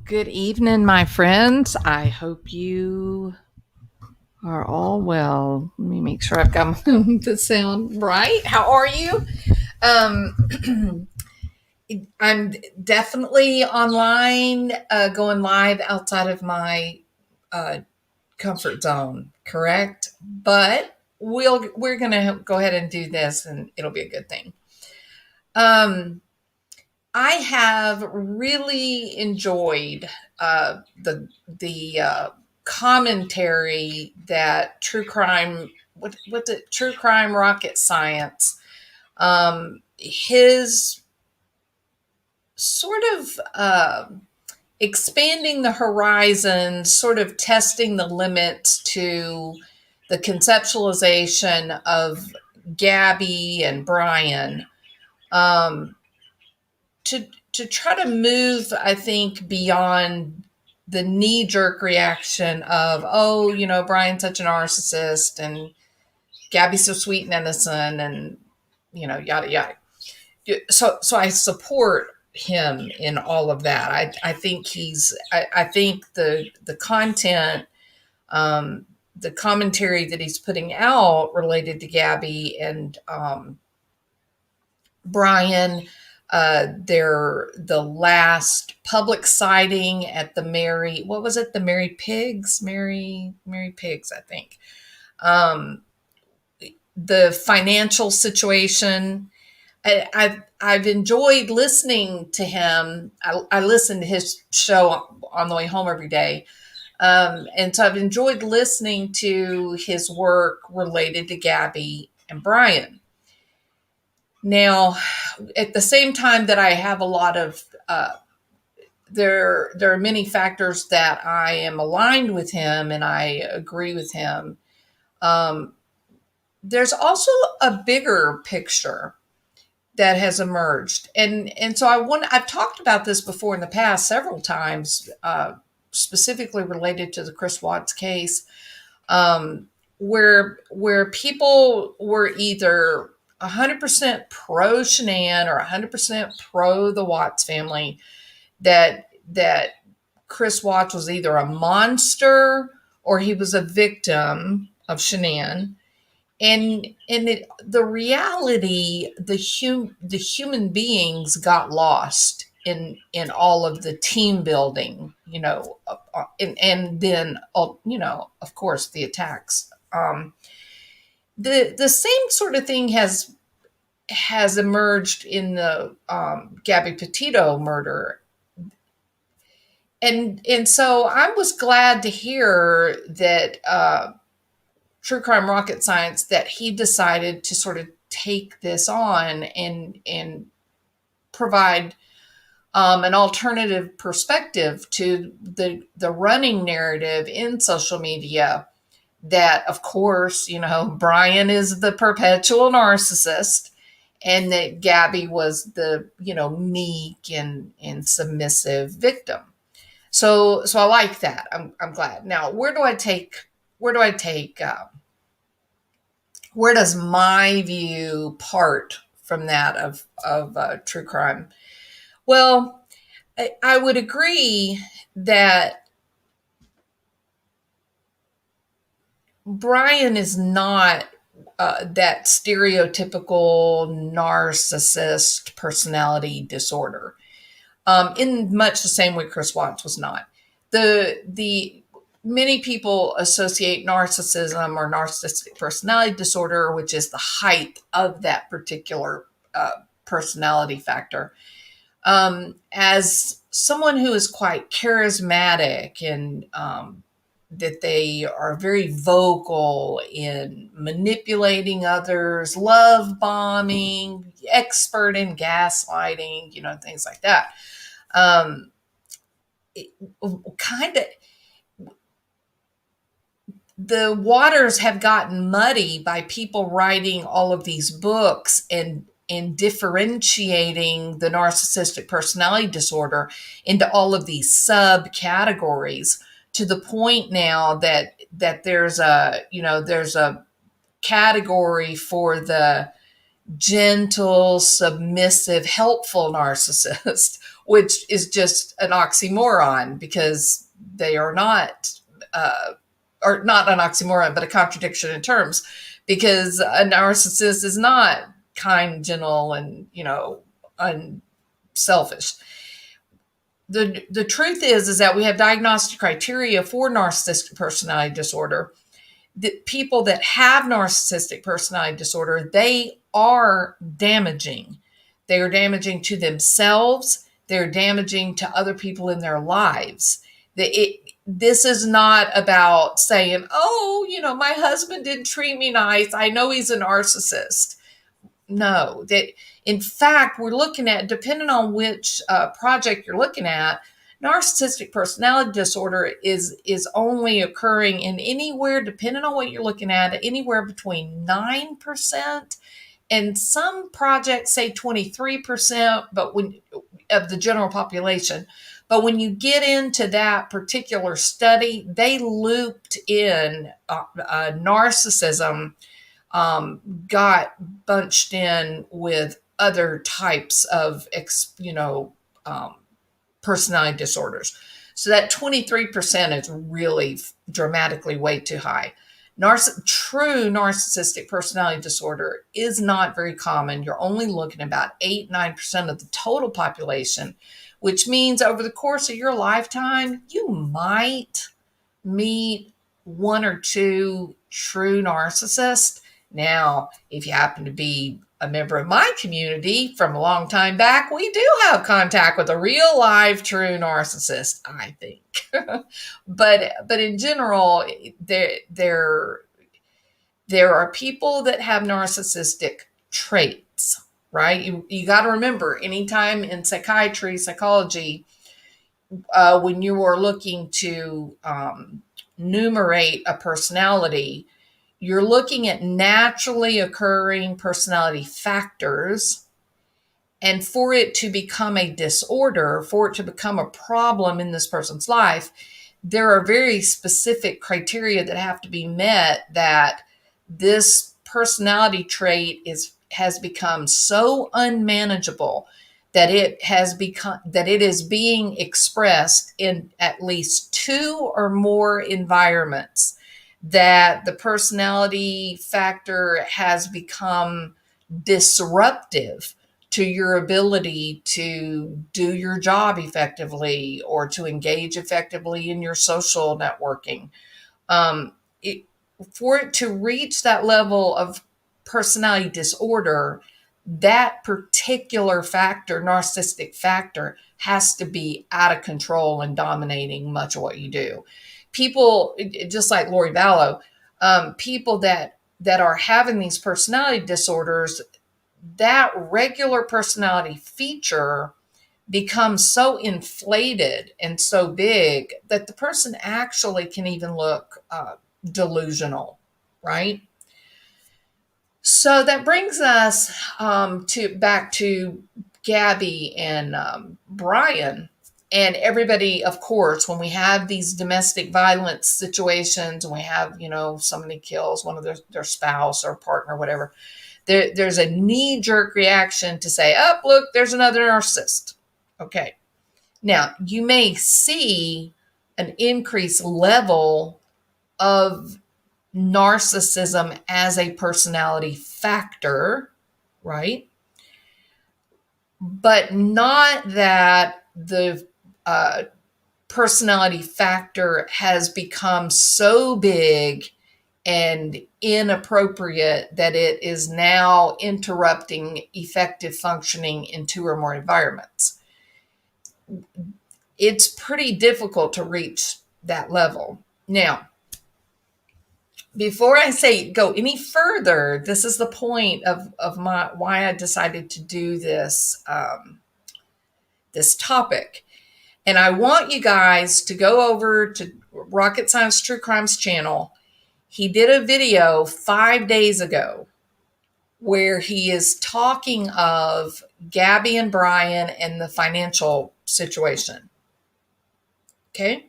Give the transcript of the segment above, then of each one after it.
Good evening, my friends. I hope you are all well. Let me make sure I've got the sound right. How are you? Um, I'm definitely online, going live outside of my uh, comfort zone, correct? But we're gonna go ahead and do this, and it'll be a good thing. Um, I have really enjoyed the commentary that true crime what's it true crime rocket science, his sort of expanding the horizon, sort of testing the limits to the conceptualization of Gabby and Brian, um, to try to move, I think, beyond the knee jerk reaction of, oh, Brian's such a narcissist and Gabby's so sweet and innocent and, yada, yada. So I support him in all of that. I think I think the content, the commentary that he's putting out related to Gabby and Brian, the last public sighting at the what was it? The Mary Pigs, I think. Um, the financial situation. I've enjoyed listening to him. I listen to his show on the way home every day. And so I've enjoyed listening to his work related to Gabby and Brian. Now, at the same time that I have a lot of there are many factors that I am aligned with him and I agree with him. Um, there's also a bigger picture that has emerged, and so I've talked about this before in the past several times, specifically related to the Chris Watts case, where people were either 100% pro Shanann or 100% pro the Watts family, that Chris Watts was either a monster or he was a victim of Shanann. The reality, the human beings got lost in all of the team building, and then of course the attacks. The same sort of thing has emerged in the Gabby Petito murder. And so I was glad to hear that True Crime Rocket Science, that he decided to sort of take this on and provide an alternative perspective to the running narrative in social media that, of course, Brian is the perpetual narcissist and that Gabby was the, meek and submissive victim. So I like that. I'm glad. Now, where do I take where does my view part from that of true crime? Well, I would agree that Brian is not that stereotypical narcissist personality disorder, in much the same way Chris Watts was not. The Many people associate narcissism or narcissistic personality disorder, which is the height of that particular personality factor, as someone who is quite charismatic and that they are very vocal in manipulating others, love bombing, expert in gaslighting, things like that. Um, Kind of the waters have gotten muddy by people writing all of these books and differentiating the narcissistic personality disorder into all of these subcategories, to the point now that there's a category for the gentle, submissive, helpful narcissist, which is just an oxymoron because they are not, or not an oxymoron, but a contradiction in terms, because a narcissist is not kind, gentle, and, unselfish. The truth is that we have diagnostic criteria for narcissistic personality disorder. The people that have narcissistic personality disorder, they are damaging. They are damaging to themselves. They're damaging to other people in their lives. This is not about saying, oh, my husband didn't treat me nice, I know he's a narcissist. No, that in fact, we're looking at, depending on which project you're looking at, narcissistic personality disorder is only occurring in anywhere, depending on what you're looking at, anywhere between 9% and some projects say 23%, but when of the general population. But when you get into that particular study, they looped in narcissism, got bunched in with other types of, personality disorders. So that 23% is really dramatically way too high. True narcissistic personality disorder is not very common. You're only looking at about 8-9% of the total population, which means over the course of your lifetime, you might meet one or two true narcissists. Now, if you happen to be a member of my community from a long time back, we do have contact with a real live true narcissist, I think. but in general, there are people that have narcissistic traits, right? You got to remember, anytime in psychology, when you are looking to numerate a personality, you're looking at naturally occurring personality factors. And for it to become a disorder, for it to become a problem in this person's life, there are very specific criteria that have to be met, that this personality trait has become so unmanageable that it is being expressed in at least 2 or more environments, that the personality factor has become disruptive to your ability to do your job effectively or to engage effectively in your social networking. For it to reach that level of personality disorder, that particular factor, narcissistic factor, has to be out of control and dominating much of what you do. People, just like Lori Vallow, people that are having these personality disorders, that regular personality feature becomes so inflated and so big that the person actually can even look delusional, right? So that brings us back to Gabby and Brian. And everybody, of course, when we have these domestic violence situations and we have, somebody kills one of their spouse or partner, or whatever, there's a knee-jerk reaction to say, oh, look, there's another narcissist. Okay. Now, you may see an increased level of narcissism as a personality factor, right? But not that the personality factor has become so big and inappropriate that it is now interrupting effective functioning in 2 or more environments. It's pretty difficult to reach that level. Now, before I say go any further, this is the point of why I decided to do this this topic. And I want you guys to go over to Rocket Science True Crimes channel. He did a video 5 days ago where he is talking of Gabby and Brian and the financial situation. Okay?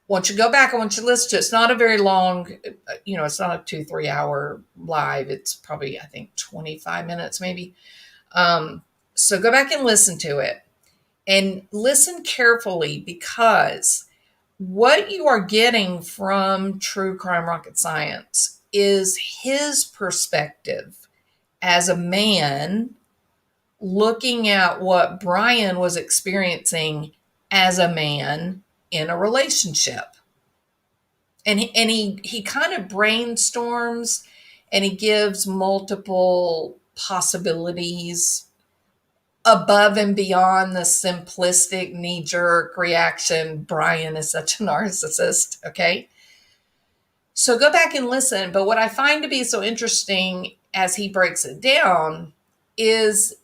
Once you go back, I want you to listen to it. It's not a very long, it's not a 2-3 hour live. It's probably, I think, 25 minutes maybe. So go back and listen to it. And listen carefully, because what you are getting from True Crime Rocket Science is his perspective as a man looking at what Brian was experiencing as a man in a relationship. And he kind of brainstorms, and he gives multiple possibilities above and beyond the simplistic knee-jerk reaction, Brian is such a narcissist. Okay, so go back and listen. But what I find to be so interesting as he breaks it down is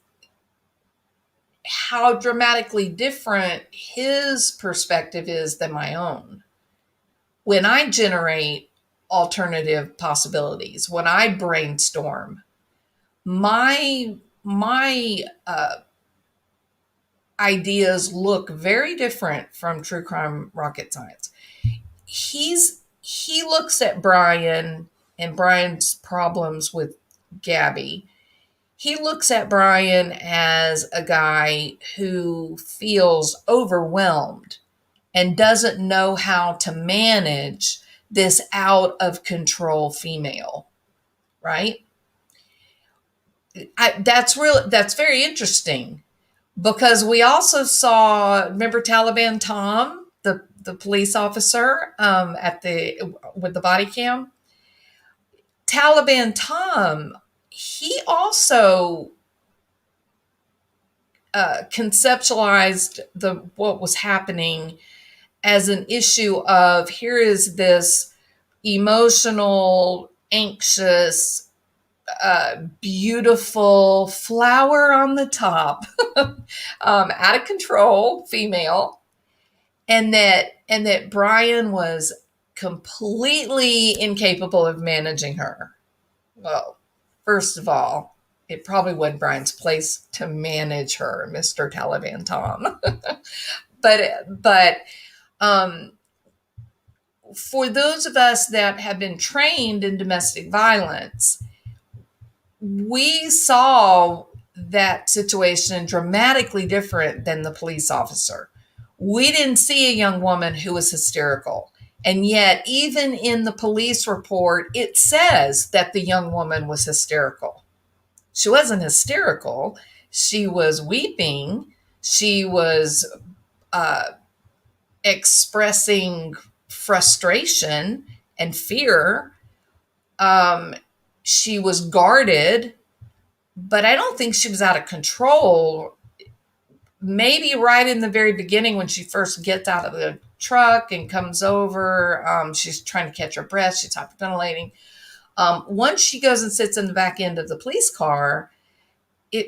how dramatically different his perspective is than my own. When I generate alternative possibilities, when I brainstorm, my ideas look very different from True Crime Rocket Science. He looks at Brian and Brian's problems with Gabby. He looks at Brian as a guy who feels overwhelmed and doesn't know how to manage this out of control female, right? That's very interesting, because we also saw, remember Taliban Tom, the police officer at the with the body cam. Taliban Tom, he also conceptualized what was happening as an issue of, here is this emotional, anxious, beautiful flower on the top, out of control female, and that Brian was completely incapable of managing her. Well, first of all, it probably wasn't Brian's place to manage her, Mr. Taliban Tom. but for those of us that have been trained in domestic violence, we saw that situation dramatically different than the police officer. We didn't see a young woman who was hysterical. And yet, even in the police report, it says that the young woman was hysterical. She wasn't hysterical. She was weeping. She was expressing frustration and fear. She was guarded, but I don't think she was out of control. Maybe right in the very beginning, when she first gets out of the truck and comes over, she's trying to catch her breath. She's hyperventilating. Once she goes and sits in the back end of the police car,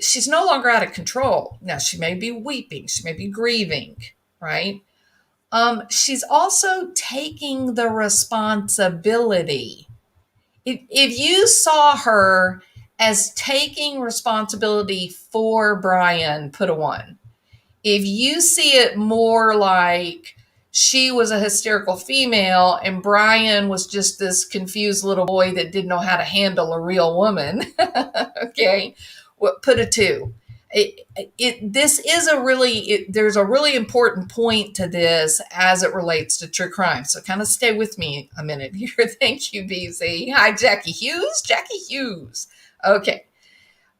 she's no longer out of control. Now, she may be weeping. She may be grieving, right? She's also taking the responsibility. If you saw her as taking responsibility for Brian, put a 1. If you see it more like she was a hysterical female and Brian was just this confused little boy that didn't know how to handle a real woman, okay, well, put a 2. There's a really important point to this as it relates to true crime. So kind of stay with me a minute here. Thank you, BZ. Hi, Jackie Hughes. Jackie Hughes. Okay.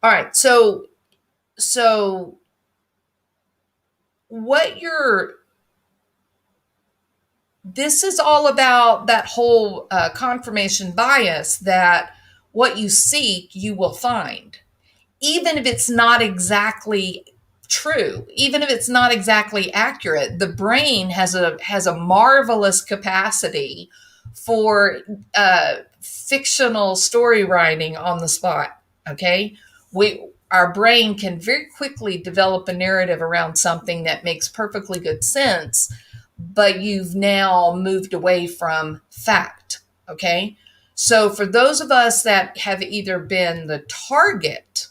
All right. So this is all about that whole confirmation bias, that what you seek, you will find. Even if it's not exactly true, even if it's not exactly accurate, the brain has a marvelous capacity for fictional story writing on the spot. Okay, our brain can very quickly develop a narrative around something that makes perfectly good sense, but you've now moved away from fact. Okay, so for those of us that have either been the target,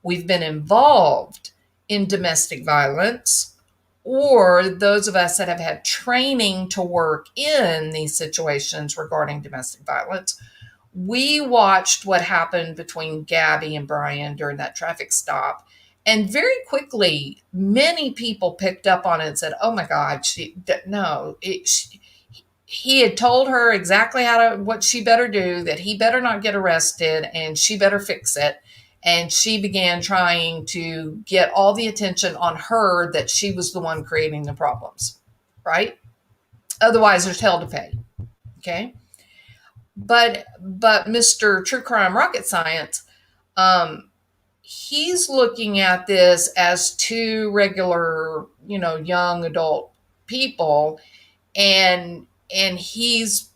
we've been involved in domestic violence, or those of us that have had training to work in these situations regarding domestic violence, we watched what happened between Gabby and Brian during that traffic stop, And very quickly, many people picked up on it and said, "Oh my God, no, he had told her exactly what she better do, that he better not get arrested, and she better fix it." And she began trying to get all the attention on her, that she was the one creating the problems, right? Otherwise, there's hell to pay. Okay, but Mr. True Crime Rocket Science, um, he's looking at this as two regular, young adult people, and he's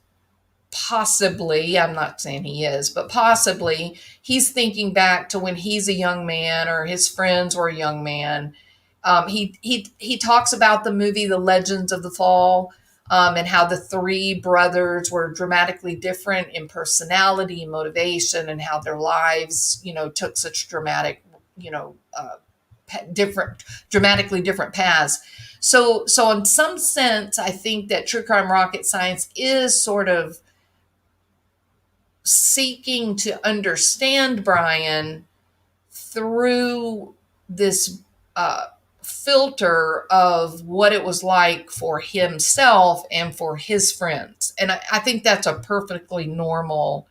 possibly, I'm not saying he is, but possibly he's thinking back to when he's a young man or his friends were a young man. He talks about the movie The Legends of the Fall, and how the three brothers were dramatically different in personality and motivation, and how their lives, took such different, dramatically different paths. So in some sense, I think that True Crime Rocket Science is sort of seeking to understand Brian through this filter of what it was like for himself and for his friends. And I think that's a perfectly normal,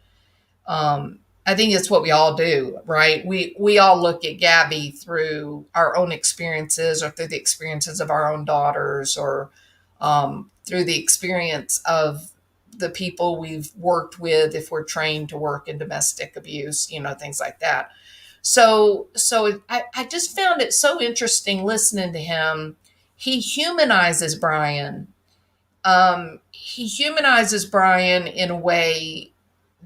I think it's what we all do, right? We all look at Gabby through our own experiences, or through the experiences of our own daughters, or through the experience of the people we've worked with, if we're trained to work in domestic abuse, things like that. So I just found it so interesting listening to him. He humanizes Brian. He humanizes Brian in a way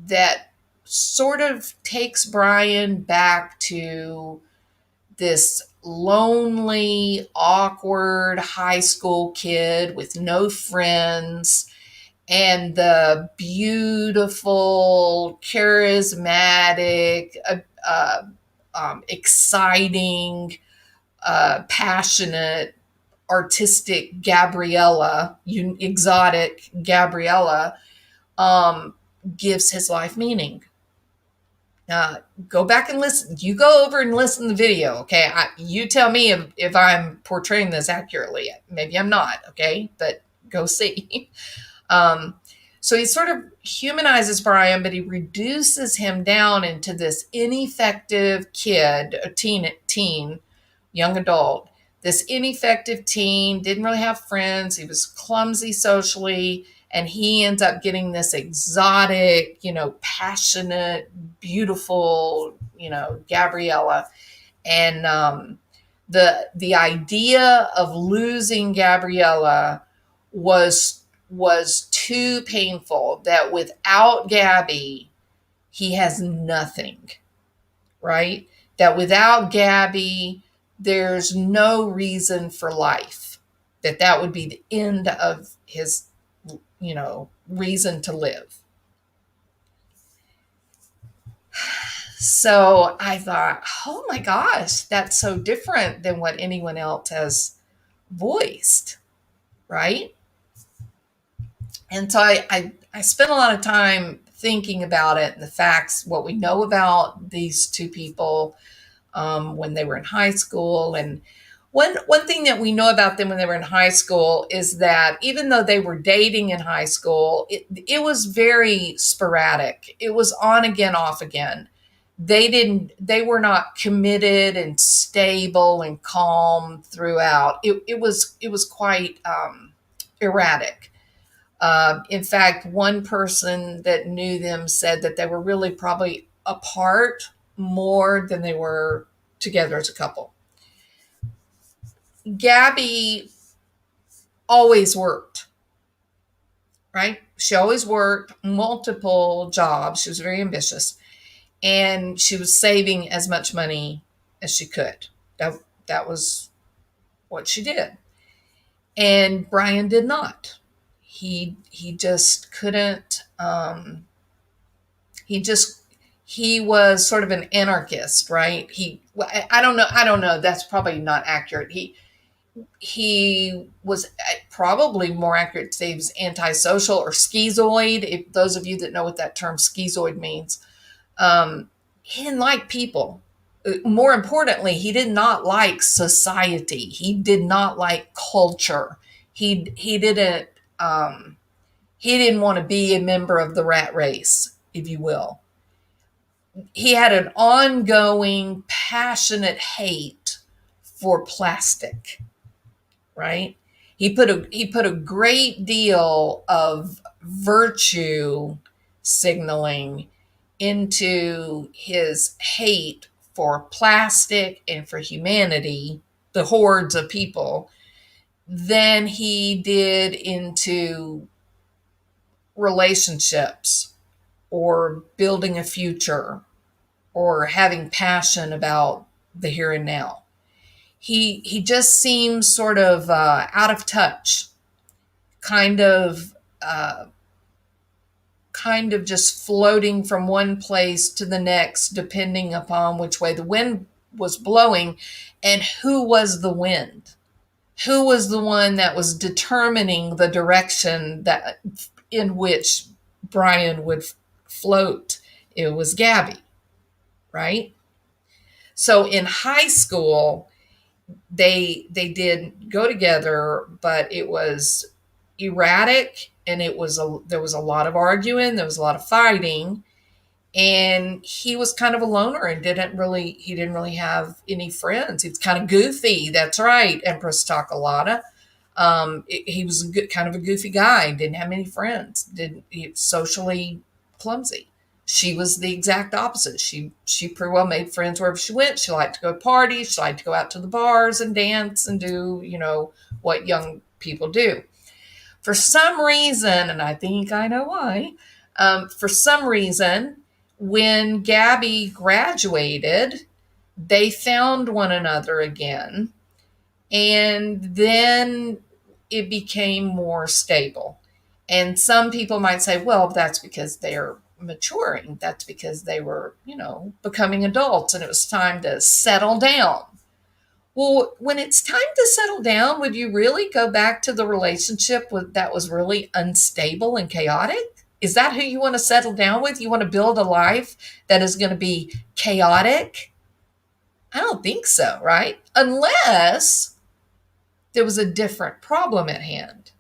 that sort of takes Brian back to this lonely, awkward high school kid with no friends, and the beautiful, charismatic, exciting, passionate, artistic Gabriella, exotic Gabriella, gives his life meaning. Go back and listen. You go over and listen to the video, okay? You tell me if I'm portraying this accurately. Maybe I'm not, okay? But go see. So he sort of humanizes Brian, but he reduces him down into this ineffective kid, a teen, young adult. This ineffective teen, didn't really have friends. He was clumsy socially, and he ends up getting this exotic, passionate, beautiful, Gabriella. And the idea of losing Gabriella was too painful, that without Gabby, he has nothing, right? That without Gabby, there's no reason for life, that would be the end of his, reason to live. So I thought, oh my gosh, that's so different than what anyone else has voiced, right? And so I spent a lot of time thinking about it, and the facts, what we know about these two people, when they were in high school. And one thing that we know about them when they were in high school is that even though they were dating in high school, it was very sporadic. It was on again, off again. They were not committed and stable and calm throughout. It was quite erratic. In fact, one person that knew them said that they were really probably apart more than they were together as a couple. Gabby always worked, right? She always worked multiple jobs. She was very ambitious, and she was saving as much money as she could. That was what she did. And Brian did not. He just couldn't. He was sort of an anarchist, right? I don't know. That's probably not accurate. He was probably more accurate to say he was antisocial or schizoid. If those of you that know what that term schizoid means, he didn't like people. More importantly, he did not like society. He did not like culture. He didn't he didn't want to be a member of the rat race, if you will. He had an ongoing, passionate hate for plastic, right? He put a great deal of virtue signaling into his hate for plastic and for humanity, the hordes of people, than he did into relationships or building a future or having passion about the here and now. He just seems sort of out of touch, kind of uh, kind of just floating from one place to the next, depending upon which way the wind was blowing and who was the wind. Who was the one that was determining the direction that in which Brian would float? It was Gabby, right? So in high school, they did go together, but it was erratic, and there was a lot of arguing, there was a lot of fighting, and he was kind of a loner and he didn't really have any friends. He was kind of goofy. That's right, Empress Takalata. He was kind of a goofy guy. Didn't have many friends. Didn't he, socially clumsy. She was the exact opposite. She pretty well made friends wherever she went. She liked to go to parties. She liked to go out to the bars and dance and do, what young people do. For some reason, and I think I know why, for some reason, when Gabby graduated, they found one another again, and then it became more stable. And some people might say, well, that's because they're maturing. That's because they were, becoming adults and it was time to settle down. Well, when it's time to settle down, would you really go back to the relationship that was really unstable and chaotic? Is that who you want to settle down with? You want to build a life that is going to be chaotic? I don't think so, right? Unless there was a different problem at hand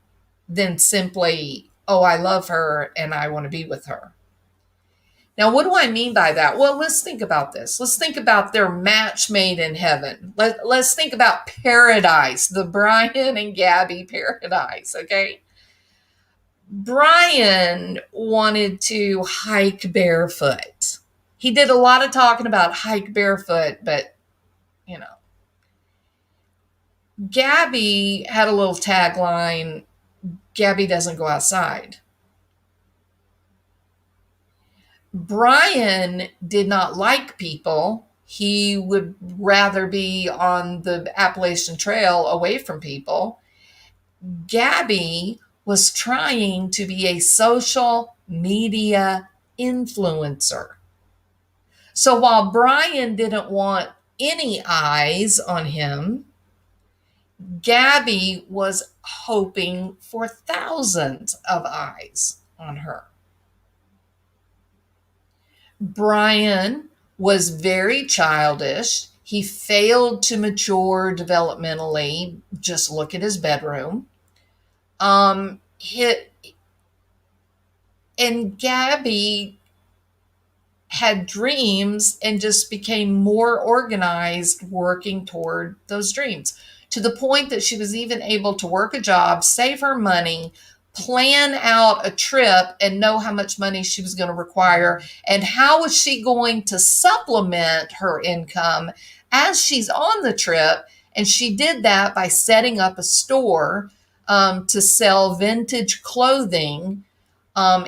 than simply, oh, I love her and I want to be with her. Now, what do I mean by that? Well, let's think about this. Let's think about their match made in heaven. Let's think about paradise, the Brian and Gabby paradise, okay? Brian wanted to hike barefoot. He did a lot of talking about hike barefoot, but, Gabby had a little tagline, Gabby doesn't go outside. Brian did not like people. He would rather be on the Appalachian Trail away from people. Gabby was trying to be a social media influencer. So while Brian didn't want any eyes on him, Gabby was hoping for thousands of eyes on her. Brian was very childish. He failed to mature developmentally. Just look at his bedroom. Hit and Gabby had dreams and just became more organized working toward those dreams, to the point that she was even able to work a job, save her money, plan out a trip, and know how much money she was going to require and how was she going to supplement her income as she's on the trip. And she did that by setting up a store to sell vintage clothing,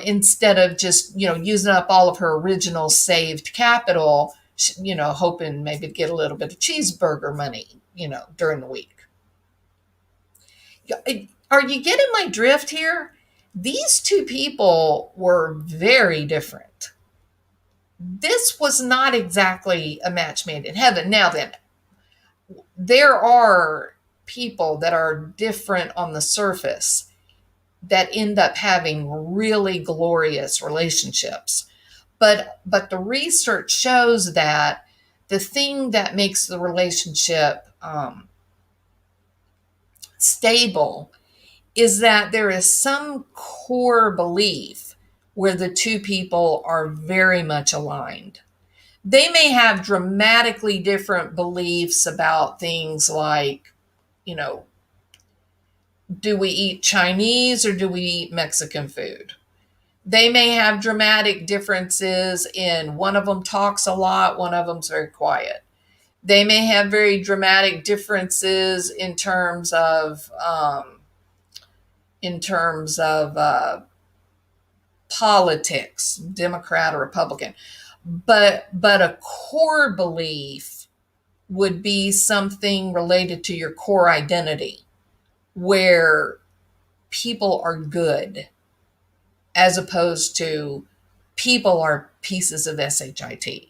instead of just, using up all of her original saved capital, hoping maybe to get a little bit of cheeseburger money, during the week. Are you getting my drift here? These two people were very different. This was not exactly a match made in heaven. Now then, there are people that are different on the surface that end up having really glorious relationships. But the research shows that the thing that makes the relationship stable is that there is some core belief where the two people are very much aligned. They may have dramatically different beliefs about things like, you know, do we eat Chinese or do we eat Mexican food? They may have dramatic differences in one of them talks a lot, one of them's very quiet. They may have very dramatic differences in terms of politics, Democrat or Republican. But a core belief would be something related to your core identity, where people are good, as opposed to people are pieces of shit.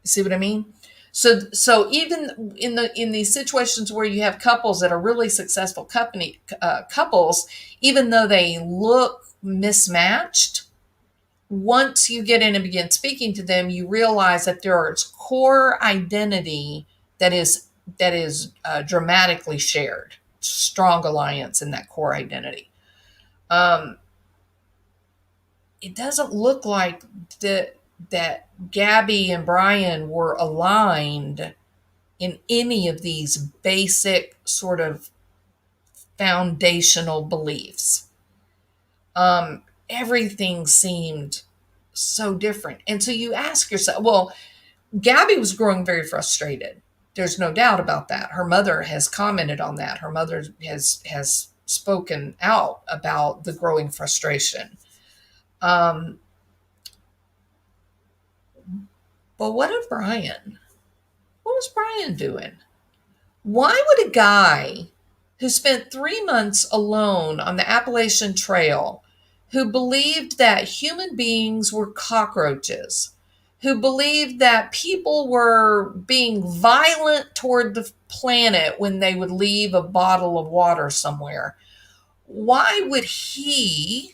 See what I mean? So even in these situations where you have couples that are really successful couples, even though they look mismatched, once you get in and begin speaking to them, you realize that there is core identity that is dramatically shared, strong alliance in that core identity. It doesn't look like that Gabby and Brian were aligned in any of these basic sort of foundational beliefs. Everything seemed so different. And so you ask yourself, well, Gabby was growing very frustrated. There's no doubt about that. Her mother has commented on that. Her mother has spoken out about the growing frustration. But what of Brian? What was Brian doing? Why would a guy who spent 3 months alone on the Appalachian Trail, who believed that human beings were cockroaches, who believed that people were being violent toward the planet when they would leave a bottle of water somewhere, why would he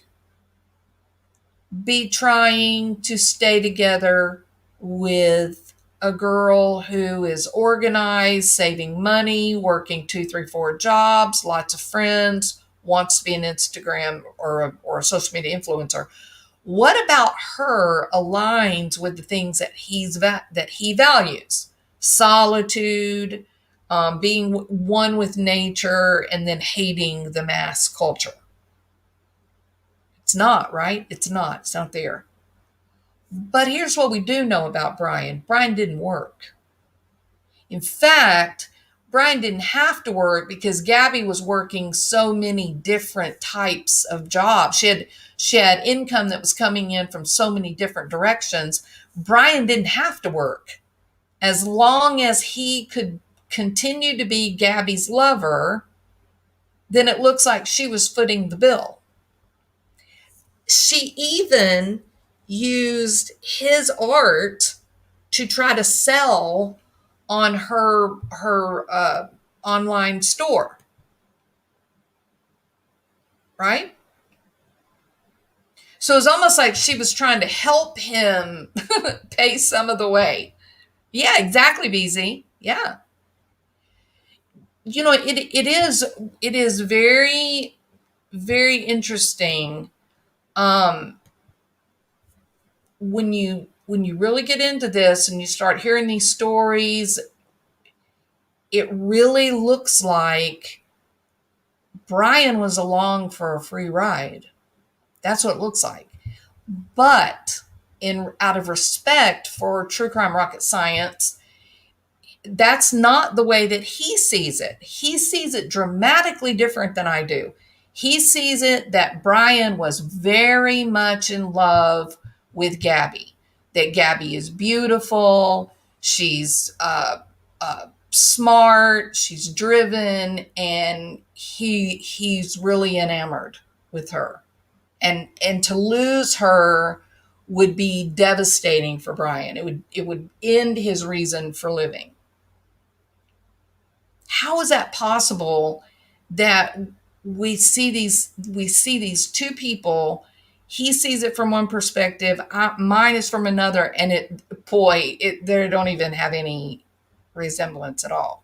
be trying to stay together with a girl who is organized, saving money, working 2, 3, 4 jobs, lots of friends, wants to be an Instagram or a social media influencer? What about her aligns with the things that he values? Solitude, being one with nature, and then hating the mass culture. It's not, right? It's not. It's not there. But here's what we do know about Brian. Brian didn't work. In fact, Brian didn't have to work because Gabby was working so many different types of jobs. She had income that was coming in from so many different directions. Brian didn't have to work. As long as he could continue to be Gabby's lover, then it looks like she was footing the bill. She even used his art to try to sell on her online store, right? So it's almost like she was trying to help him pay some of the way. Yeah, exactly, BZ. Yeah. You know, it is very, very interesting when you really get into this and you start hearing these stories. It really looks like Brian was along for a free ride. That's what it looks like. But out of respect for True Crime Rocket Science, that's not the way that he sees it. He sees it dramatically different than I do. He sees it that Brian was very much in love with Gabby, that Gabby is beautiful, she's smart, she's driven, and he's really enamored with her. And to lose her would be devastating for Brian. It would end his reason for living. How is that possible that we see these two people He sees it from one perspective, mine is from another, and they don't even have any resemblance at all.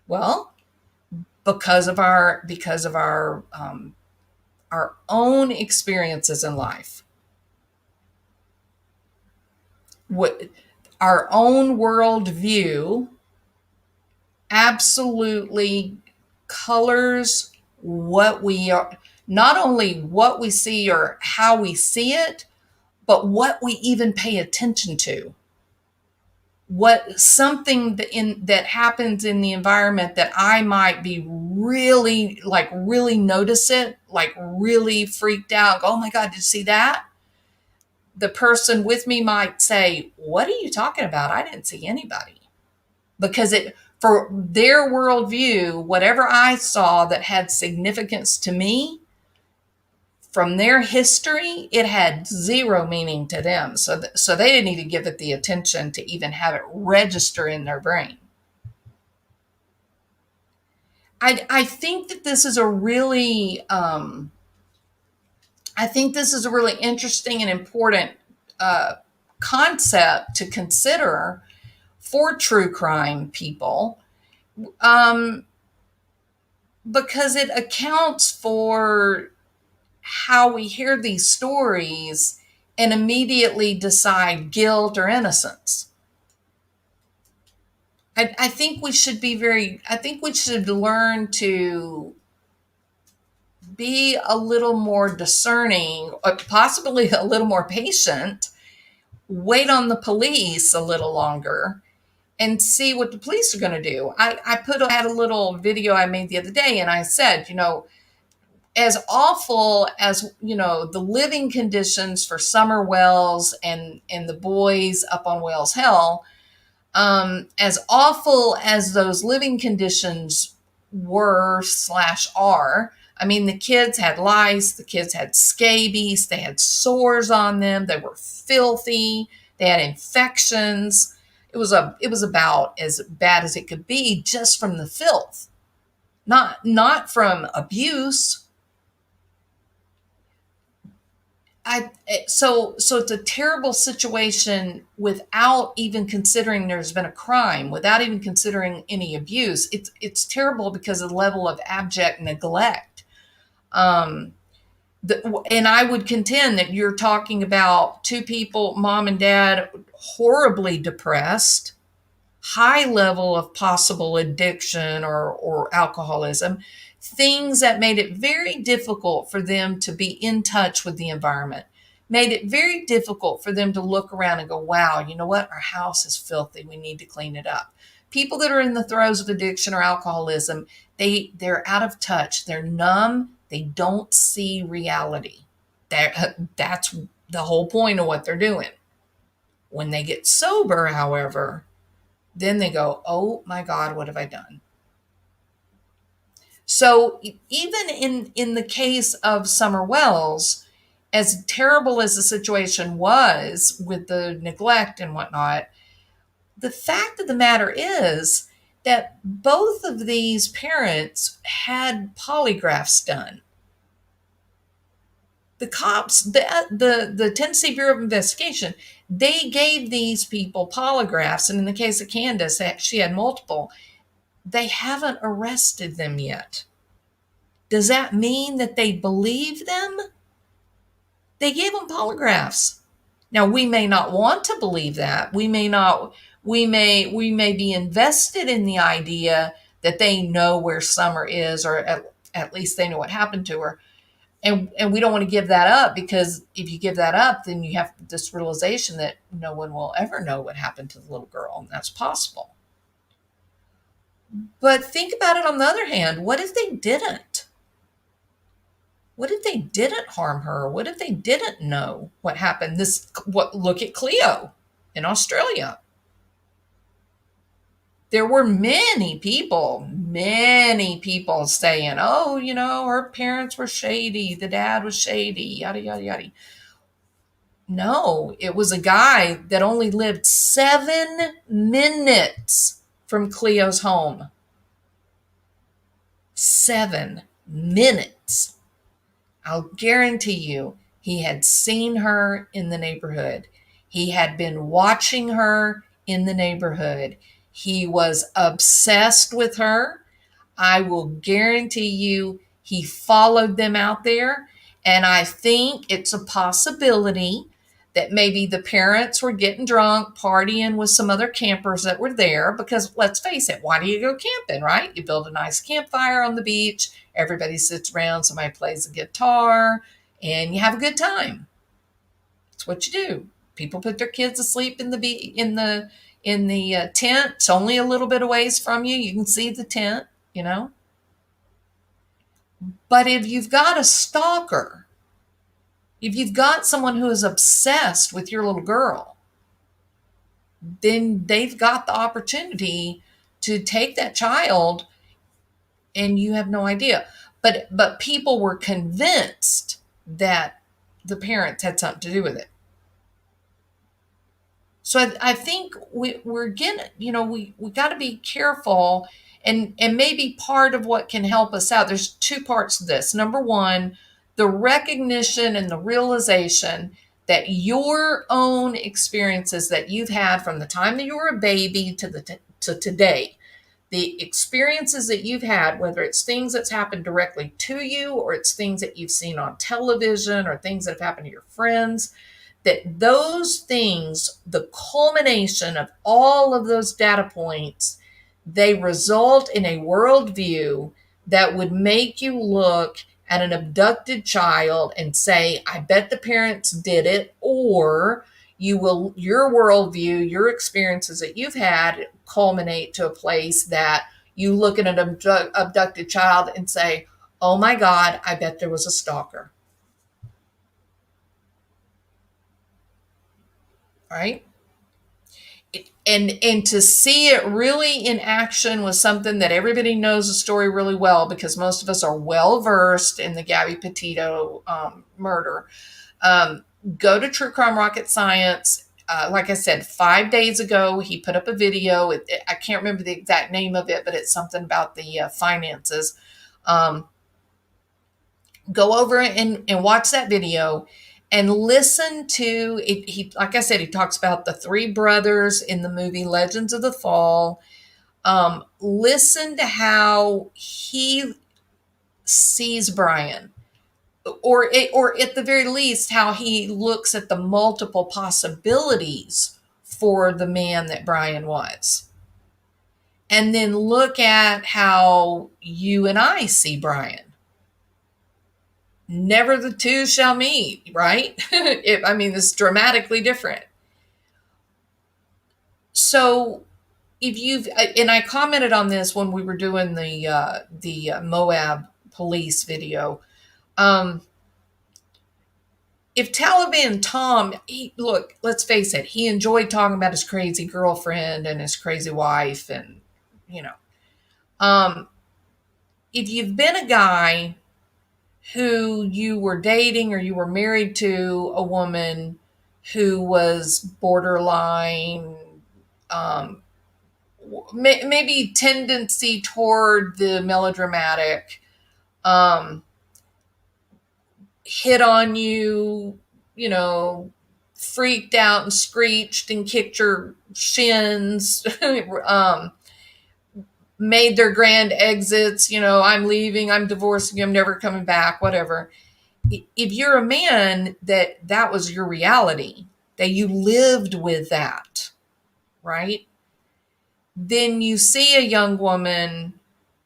Well, because of our own experiences in life, what our own worldview absolutely colors what we are, not only what we see or how we see it, but what we even pay attention to. What something that happens in the environment that I might be really notice it, like really freaked out. Oh my God, did you see that? The person with me might say, "What are you talking about? I didn't see anybody." Because for their worldview, whatever I saw that had significance to me, from their history, it had zero meaning to them. So they didn't even give it the attention to even have it register in their brain. I think that this is a really, interesting and important concept to consider for true crime people, um, because it accounts for how we hear these stories and immediately decide guilt or innocence. I think we should learn to be a little more discerning, or possibly a little more patient, wait on the police a little longer, and see what the police are going to do. I had a little video I made the other day, and I said, as awful as, the living conditions for Summer Wells and the boys up on Wells Hill, as awful as those living conditions were/are, I mean, the kids had lice, the kids had scabies, they had sores on them, they were filthy, they had infections. It was about as bad as it could be just from the filth, not from abuse. So it's a terrible situation without even considering there's been a crime, without even considering any abuse. It's terrible because of the level of abject neglect. And I would contend that you're talking about two people, mom and dad, horribly depressed, high level of possible addiction or alcoholism, things that made it very difficult for them to be in touch with the environment, made it very difficult for them to look around and go, wow, you know what? Our house is filthy. We need to clean it up. People that are in the throes of addiction or alcoholism, they're out of touch. They're numb. They don't see reality. That's the whole point of what they're doing. When they get sober, however, then they go, oh my God, what have I done? So even in the case of Summer Wells, as terrible as the situation was with the neglect and whatnot, the fact of the matter is that both of these parents had polygraphs done. The cops, the Tennessee Bureau of Investigation, they gave these people polygraphs, and in the case of Candace, she had multiple. They haven't arrested them yet. Does that mean that they believe them? They gave them polygraphs. Now, we may not want to believe that. We may be invested in the idea that they know where Summer is, or at least they know what happened to her. And we don't want to give that up, because if you give that up, then you have this realization that no one will ever know what happened to the little girl, and that's possible. But think about it on the other hand. What if they didn't? What if they didn't harm her? What if they didn't know what happened? Look at Cleo in Australia. There were many people saying, oh, her parents were shady. The dad was shady, yada, yada, yada. No, it was a guy that only lived 7 minutes from Cleo's home. 7 minutes. I'll guarantee you, He had seen her in the neighborhood. He had been watching her in the neighborhood. He was obsessed with her. I will guarantee you he followed them out there. And I think it's a possibility that maybe the parents were getting drunk, partying with some other campers that were there. Because let's face it, why do you go camping, right? You build a nice campfire on the beach, everybody sits around, somebody plays a guitar, and you have a good time. That's what you do. People put their kids asleep in the tent. It's only a little bit of ways from you. You can see the tent, you know. But if you've got a stalker, if you've got someone who is obsessed with your little girl, then they've got the opportunity to take that child and you have no idea. But people were convinced that the parents had something to do with it. So I think we're getting, we got to be careful, and maybe part of what can help us out. There's two parts to this. Number one, the recognition and the realization that your own experiences that you've had from the time that you were a baby to today, the experiences that you've had, whether it's things that's happened directly to you or it's things that you've seen on television or things that have happened to your friends, that those things, the culmination of all of those data points, they result in a worldview that would make you look at an abducted child and say, I bet the parents did it, or your worldview, your experiences that you've had culminate to a place that you look at an abducted child and say, oh my God, I bet there was a stalker. Right? And to see it really in action was something that everybody knows the story really well, because most of us are well versed in the Gabby Petito murder. Go to True Crime Rocket Science. Like I said, 5 days ago, he put up a video. I can't remember the exact name of it, but it's something about the finances. Go over and watch that video and listen to it. He, like I said, he talks about the three brothers in the movie Legends of the Fall. Listen to how he sees Brian, or at the very least, how he looks at the multiple possibilities for the man that Brian was. And then look at how you and I see Brian. Never the two shall meet, right? It's dramatically different. So and I commented on this when we were doing the Moab police video. If Taliban Tom, look, let's face it, he enjoyed talking about his crazy girlfriend and his crazy wife, and if you've been a guy who you were dating or you were married to a woman who was borderline, maybe tendency toward the melodramatic, hit on you, freaked out and screeched and kicked your shins, made their grand exits, I'm leaving, I'm divorcing you, I'm never coming back, whatever. If you're a man that was your reality, that you lived with that, right? Then you see a young woman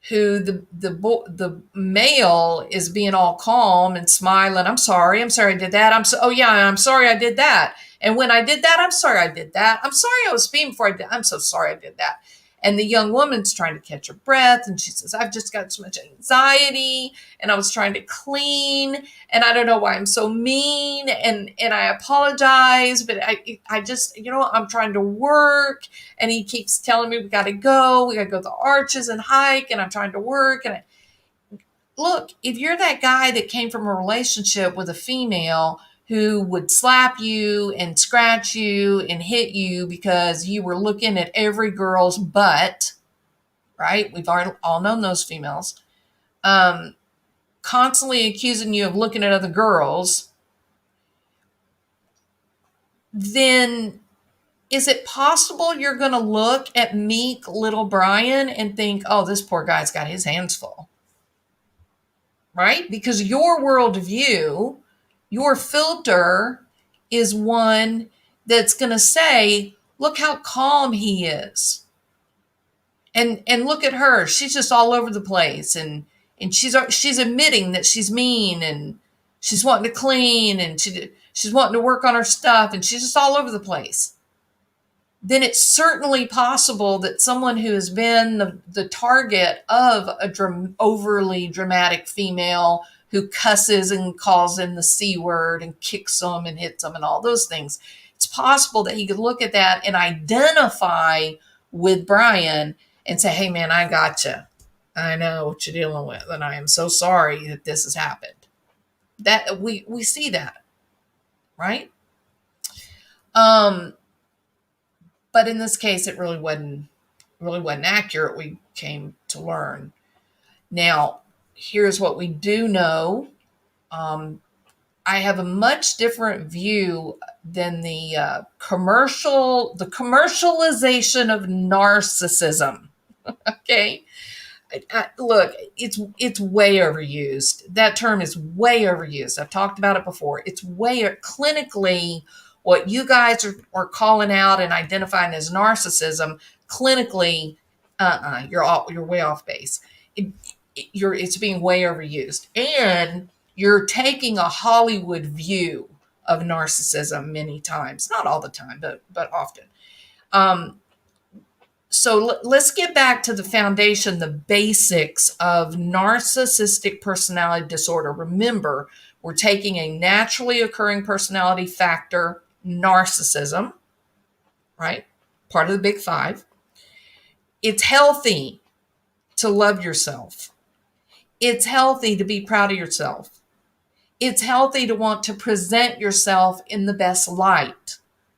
who the male is being all calm and smiling. I'm sorry I did that. I'm sorry I did that. And when I did that, I'm sorry I did that. I'm sorry I was speeding before I did. I'm so sorry I did that. And the young woman's trying to catch her breath, and she says, I've just got so much anxiety, and I was trying to clean, and I don't know why I'm so mean, and I apologize, but I just, I'm trying to work, and he keeps telling me we got to go to the arches and hike, and I'm trying to work. And look, if you're that guy that came from a relationship with a female who would slap you and scratch you and hit you because you were looking at every girl's butt, right? We've all known those females. Constantly accusing you of looking at other girls, then is it possible you're going to look at meek little Brian and think, oh, this poor guy's got his hands full, right? Because your worldview, your filter is one that's going to say, look how calm he is. And look at her. She's just all over the place. And she's admitting that she's mean, and she's wanting to clean, and she's wanting to work on her stuff, and she's just all over the place. Then it's certainly possible that someone who has been the target of a overly dramatic female who cusses and calls in the C word and kicks them and hits them and all those things, it's possible that he could look at that and identify with Brian and say, hey, man, I gotcha. I know what you're dealing with, and I am so sorry that this has happened. That we see that, right? But in this case, it really wasn't accurate. We came to learn. Now, here's what we do know. I have a much different view than the commercialization of narcissism. Okay. Look, it's way overused. That term is way overused. I've talked about it before. It's clinically, what you guys are calling out and identifying as narcissism. Clinically, you're way off base. It's being way overused, and you're taking a Hollywood view of narcissism many times. Not all the time, but often. So let's get back to the foundation, the basics of narcissistic personality disorder. Remember, we're taking a naturally occurring personality factor, narcissism, right? Part of the big five. It's healthy to love yourself. It's healthy to be proud of yourself. It's healthy to want to present yourself in the best light.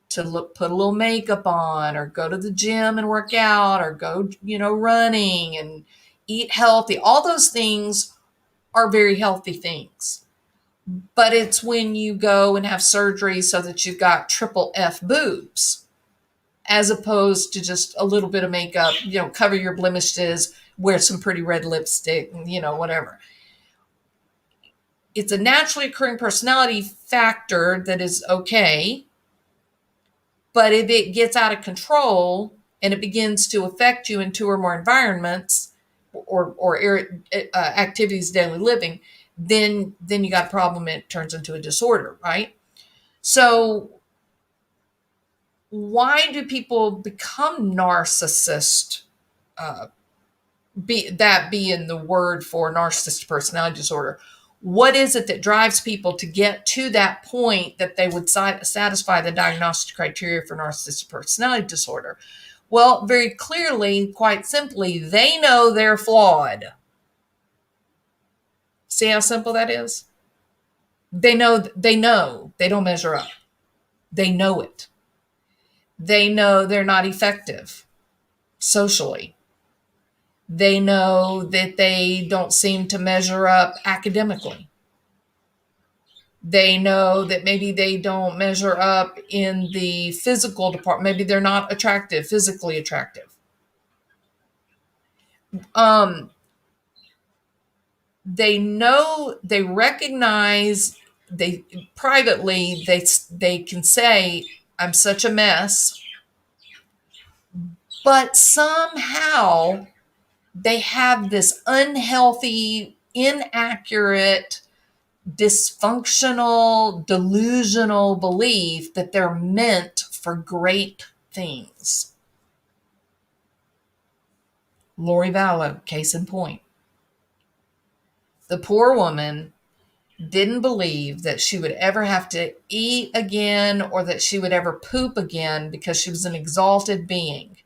To put a little makeup on, or go to the gym and work out, or go, running and eat healthy. All those things are very healthy things. But it's when you go and have surgery so that you've got triple F boobs, as opposed to just a little bit of makeup, cover your blemishes, wear some pretty red lipstick, whatever. It's a naturally occurring personality factor that is okay. But if it gets out of control and it begins to affect you in two or more environments or activities of daily living, then you got a problem. It turns into a disorder, right? So why do people become narcissist? Being the word for narcissistic personality disorder. What is it that drives people to get to that point that they would satisfy the diagnostic criteria for narcissistic personality disorder? Well, very clearly, quite simply, they know they're flawed. See how simple that is? They know they don't measure up. They know it. They know they're not effective socially. They know that they don't seem to measure up academically. They know that maybe they don't measure up in the physical department. Maybe they're not physically attractive. They know, they recognize, they privately, they can say, I'm such a mess. But somehow they have this unhealthy, inaccurate, dysfunctional, delusional belief that they're meant for great things. Lori Vallow, case in point. The poor woman didn't believe that she would ever have to eat again or that she would ever poop again because she was an exalted being.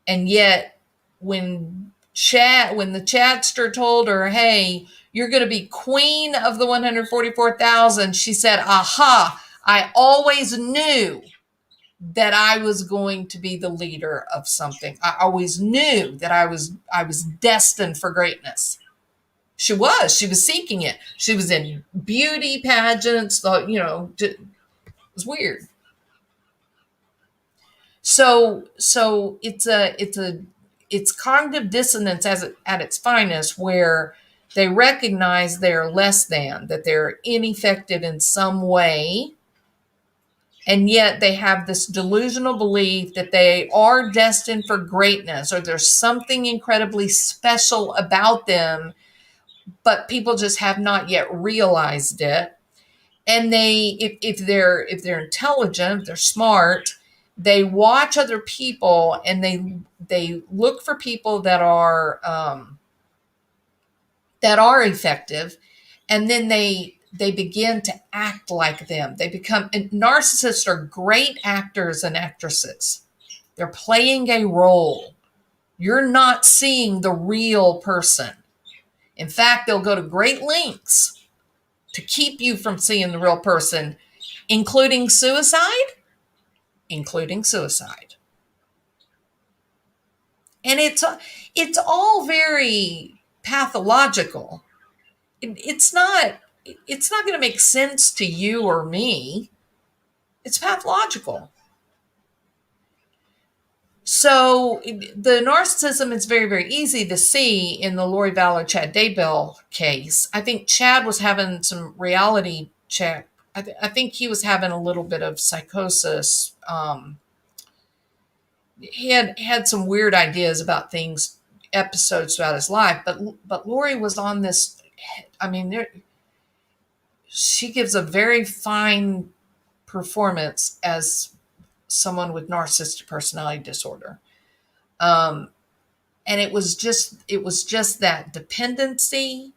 And yet, when the chatster told her, hey, you're going to be queen of the 144,000, she said, aha, I always knew that I was going to be the leader of something. I always knew that I was destined for greatness. She was seeking it. She was in beauty pageants, it was weird. So it's cognitive dissonance at its finest, where they recognize they're less than, that they're ineffective in some way, and yet they have this delusional belief that they are destined for greatness, or there's something incredibly special about them, but people just have not yet realized it. And if they're intelligent, if they're smart, they watch other people, and they look for people that are effective, and then they begin to act like them. And narcissists are great actors and actresses. They're playing a role. You're not seeing the real person. In fact, they'll go to great lengths to keep you from seeing the real person, including suicide. Including suicide. And it's all very pathological. It's not going to make sense to you or me. It's pathological. So the narcissism is very, very easy to see in the Lori Vallow Chad Daybell case. I think Chad was having some reality check. I think he was having a little bit of psychosis. He had some weird ideas about things, episodes throughout his life. But Lori was on this. I mean, she gives a very fine performance as someone with narcissistic personality disorder. And it was just that dependency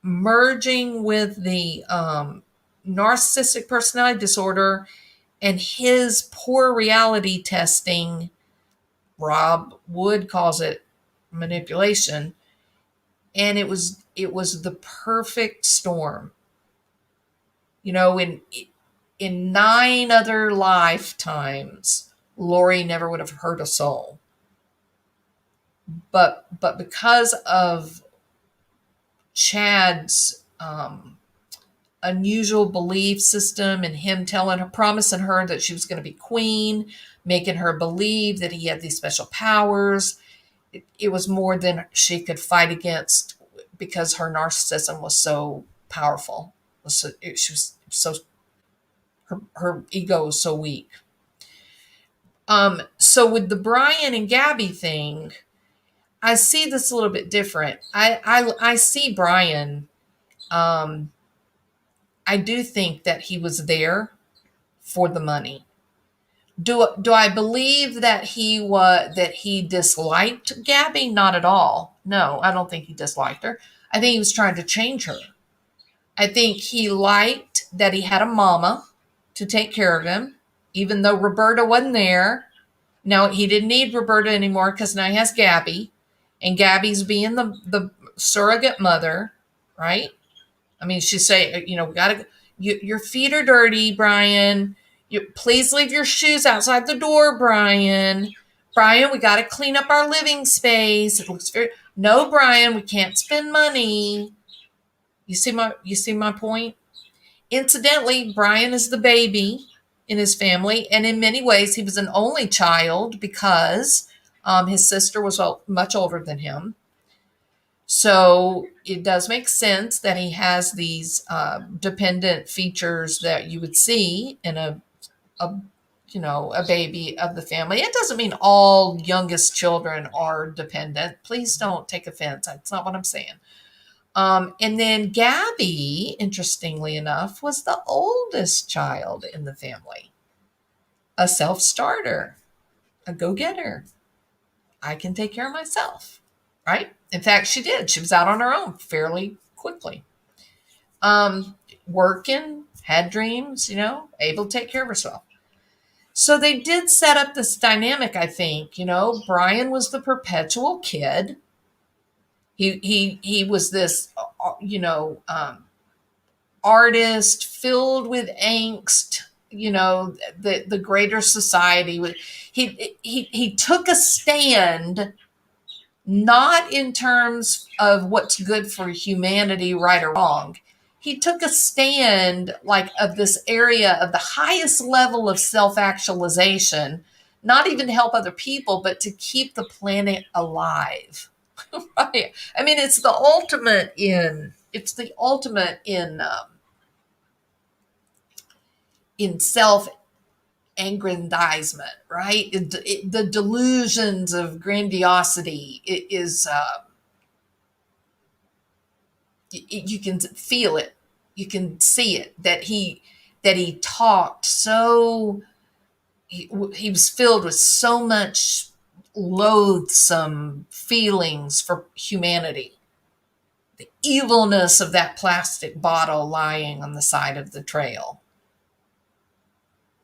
merging with the narcissistic personality disorder and his poor reality testing. Rob Wood calls it manipulation. And it was the perfect storm. In 9 other lifetimes, Lori never would have hurt a soul. But because of Chad's unusual belief system, and him promising her that she was going to be queen, making her believe that he had these special powers, it was more than she could fight against, because her narcissism was so powerful. Her ego was so weak. So with the Brian and Gabby thing, I see this a little bit different. I see Brian. I do think that he was there for the money. Do I believe that he disliked Gabby? Not at all. No, I don't think he disliked her. I think he was trying to change her. I think he liked that he had a mama to take care of him, even though Roberta wasn't there. Now, he didn't need Roberta anymore because now he has Gabby, and Gabby's being the surrogate mother, right? I mean, she'd say, we gotta. Your feet are dirty, Brian. Please leave your shoes outside the door, Brian. Brian, we got to clean up our living space. It looks very. No, Brian, we can't spend money. You see my point? Incidentally, Brian is the baby in his family, and in many ways, he was an only child because his sister was much older than him. So it does make sense that he has these dependent features that you would see in a baby of the family. It doesn't mean all youngest children are dependent. Please don't take offense. That's not what I'm saying. And then Gabby, interestingly enough, was the oldest child in the family. A self-starter, a go-getter. I can take care of myself, right? In fact, she did. She was out on her own fairly quickly. Working, had dreams, able to take care of herself. So they did set up this dynamic, I think. Brian was the perpetual kid. He was this, artist filled with angst. The greater society. He took a stand, not in terms of what's good for humanity, right or wrong. He took a stand like of this area of the highest level of self-actualization, not even to help other people, but to keep the planet alive. Right? I mean, it's the ultimate in self aggrandizement, right? The delusions of grandiosity is you can feel it, you can see it, that he talked so he was filled with so much loathsome feelings for humanity, the evilness of that plastic bottle lying on the side of the trail,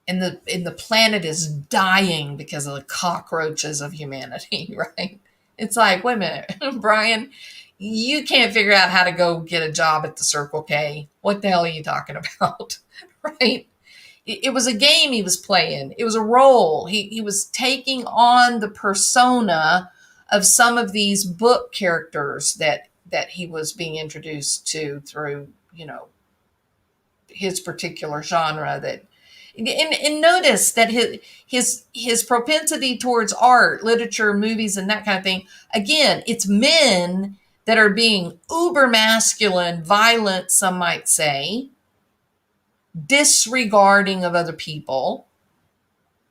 and the planet is dying because of the cockroaches of humanity. Right? It's like, wait a minute, Brian, you can't figure out how to go get a job at the Circle K. What the hell are you talking about? Right? It was a game he was playing. It was a role. He was taking on the persona of some of these book characters that he was being introduced to through, his particular genre. That and notice that his propensity towards art, literature, movies, and that kind of thing. Again, it's men that are being uber masculine, violent, some might say, disregarding of other people,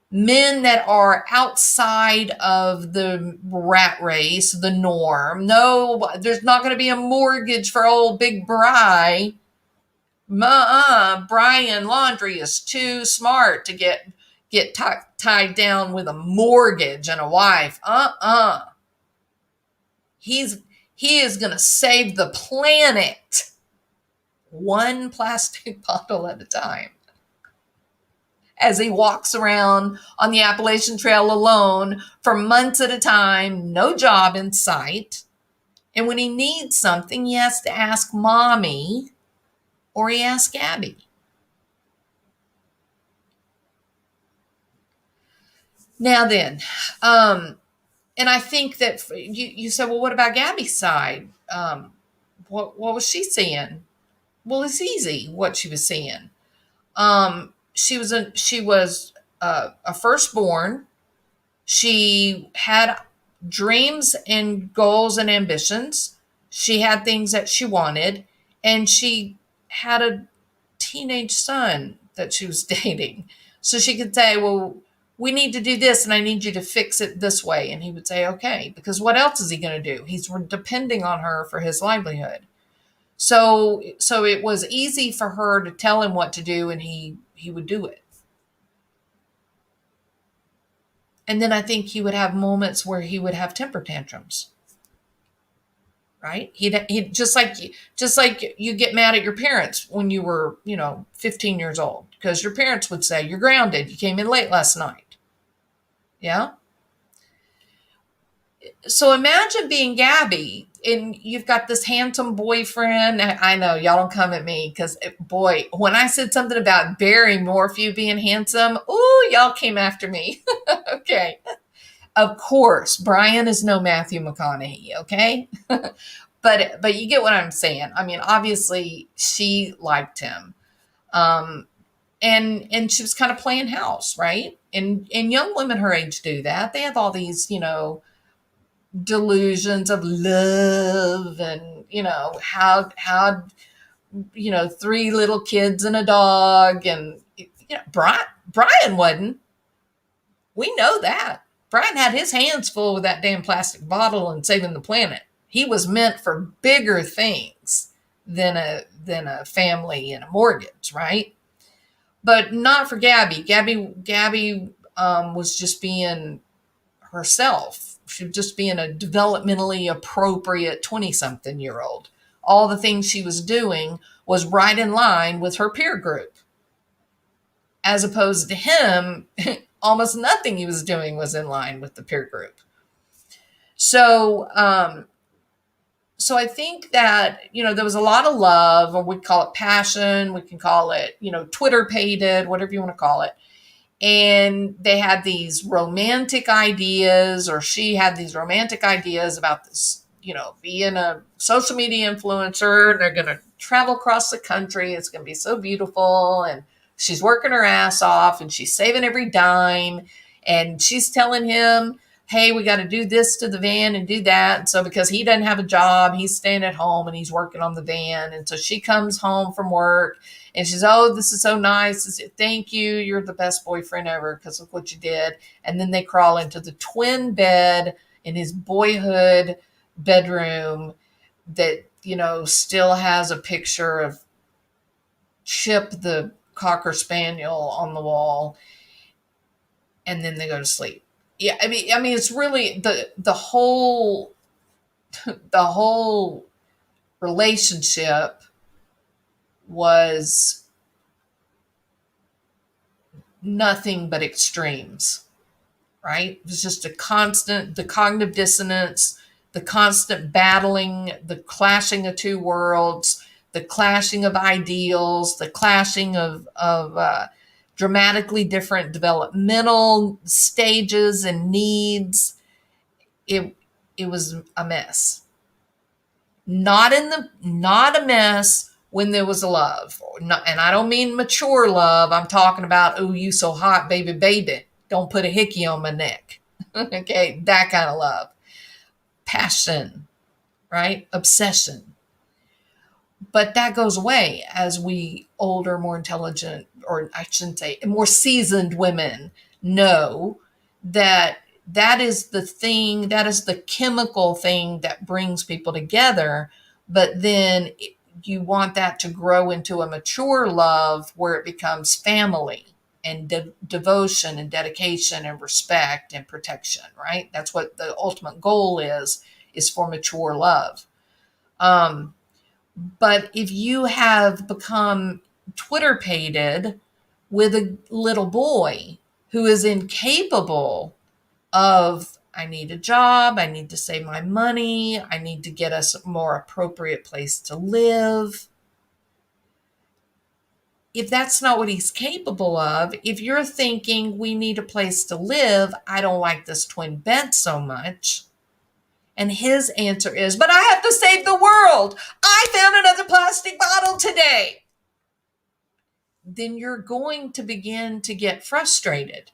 men that are outside of the rat race, the norm. No, there's not going to be a mortgage for old Big Bry. Brian Laundrie is too smart to get tied down with a mortgage and a wife. He is going to save the planet one plastic bottle at a time, as he walks around on the Appalachian Trail alone for months at a time, no job in sight. And when he needs something, he has to ask mommy or he asks Gabby. Now then, and I think that you said, well, what about Gabby's side? What was she seeing? Well, it's easy what she was seeing. She was a firstborn. She had dreams and goals and ambitions. She had things that she wanted, and she had a teenage son that she was dating. So she could say, well, we need to do this and I need you to fix it this way. And he would say, okay, because what else is he going to do? He's depending on her for his livelihood. So it was easy for her to tell him what to do, and he would do it. And then I think he would have moments where he would have temper tantrums. Right? He'd just like you get mad at your parents when you were, 15 years old, because your parents would say, you're grounded. You came in late last night. Yeah. So imagine being Gabby and you've got this handsome boyfriend. I know y'all don't come at me because, boy, when I said something about Barry Morphew being handsome, ooh, y'all came after me. Okay. Of course, Brian is no Matthew McConaughey, okay? But you get what I'm saying. I mean, obviously she liked him. And she was kind of playing house, right? And young women her age do that. They have all these, delusions of love and, how 3 little kids and a dog. And, Brian wasn't. We know that. Brian had his hands full with that damn plastic bottle and saving the planet. He was meant for bigger things than a family and a mortgage, right? But not for Gabby. Gabby was just being herself. She was just being a developmentally appropriate 20-something-year-old. All the things she was doing was right in line with her peer group. As opposed to him, almost nothing he was doing was in line with the peer group. So I think that, there was a lot of love, or we call it passion. We can call it, Twitter pated, whatever you want to call it. And they had these romantic ideas, or she had these romantic ideas about this, being a social media influencer, and they're going to travel across the country. It's going to be so beautiful. And she's working her ass off, and she's saving every dime. And she's telling him, hey, we got to do this to the van and do that. And so because he doesn't have a job, he's staying at home and he's working on the van. And so she comes home from work and she's, oh, this is so nice. Thank you. You're the best boyfriend ever because of what you did. And then they crawl into the twin bed in his boyhood bedroom that, still has a picture of Chip the Cocker Spaniel on the wall. And then they go to sleep. Yeah, I mean, it's really the whole relationship was nothing but extremes, right? It was just the cognitive dissonance, the constant battling, the clashing of two worlds, the clashing of ideals, the clashing of dramatically different developmental stages and needs. It was a mess. Not a mess when there was love. And I don't mean mature love. I'm talking about, oh, you so hot, baby, baby. Don't put a hickey on my neck. Okay, that kind of love. Passion, right? Obsession. But that goes away as we older, more intelligent, or I shouldn't say, more seasoned women know that is the thing, that is the chemical thing that brings people together. But then you want that to grow into a mature love where it becomes family and devotion and dedication and respect and protection, right? That's what the ultimate goal is for mature love. But if you have become Twitter-pated with a little boy who is incapable of, I need a job, I need to save my money, I need to get us a more appropriate place to live. If that's not what he's capable of, if you're thinking we need a place to live, I don't like this twin bed so much. And his answer is, but I have to save the world. I found another plastic bottle today. Then you're going to begin to get frustrated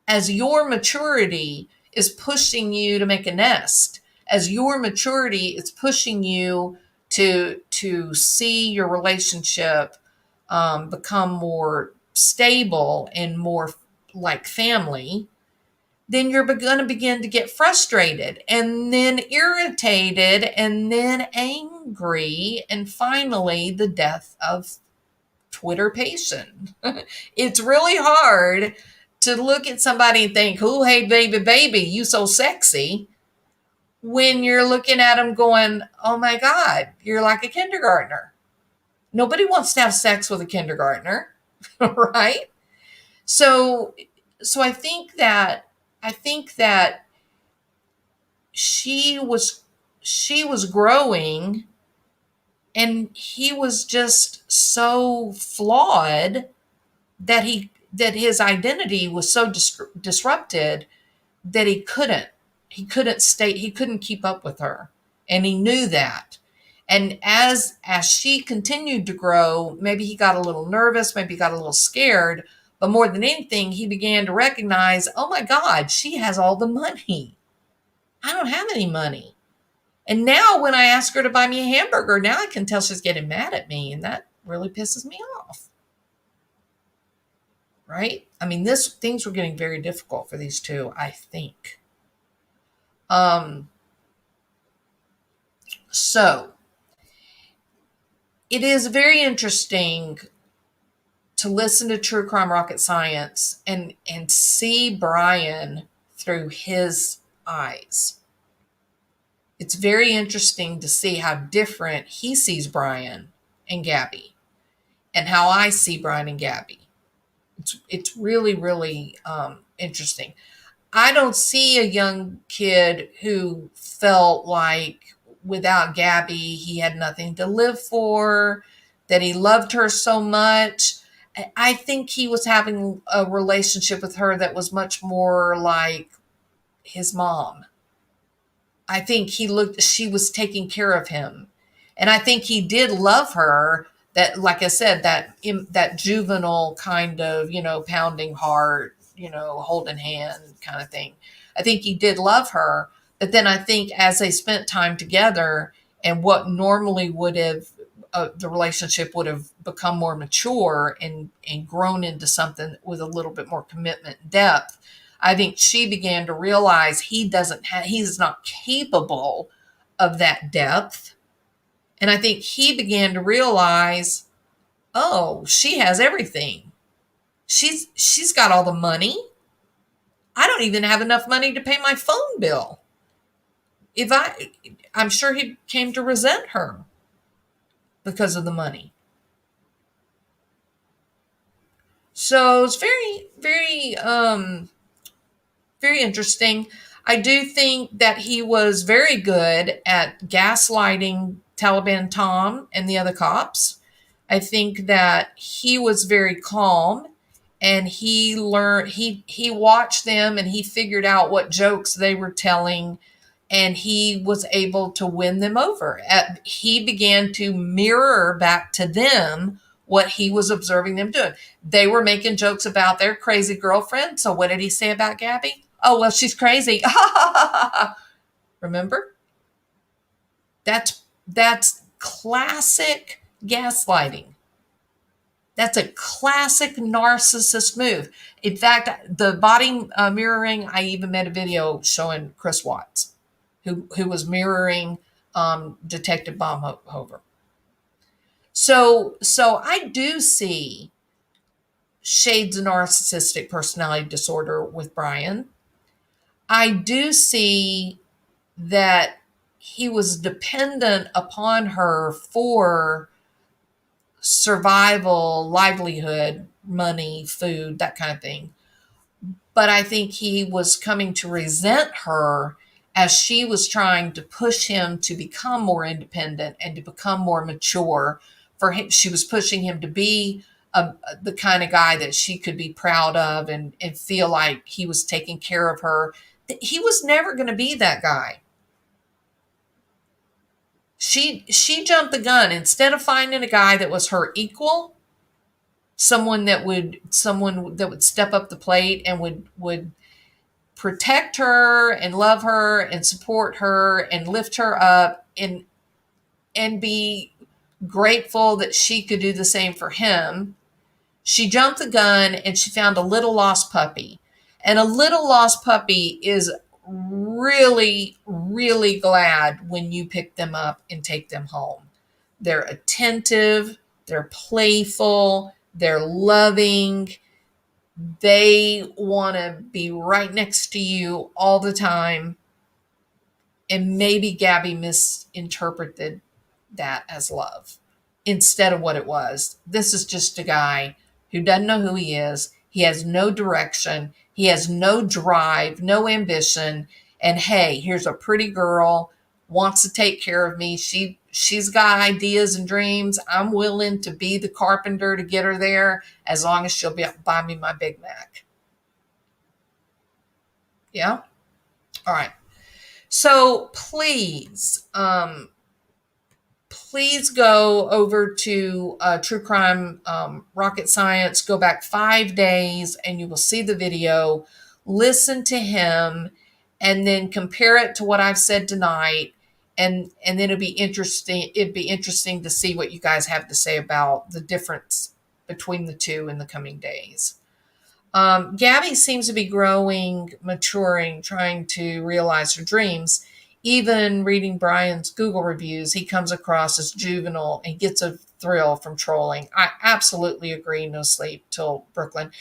as your maturity is pushing you to make a nest, as your maturity is pushing you to see your relationship become more stable and more like family. Then you're going to begin to get frustrated and then irritated and then angry, and finally the death of Twitterpation. It's really hard to look at somebody and think, oh, hey, baby, baby, you so sexy, when you're looking at them going, oh my God, you're like a kindergartner. Nobody wants to have sex with a kindergartner, right? So I think that she was growing, and he was just so flawed that his identity was so disrupted that he couldn't keep up with her, and he knew that. And as she continued to grow, maybe he got a little nervous, maybe he got a little scared, but more than anything, he began to recognize, oh my God, she has all the money. I don't have any money. And now when I ask her to buy me a hamburger, now I can tell she's getting mad at me, and that really pisses me off. Right? I mean, things were getting very difficult for these two, I think. So it is very interesting to listen to True Crime Rocket Science and see Brian through his eyes. It's very interesting to see how different he sees Brian and Gabby and how I see Brian and Gabby. It's really, really interesting. I don't see a young kid who felt like without Gabby, he had nothing to live for, that he loved her so much. I think he was having a relationship with her that was much more like his mom. I think she was taking care of him. And I think he did love her, that, like I said, that juvenile kind of, pounding heart, holding hand kind of thing. I think he did love her. But then I think as they spent time together, and what normally would have, the relationship would have become more mature and grown into something with a little bit more commitment and depth. I think she began to realize he's not capable of that depth. And I think he began to realize, oh, she has everything. She's got all the money. I don't even have enough money to pay my phone bill. I'm sure he came to resent her because of the money. So it's very, very, very interesting. I do think that he was very good at gaslighting Taliban Tom and the other cops. I think that he was very calm, and he watched them, and he figured out what jokes they were telling, and he was able to win them over. He began to mirror back to them what he was observing them doing. They were making jokes about their crazy girlfriend. So what did he say about Gabby? Oh, well, she's crazy. Remember? That's classic gaslighting. That's a classic narcissist move. In fact, the body mirroring, I even made a video showing Chris Watts, who was mirroring Detective Baumhofer. So I do see shades of narcissistic personality disorder with Brian. I do see that he was dependent upon her for survival, livelihood, money, food, that kind of thing. But I think he was coming to resent her as she was trying to push him to become more independent and to become more mature. For him, she was pushing him to be the kind of guy that she could be proud of, and feel like he was taking care of her. He was never going to be that guy. She jumped the gun. Instead of finding a guy that was her equal, someone that would step up the plate and would protect her and love her and support her and lift her up, and be grateful that she could do the same for him. She jumped the gun, and she found a little lost puppy. And a little lost puppy is really, really glad when you pick them up and take them home. They're attentive, they're playful, they're loving. They want to be right next to you all the time. And maybe Gabby misinterpreted that as love instead of what it was. This is just a guy who doesn't know who he is. He has no direction. He has no drive, no ambition. And hey, here's a pretty girl, wants to take care of me. She's got ideas and dreams. I'm willing to be the carpenter to get her there, as long as she'll buy me my Big Mac. Yeah? All right. So please go over to True Crime Rocket Science, go back 5 days, and you will see the video. Listen to him, and then compare it to what I've said tonight, and then it'd be interesting. It'd be interesting to see what you guys have to say about the difference between the two in the coming days. Gabby seems to be growing, maturing, trying to realize her dreams. Even reading Brian's Google reviews, he comes across as juvenile and gets a thrill from trolling. I absolutely agree. No sleep till Brooklyn.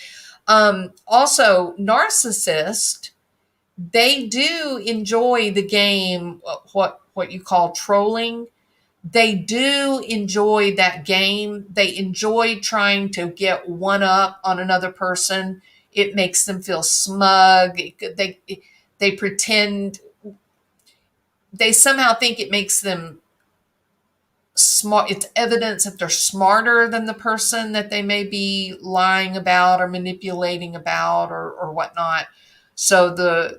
Also, Narcissist, they do enjoy the game, what you call trolling. They do enjoy that game. They enjoy trying to get one up on another person. It makes them feel smug. They pretend, they somehow think it makes them smart. It's evidence that they're smarter than the person that they may be lying about or manipulating about or whatnot. So the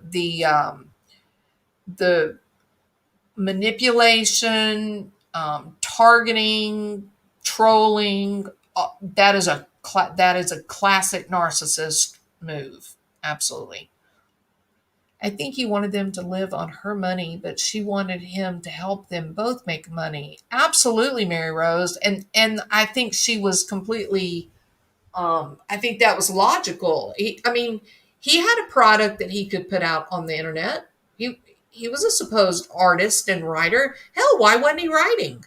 manipulation, targeting, trolling, that is a classic narcissist move. Absolutely. I think he wanted them to live on her money, but she wanted him to help them both make money. Absolutely, Mary Rose. And I think she was completely I think that was logical. He had a product that he could put out on the internet. He was a supposed artist and writer. Hell, why wasn't he writing?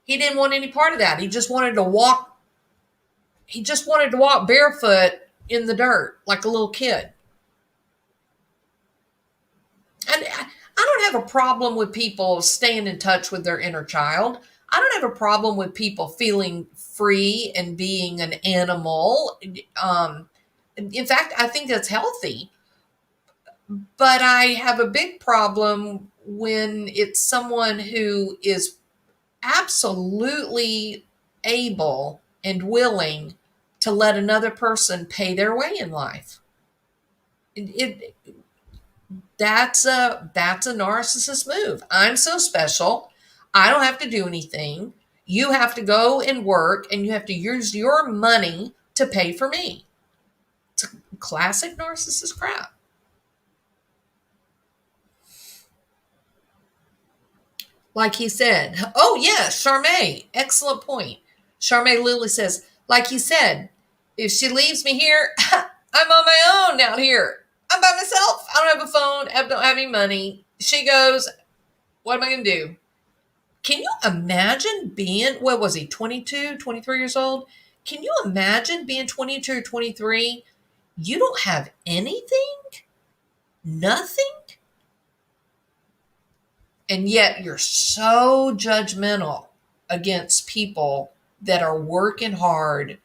He didn't want any part of that. He just wanted to walk. He just wanted to walk barefoot in the dirt like a little kid. And I don't have a problem with people staying in touch with their inner child. I don't have a problem with people feeling free and being an animal. In fact, I think that's healthy. But I have a big problem when it's someone who is absolutely able and willing to let another person pay their way in life. It that's a narcissist move. I'm so special. I don't have to do anything. You have to go and work and you have to use your money to pay for me. It's a classic narcissist crap. Like he said, oh yeah, Charmaine, excellent point. Charmaine Lily says, like he said, if she leaves me here, I'm on my own out here. I'm by myself. I don't have a phone. I don't have any money. She goes, what am I going to do? Can you imagine being, what was he, 22, 23 years old? Can you imagine being 22 or 23? You don't have anything? Nothing? And yet you're so judgmental against people that are working hard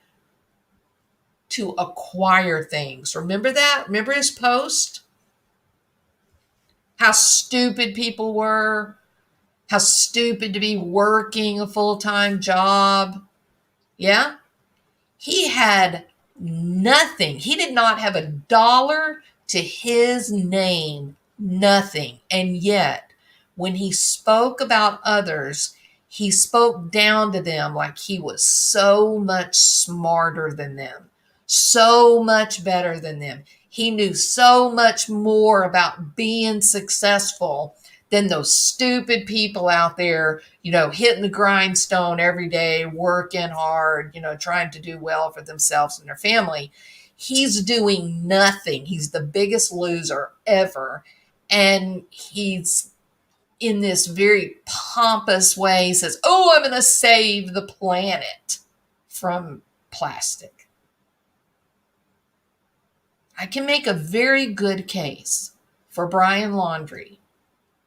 to acquire things. Remember that? Remember his post? How stupid people were. How stupid to be working a full-time job. Yeah? He had nothing. He did not have a dollar to his name. Nothing. And yet, when he spoke about others, he spoke down to them like he was so much smarter than them, so much better than them. He knew so much more about being successful than those stupid people out there, hitting the grindstone every day, working hard, trying to do well for themselves and their family. He's doing nothing. He's the biggest loser ever. And he's in this very pompous way, he says, oh, I'm going to save the planet from plastic. I can make a very good case for Brian Laundrie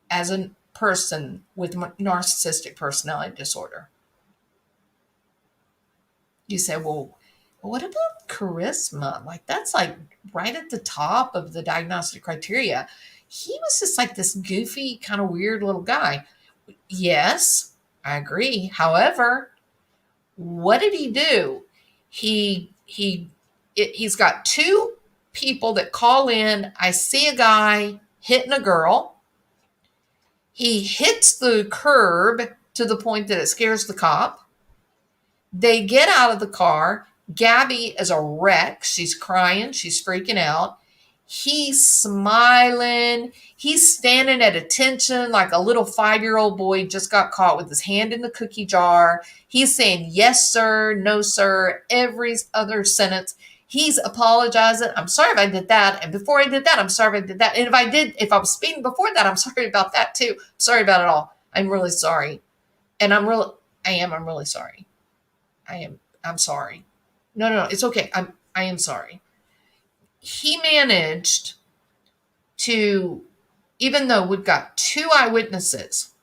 as a person with narcissistic personality disorder. You say, well, what about charisma? Like, that's like right at the top of the diagnostic criteria. He was just like this goofy, kind of weird little guy. Yes, I agree. However, what did he do? He's got two people that call in. I see a guy hitting a girl. He hits the curb to the point that it scares the cop. They get out of the car. Gabby is a wreck. She's crying. She's freaking out. He's smiling. He's standing at attention like a little 5-year-old boy just got caught with his hand in the cookie jar. He's saying, yes, sir, no, sir, every other sentence. He's apologizing. I'm sorry if I did that. And before I did that, I'm sorry if I did that. And if I was speeding before that, I'm sorry about that too. Sorry about it all. I'm really sorry. And I'm really sorry. I'm sorry. No, it's okay. I am sorry. He managed to, even though we've got 2 eyewitnesses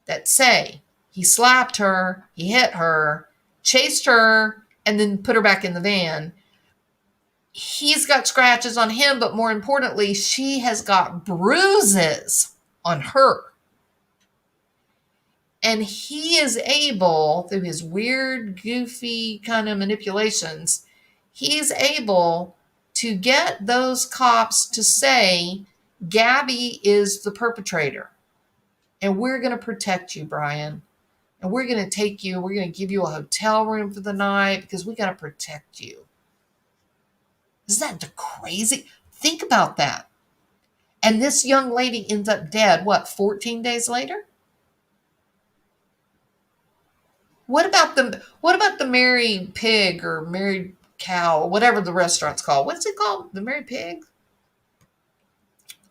that say he slapped her, he hit her, chased her, and then put her back in the van, He's got scratches on him, but more importantly, she has got bruises on her. And he is able, through his weird, goofy kind of manipulations, he's able to get those cops to say, Gabby is the perpetrator. And we're going to protect you, Brian. And we're going to take you, we're going to give you a hotel room for the night because we got to protect you. Isn't that crazy? Think about that. And this young lady ends up dead, 14 days later? What about the Mary Pig or Mary Cow, or whatever the restaurant's called? What's it called? The Mary Pig?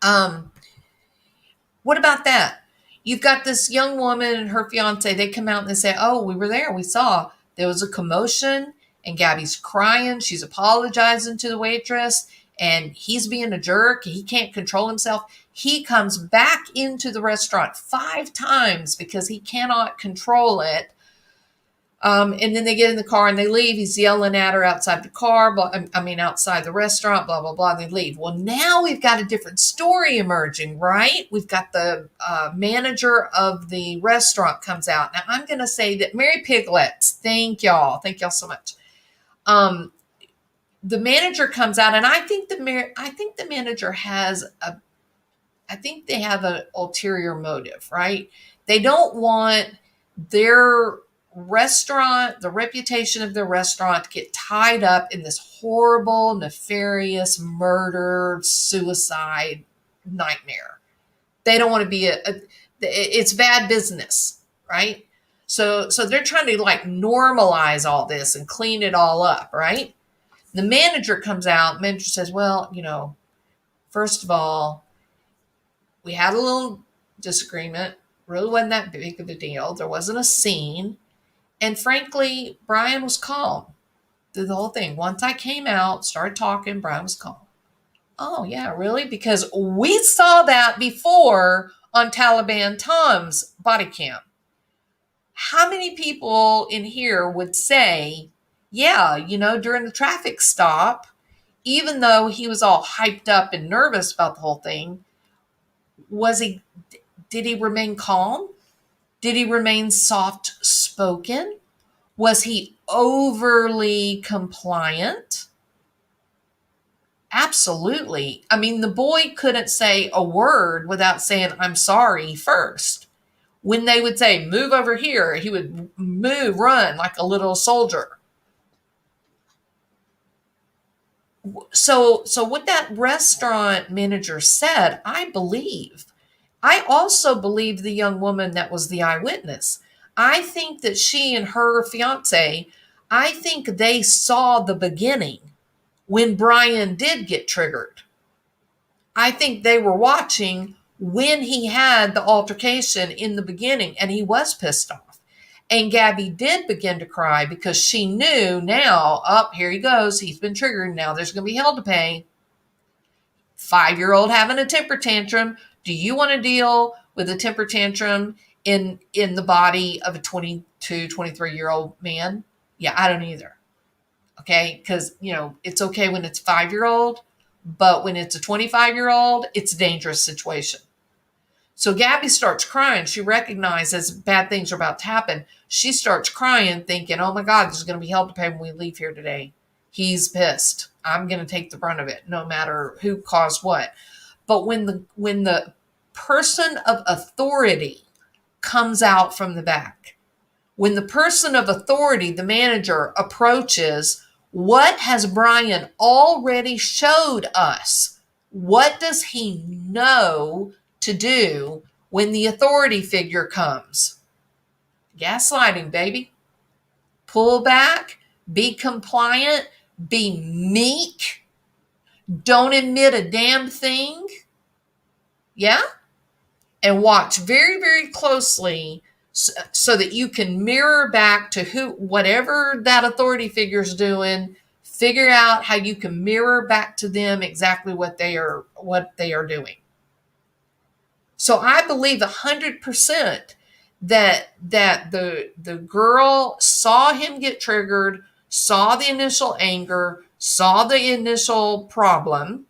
What about that? You've got this young woman and her fiance, they come out and they say, oh, we were there, we saw. There was a commotion and Gabby's crying, she's apologizing to the waitress, and he's being a jerk, he can't control himself. He comes back into the restaurant 5 times because he cannot control it. And then they get in the car and they leave. He's yelling at her outside the car, outside the restaurant, blah, blah, blah, and they leave. Well, now we've got a different story emerging, right? We've got the manager of the restaurant comes out. Now, I'm going to say that Mary Piglets, thank y'all so much. The manager comes out, and I think the manager has I think they have an ulterior motive, right? They don't want their restaurant, the reputation of their restaurant, to get tied up in this horrible, nefarious murder, suicide nightmare. They don't want to be it's bad business, right? So they're trying to normalize all this and clean it all up, right? The manager comes out, manager says, well, first of all, we had a little disagreement. Really wasn't that big of a deal. There wasn't a scene. And frankly, Brian was calm through the whole thing. Once I came out, started talking, Brian was calm. Oh, yeah, really? Because we saw that before on Taliban Tom's body cam. How many people in here would say, yeah, during the traffic stop, even though he was all hyped up and nervous about the whole thing, did he remain calm? Did he remain soft-spoken? Was he overly compliant? Absolutely. The boy couldn't say a word without saying, I'm sorry first. When they would say, move over here, he would run like a little soldier. So what that restaurant manager said, I believe. I also believe the young woman that was the eyewitness. I think that she and her fiance, I think they saw the beginning when Brian did get triggered. I think they were watching when he had the altercation in the beginning and he was pissed off. And Gabby did begin to cry because she knew now, here he goes. He's been triggered. Now there's going to be hell to pay. 5-year-old having a temper tantrum. Do you want to deal with a temper tantrum in the body of a 22, 23-year-old man? Yeah, I don't either. Okay, because, it's okay when it's 5-year-old, but when it's a 25-year-old, it's a dangerous situation. So Gabby starts crying. She recognizes bad things are about to happen. She starts crying, thinking, oh my God, there's going to be hell to pay when we leave here today. He's pissed. I'm going to take the brunt of it, no matter who caused what. But when the person of authority comes out from the back, when the person of authority, the manager, approaches, what has Brian already showed us? What does he know to do when the authority figure comes? Gaslighting, baby. Pull back, be compliant, be meek, don't admit a damn thing. Yeah? And watch very, very closely so that you can mirror back to whatever that authority figure is doing. Figure out how you can mirror back to them exactly what they are doing. So I believe 100% that the girl saw him get triggered, saw the initial anger, saw the initial problem,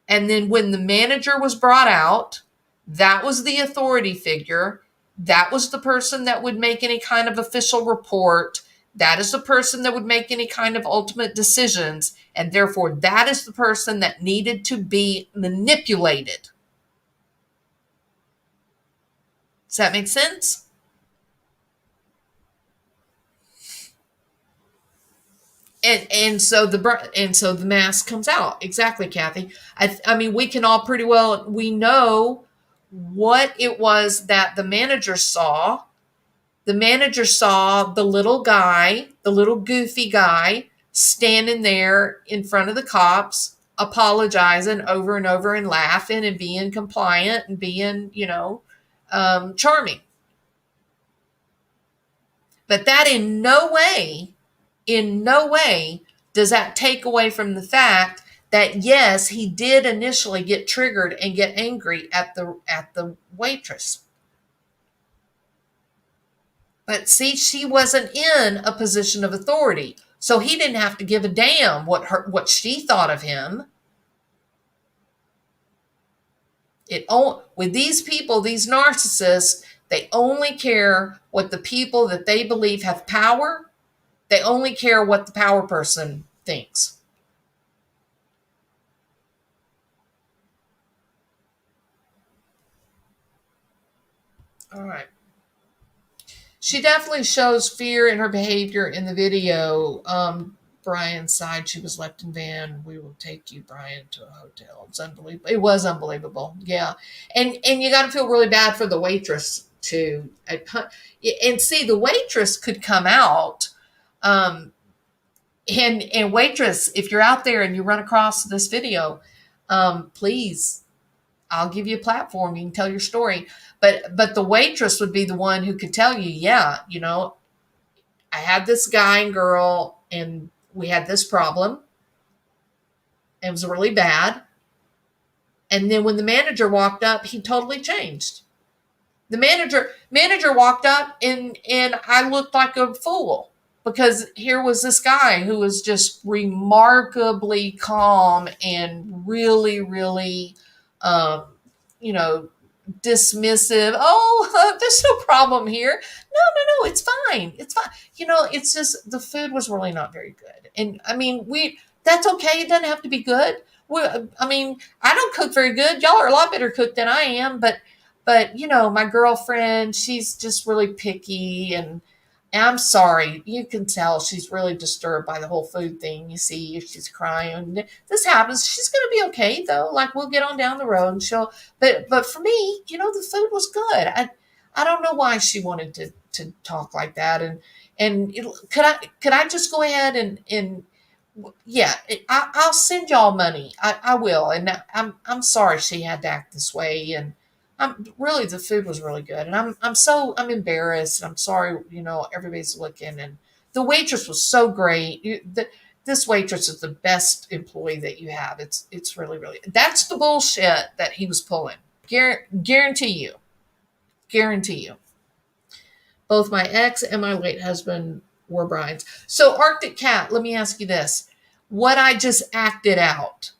and then when the manager was brought out, that was the authority figure. That was the person that would make any kind of official report. That is the person that would make any kind of ultimate decisions. And therefore, that is the person that needed to be manipulated. Does that make sense? And so the mask comes out. Exactly, Kathy. I mean, we can all pretty well, we know what it was that the manager saw. The manager saw the little guy, the little goofy guy, standing there in front of the cops, apologizing over and over and laughing and being compliant and being, charming. But that in no way does that take away from the fact that yes, he did initially get triggered and get angry at the waitress. But see, she wasn't in a position of authority, so he didn't have to give a damn what she thought of him. With these people, these narcissists, they only care what the people that they believe have power. They only care what the power person thinks. All right. She definitely shows fear in her behavior in the video. Brian sighed. She was left in van. We will take you, Brian, to a hotel. It's unbelievable. It was unbelievable. Yeah. And you got to feel really bad for the waitress too. And see, the waitress could come out. And waitress, if you're out there and you run across this video, please, I'll give you a platform. You can tell your story. But the waitress would be the one who could tell you, yeah, I had this guy and girl and we had this problem. It was really bad. And then when the manager walked up, he totally changed. The manager walked up and I looked like a fool because here was this guy who was just remarkably calm and really, really, dismissive. Oh, there's no problem here. No, it's fine. It's fine. It's just the food was really not very good. And I mean, that's okay. It doesn't have to be good. I don't cook very good. Y'all are a lot better cooked than I am, but my girlfriend, she's just really picky and I'm sorry. You can tell she's really disturbed by the whole food thing. You see, she's crying. This happens. She's going to be okay though. Like we'll get on down the road and but for me, the food was good. I don't know why she wanted to talk like that. Could I just go ahead and yeah, I'll send y'all money. I will. And I'm sorry she had to act this way. And really, the food was really good. And I'm embarrassed. And I'm sorry, everybody's looking. And the waitress was so great. This waitress is the best employee that you have. It's really, really, that's the bullshit that he was pulling. Guarantee you. Both my ex and my late husband were brides. So Arctic Cat, let me ask you this. What I just acted out,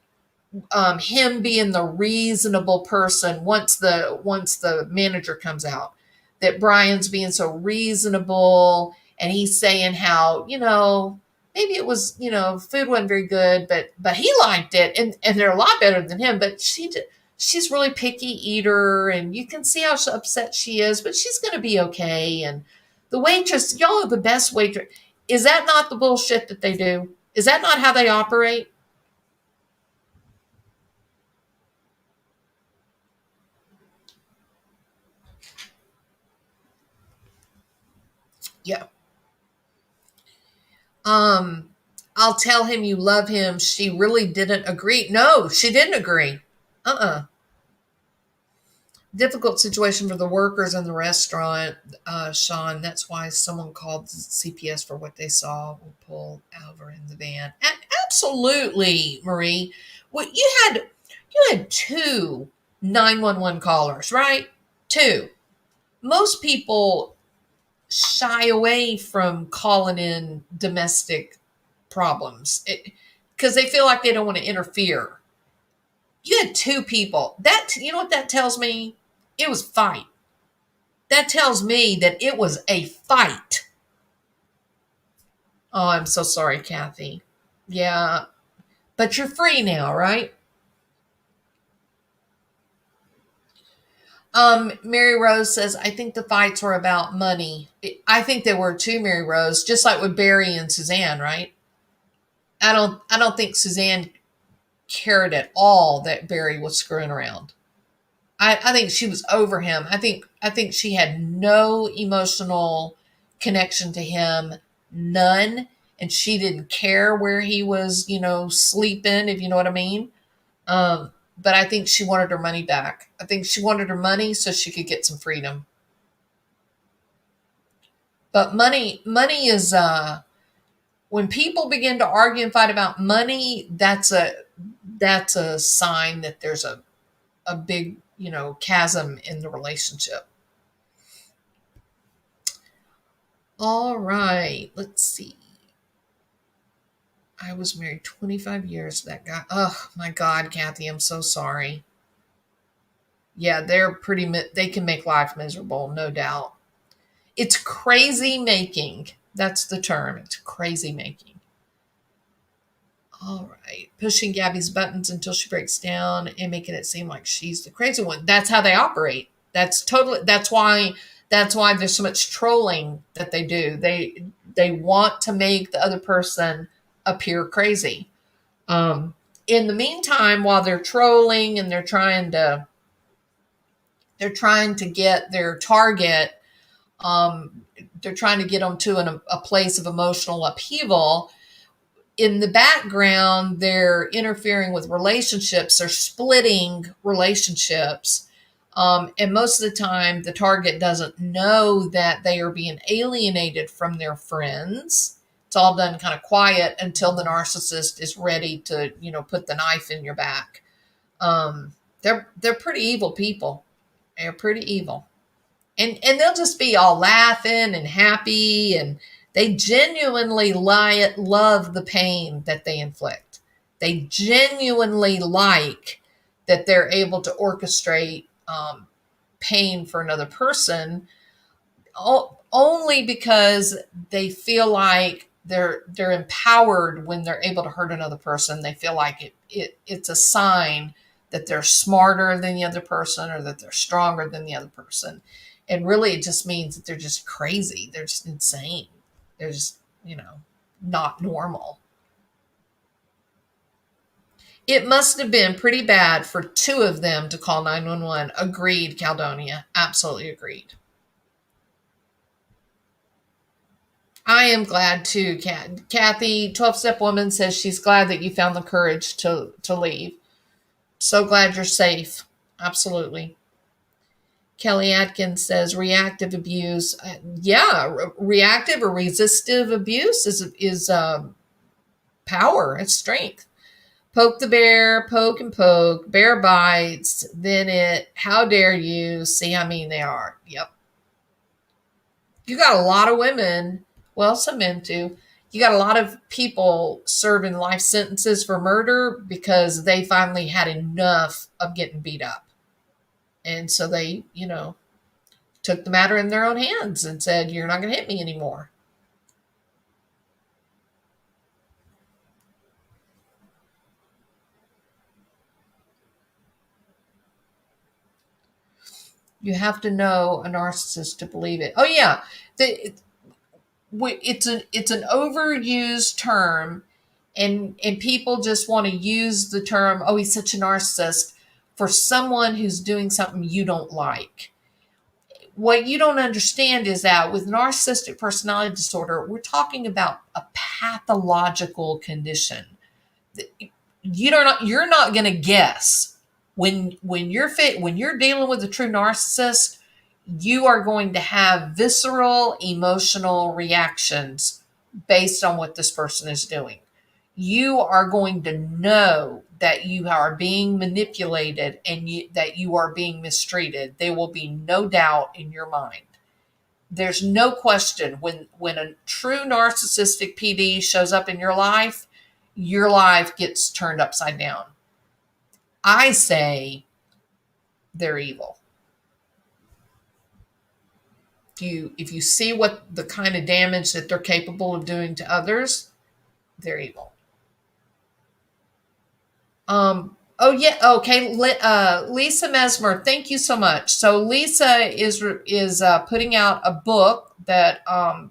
him being the reasonable person once the manager comes out, that Brian's being so reasonable and he's saying how, maybe it was, food wasn't very good, but he liked it and they're a lot better than him, but she's really picky eater and you can see how upset she is, but she's going to be okay. And the waitress, y'all are the best waitress. Is that not the bullshit that they do? Is that not how they operate? Yeah. I'll tell him you love him. She really didn't agree. No, she didn't agree. Difficult situation for the workers in the restaurant, Sean. That's why someone called CPS for what they saw. Will pull over in the van. Absolutely, Marie. Well, you had two 911 callers, right? Two. Most people shy away from calling in domestic problems because they feel like they don't want to interfere. You had two people. That, you know what that tells me? It was fight. That tells me that it was a fight. Oh, I'm so sorry, Kathy. Yeah, but you're free now, right? Mary Rose says, I think the fights were about money. I think they were too, Mary Rose, just like with Barry and Suzanne, right? I don't think Suzanne cared at all that Barry was screwing around. I think she was over him. I think she had no emotional connection to him, none, and she didn't care where he was, sleeping, if you know what I mean. But I think she wanted her money back. I think she wanted her money so she could get some freedom. But money is when people begin to argue and fight about money, that's a sign that there's a big, chasm in the relationship. All right, let's see. I was married 25 years to that guy. Oh my God, Kathy, I'm so sorry. Yeah, they can make life miserable, no doubt. It's crazy making. That's the term. It's crazy making. All right. Pushing Gabby's buttons until she breaks down and making it seem like she's the crazy one. That's how they operate. That's why there's so much trolling that they do. They want to make the other person appear crazy. In the meantime, while they're trolling and they're trying to get their target, they're trying to get them to a place of emotional upheaval. In the background, they're interfering with relationships. They're splitting relationships. And most of the time, the target doesn't know that they are being alienated from their friends. It's all done kind of quiet until the narcissist is ready to, put the knife in your back. They're pretty evil people. They're pretty evil. And they'll just be all laughing and happy, and they genuinely love the pain that they inflict. They genuinely like that they're able to orchestrate pain for another person, only because they feel like they're empowered when they're able to hurt another person. They feel like it's a sign that they're smarter than the other person or that they're stronger than the other person. And really, it just means that they're just crazy. They're just insane. They're just, not normal. It must have been pretty bad for two of them to call 911. Agreed, Caldonia. Absolutely agreed. I am glad too, Kathy. 12-Step Woman says she's glad that you found the courage to leave. So glad you're safe. Absolutely. Kelly Atkins says reactive abuse. Reactive or resistive abuse is power. It's strength. Poke the bear, poke and poke. Bear bites. Then how dare you? See how mean they are. Yep. You got a lot of women, well, some men too. You got a lot of people serving life sentences for murder because they finally had enough of getting beat up. And so they, took the matter in their own hands and said, you're not going to hit me anymore. You have to know a narcissist to believe it. Oh yeah, it's an overused term, and people just want to use the term. Oh, he's such a narcissist for someone who's doing something you don't like. What you don't understand is that with narcissistic personality disorder, we're talking about a pathological condition. You're not going to guess when you're dealing with a true narcissist. You are going to have visceral emotional reactions based on what this person is doing. You are going to know that you are being manipulated and that you are being mistreated. There will be no doubt in your mind. There's no question when a true narcissistic PD shows up in your life gets turned upside down. I say they're evil. If you see what the kind of damage that they're capable of doing to others, they're evil. Oh yeah, okay. Lisa Mesmer, thank you so much. So Lisa is putting out a book that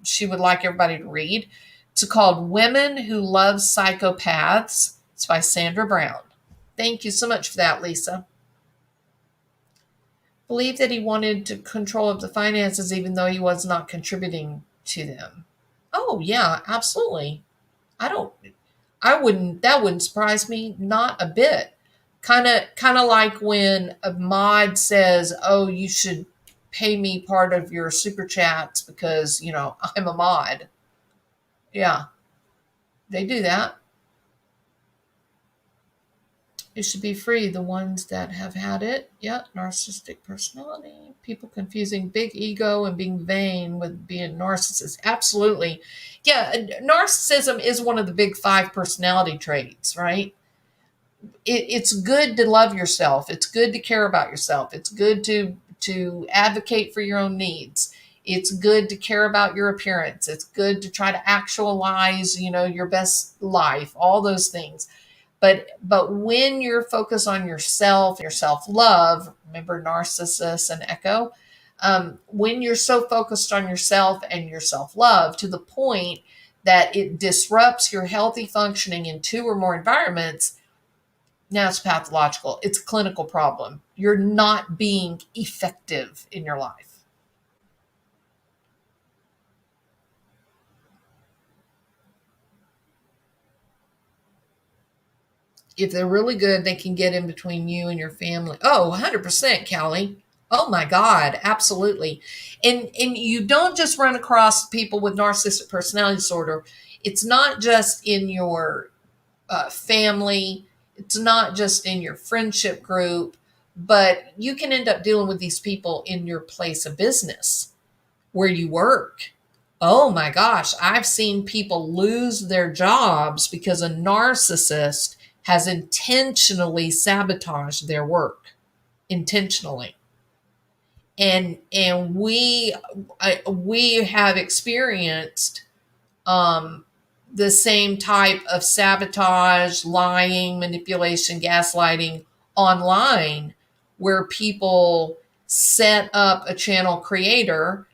she would like everybody to read. It's called Women Who Love Psychopaths. It's by Sandra Brown. Thank you so much for that, Lisa. Believe that he wanted to control of the finances even though he was not contributing to them. Oh yeah, absolutely. I don't that wouldn't surprise me not a bit. Kind of like when a mod says, "Oh, you should pay me part of your super chats because, I'm a mod." Yeah, they do that. It should be free. The ones that have had it. Yeah, narcissistic personality. People confusing big ego and being vain with being narcissist. Absolutely. Yeah, narcissism is one of the big 5 personality traits, right? It's good to love yourself. It's good to care about yourself. It's good to advocate for your own needs. It's good to care about your appearance. It's good to try to actualize, your best life, all those things. But when you're focused on yourself, your self-love, remember Narcissus and Echo, when you're so focused on yourself and your self-love to the point that it disrupts your healthy functioning in 2 or more environments, now it's pathological. It's a clinical problem. You're not being effective in your life. If they're really good, they can get in between you and your family. Oh, 100%, Callie. Oh my God, absolutely. And you don't just run across people with narcissistic personality disorder. It's not just in your family. It's not just in your friendship group, but you can end up dealing with these people in your place of business where you work. Oh my gosh, I've seen people lose their jobs because a narcissist has intentionally sabotaged their work intentionally. And we have experienced um, the same type of sabotage, lying, manipulation, gaslighting online, where people set up a channel creator,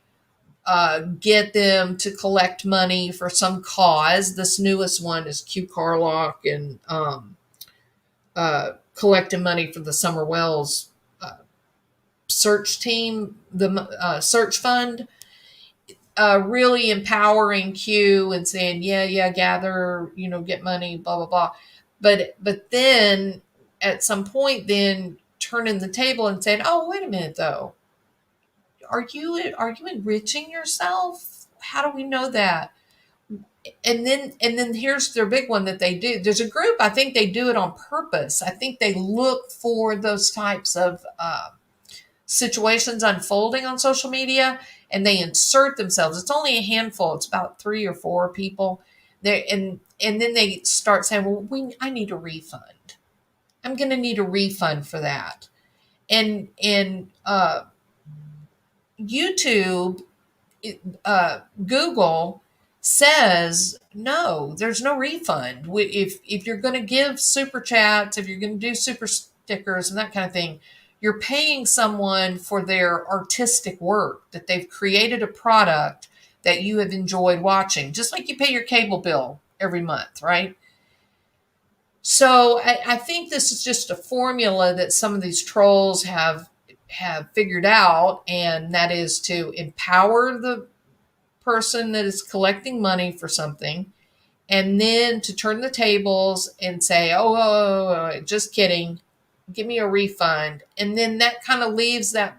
get them to collect money for some cause. This newest one is Q Carlock and collecting money for the Summer Wells search team, the search fund. Really empowering Q and saying, yeah, gather, get money, blah, blah, blah. But then at some point, then turning the table and saying, oh, wait a minute though. Are you enriching yourself? How do we know that? And then here's their big one that they do. There's a group, I think they do it on purpose. I think they look for those types of situations unfolding on social media and they insert themselves. It's only a handful. It's about 3 or 4 people there. And then they start saying, well, I need a refund. I'm going to need a refund for that. And YouTube, Google says, no, there's no refund. If you're going to give super chats, if you're going to do super stickers and that kind of thing, you're paying someone for their artistic work, that they've created a product that you have enjoyed watching, just like you pay your cable bill every month, right? So I think this is just a formula that some of these trolls have figured out, and that is to empower the person that is collecting money for something, and then to turn the tables and say, oh, just kidding, give me a refund. And then that kind of leaves the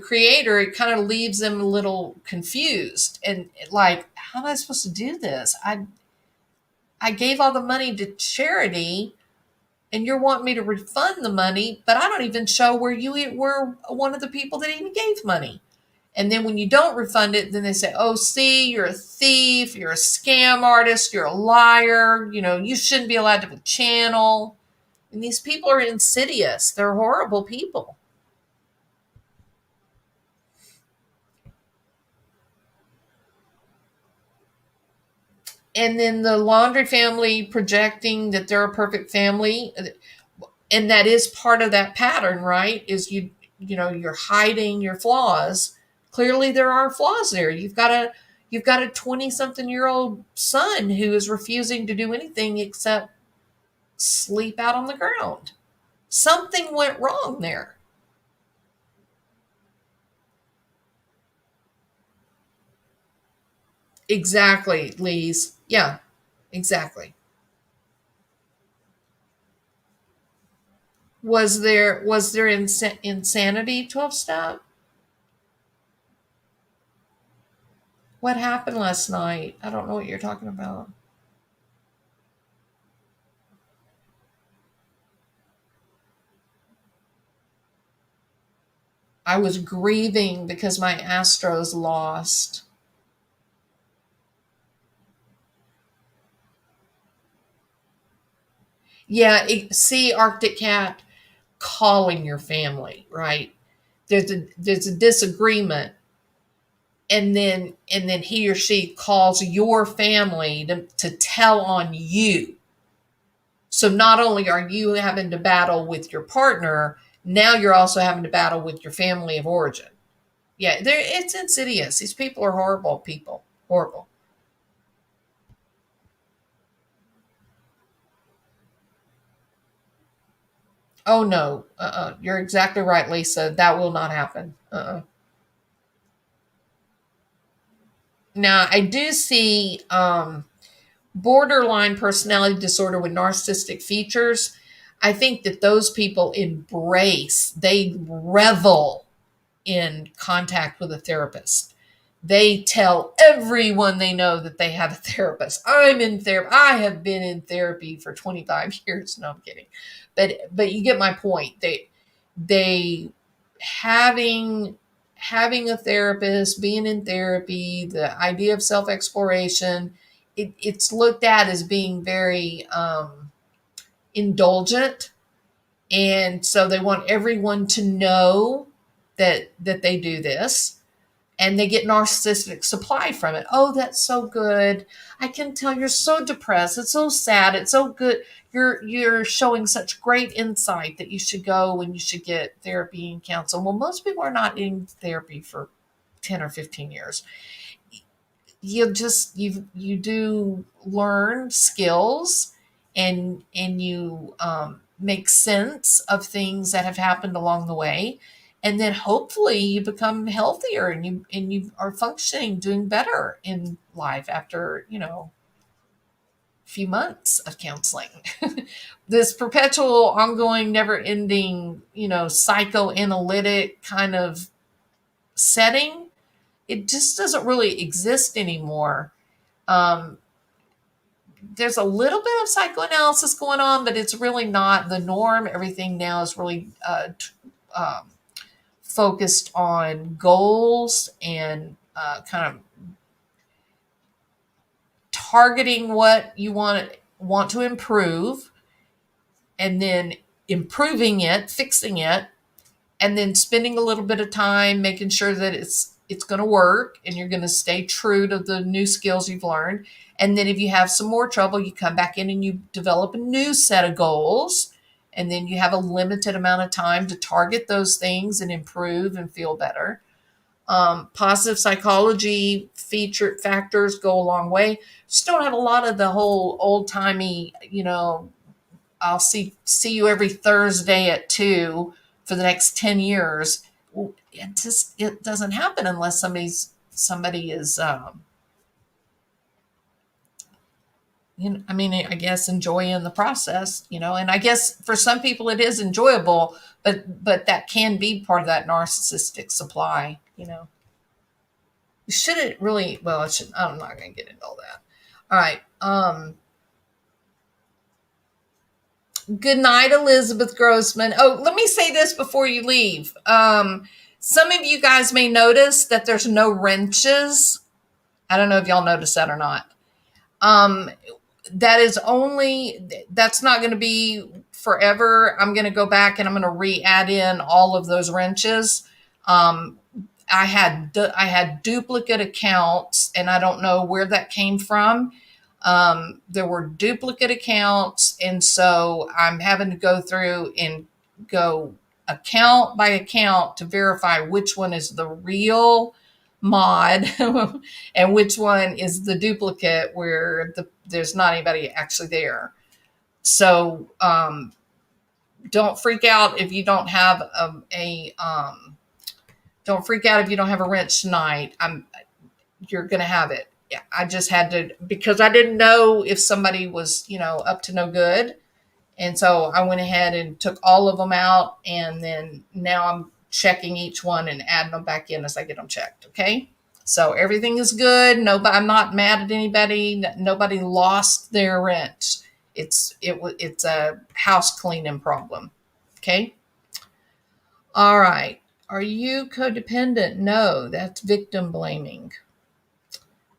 creator, it kind of leaves them a little confused and like, how am I supposed to do this? I gave all the money to charity and you're wanting me to refund the money, but I don't even show where you were one of the people that even gave money. And then when you don't refund it, then they say, oh, see, you're a thief, you're a scam artist, you're a liar, you shouldn't be allowed to have a channel. And these people are insidious. They're horrible people. And then the laundry family projecting that they're a perfect family. And that is part of that pattern, right? Is you're hiding your flaws. Clearly there are flaws there. You've got a 20-something-year-old son who is refusing to do anything except sleep out on the ground. Something went wrong there. Exactly, Lise. Yeah, exactly. Was there insanity 12 step? What happened last night? I don't know what you're talking about. I was grieving because my Astros lost. Yeah, see, Arctic Cat, calling your family, right? There's a disagreement, and then he or she calls your family to tell on you. So not only are you having to battle with your partner, now you're also having to battle with your family of origin. Yeah, it's insidious. These people are horrible people. Horrible. Oh no. You're exactly right, Lisa. That will not happen. Now I do see borderline personality disorder with narcissistic features. I think that those people they revel in contact with a therapist. They tell everyone they know that they have a therapist. I'm in therapy. I have been in therapy for 25 years. No, I'm kidding. But you get my point. They having having a therapist, being in therapy, the idea of self exploration, it's looked at as being very indulgent, and so they want everyone to know that they do this, and they get narcissistic supply from it. Oh, that's so good. I can tell you're so depressed. It's so sad. It's so good. You're showing such great insight that you should go and you should get therapy and counsel. Well, most people are not in therapy for 10 or 15 years. You do learn skills, and you make sense of things that have happened along the way, and then hopefully you become healthier, and you are functioning, doing better in life after a few months of counseling. This perpetual, ongoing, never ending, psychoanalytic kind of setting, it just doesn't really exist anymore. um, there's a little bit of psychoanalysis going on, but it's really not the norm. Everything now is really um, focused on goals, and kind of targeting what you want to improve, and then improving it, fixing it, and then spending a little bit of time making sure that it's going to work, and you're going to stay true to the new skills you've learned. And then if you have some more trouble, you come back in and you develop a new set of goals, and then you have a limited amount of time to target those things and improve and feel better. Positive psychology factors go a long way. Just don't have a lot of the whole old timey, I'll see you every Thursday at 2 for the next 10 years. Well, it doesn't happen unless somebody is I mean, I guess enjoying the process, and I guess for some people it is enjoyable, but that can be part of that narcissistic supply. You shouldn't really, well, I'm not going to get into all that. All right. Good night, Elizabeth Grossman. Oh, let me say this before you leave. Some of you guys may notice that there's no wrenches. I don't know if y'all noticed that or not. That's not going to be forever. I'm going to go back and I'm going to re-add in all of those wrenches. I had duplicate accounts, and I don't know where that came from. There were duplicate accounts, and so I'm having to go through and go account by account to verify which one is the real mod and which one is the duplicate where there's not anybody actually there. So don't freak out if you don't have don't freak out if you don't have a wrench tonight. You're gonna have it. Yeah, I just had to, because I didn't know if somebody was, up to no good. And so I went ahead and took all of them out, and then now I'm checking each one and adding them back in as I get them checked. Okay. So everything is good. Nobody, I'm not mad at anybody. Nobody lost their wrench. It's a house cleaning problem. Okay. All right. Are you codependent? No, that's victim blaming.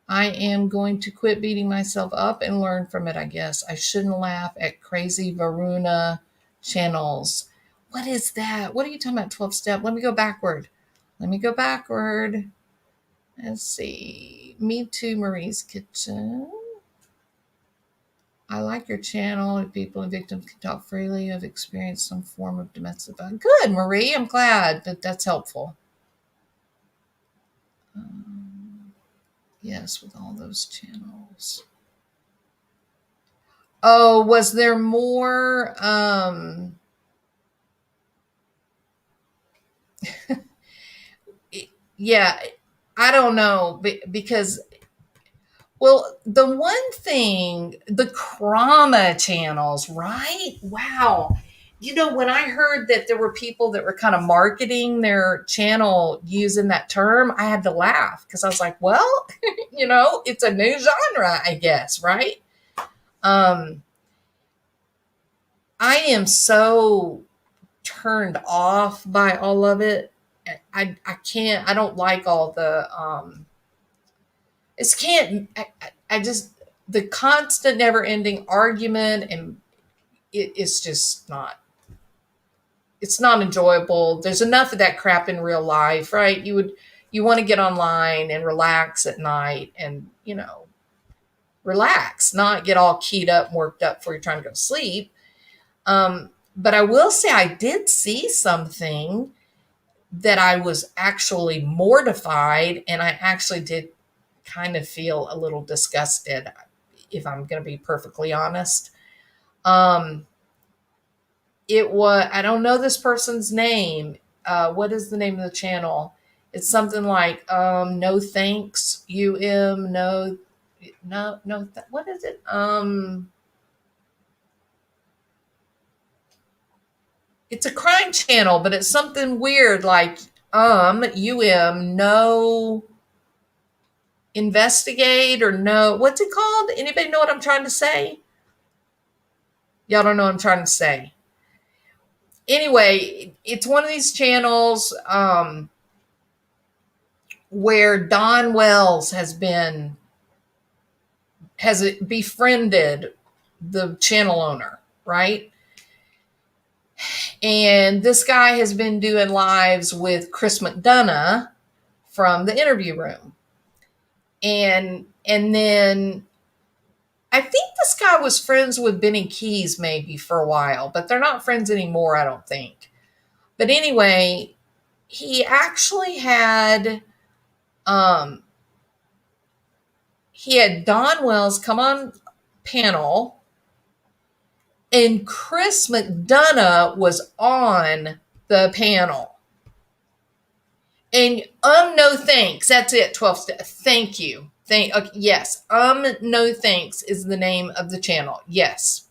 I am going to quit beating myself up and learn from it, I guess. I shouldn't laugh at crazy Varuna channels. What is that? What are you talking about, 12 step? Let me go backward. Let's see. Me Too, Marie's Kitchen. I like your channel. If people and victims can talk freely, have experienced some form of domestic violence. Good, Marie. I'm glad that that's helpful. Yes, with all those channels. Oh, was there more? Yeah, I don't know, because, well, the one thing, the Krama channels, right? Wow. When I heard that there were people that were kind of marketing their channel using that term, I had to laugh because I was like, well, it's a new genre, I guess, right? I am so turned off by all of it. I don't like all the, I just, the constant never ending argument, and it's just not, it's not enjoyable. There's enough of that crap in real life, right? You want to get online and relax at night and, relax, not get all keyed up and worked up before you're trying to go to sleep. But I will say I did see something that I was actually mortified, and I actually did kind of feel a little disgusted, if I'm going to be perfectly honest. It was, I don't know this person's name. What is the name of the channel? It's something like no thanks, no, what is it? It's a crime channel, but it's something weird like no investigate, or no, what's it called? Anybody know what I'm trying to say? Y'all don't know what I'm trying to say. Anyway, it's one of these channels where Don Wells has befriended the channel owner, right? And this guy has been doing lives with Chris Mcdonough from the Interview Room. And then I think this guy was friends with Benny Keys maybe for a while, but they're not friends anymore, I don't think. But anyway, he actually had Don Wells come on panel, and Chris Mcdonough was on the panel. And no thanks. That's it. 12 steps. Thank you. Okay, yes. No thanks is the name of the channel. Yes.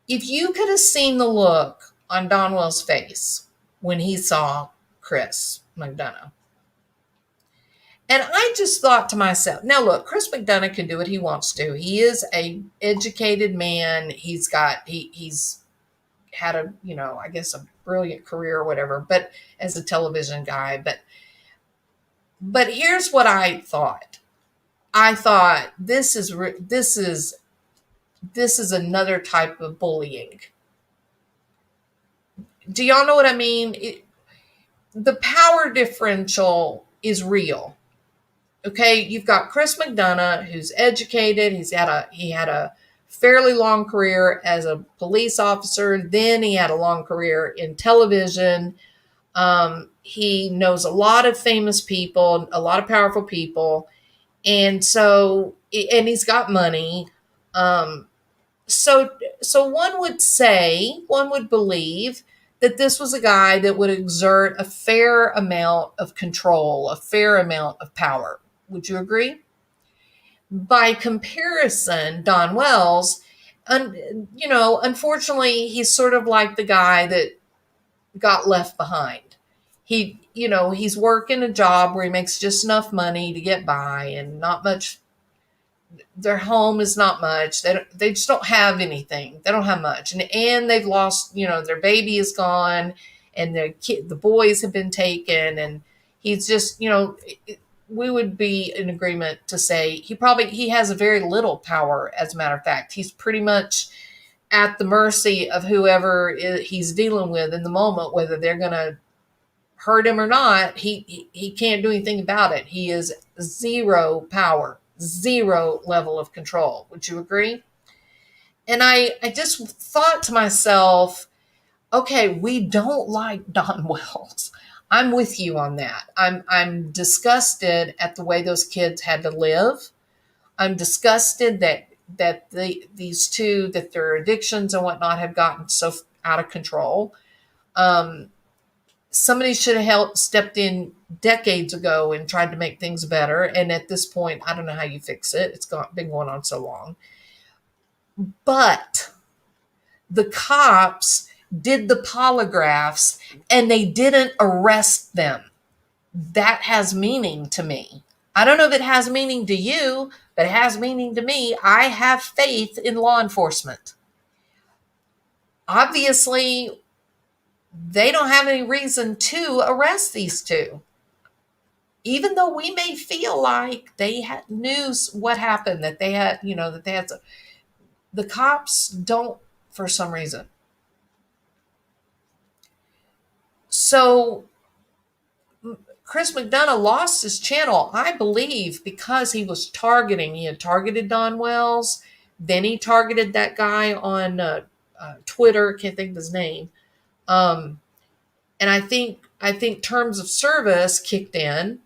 If you could have seen the look on Don Wells' face when he saw Chris Mcdonough. And I just thought to myself, now look, Chris Mcdonough can do what he wants to. He is a educated man. He's had a, I guess a brilliant career or whatever, but as a television guy. But here's what I thought. I thought this is another type of bullying. Do y'all know what I mean? The power differential is real. Okay, you've got Chris Mcdonough, who's educated. He had a fairly long career as a police officer. Then he had a long career in television. He knows a lot of famous people, a lot of powerful people, and he's got money. So one would believe that this was a guy that would exert a fair amount of control, a fair amount of power. Would you agree? By comparison, Don Wells, unfortunately, he's sort of like the guy that got left behind. He's working a job where he makes just enough money to get by and not much. Their home is not much. They just don't have anything. They don't have much. And they've lost, their baby is gone and the boys have been taken. And he's just, we would be in agreement to say he has a very little power. As a matter of fact, he's pretty much at the mercy of whoever he's dealing with in the moment, whether they're going to hurt him or not. He can't do anything about it. He is zero power, zero level of control. Would you agree? And I just thought to myself, okay, we don't like Don Wells. I'm with you on that. I'm disgusted at the way those kids had to live. I'm disgusted that these two, that their addictions and whatnot have gotten so out of control. Somebody should have stepped in decades ago and tried to make things better. And at this point, I don't know how you fix it. It's been going on so long. But the cops did the polygraphs and they didn't arrest them. That has meaning to me. I don't know if it has meaning to you, but it has meaning to me. I have faith in law enforcement. Obviously, they don't have any reason to arrest these two. Even though we may feel like they knew what happened, that they had, the cops don't for some reason. So Chris Mcdonough lost his channel, I believe, because he had targeted Don Wells. Then he targeted that guy on Twitter. Can't think of his name. And I think terms of service kicked in,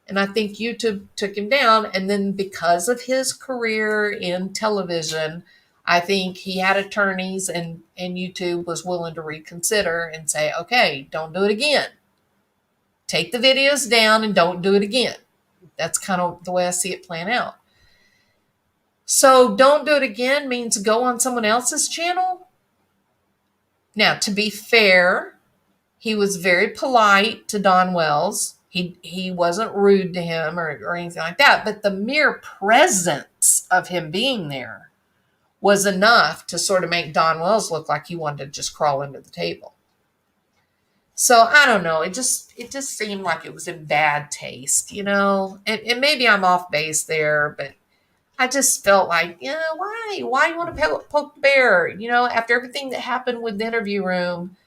and I think YouTube took him down. And then because of his career in television, I think he had attorneys, and YouTube was willing to reconsider and say, okay, don't do it again. Take the videos down and don't do it again. That's kind of the way I see it playing out. So don't do it again means go on someone else's channel. Now, to be fair, he was very polite to Don Wells. He wasn't rude to him or anything like that. But the mere presence of him being there was enough to sort of make Don Wells look like he wanted to just crawl under the table. So I don't know. It just seemed like it was in bad taste, And maybe I'm off base there, but I just felt like, why you want to poke the bear? After everything that happened with the interview room,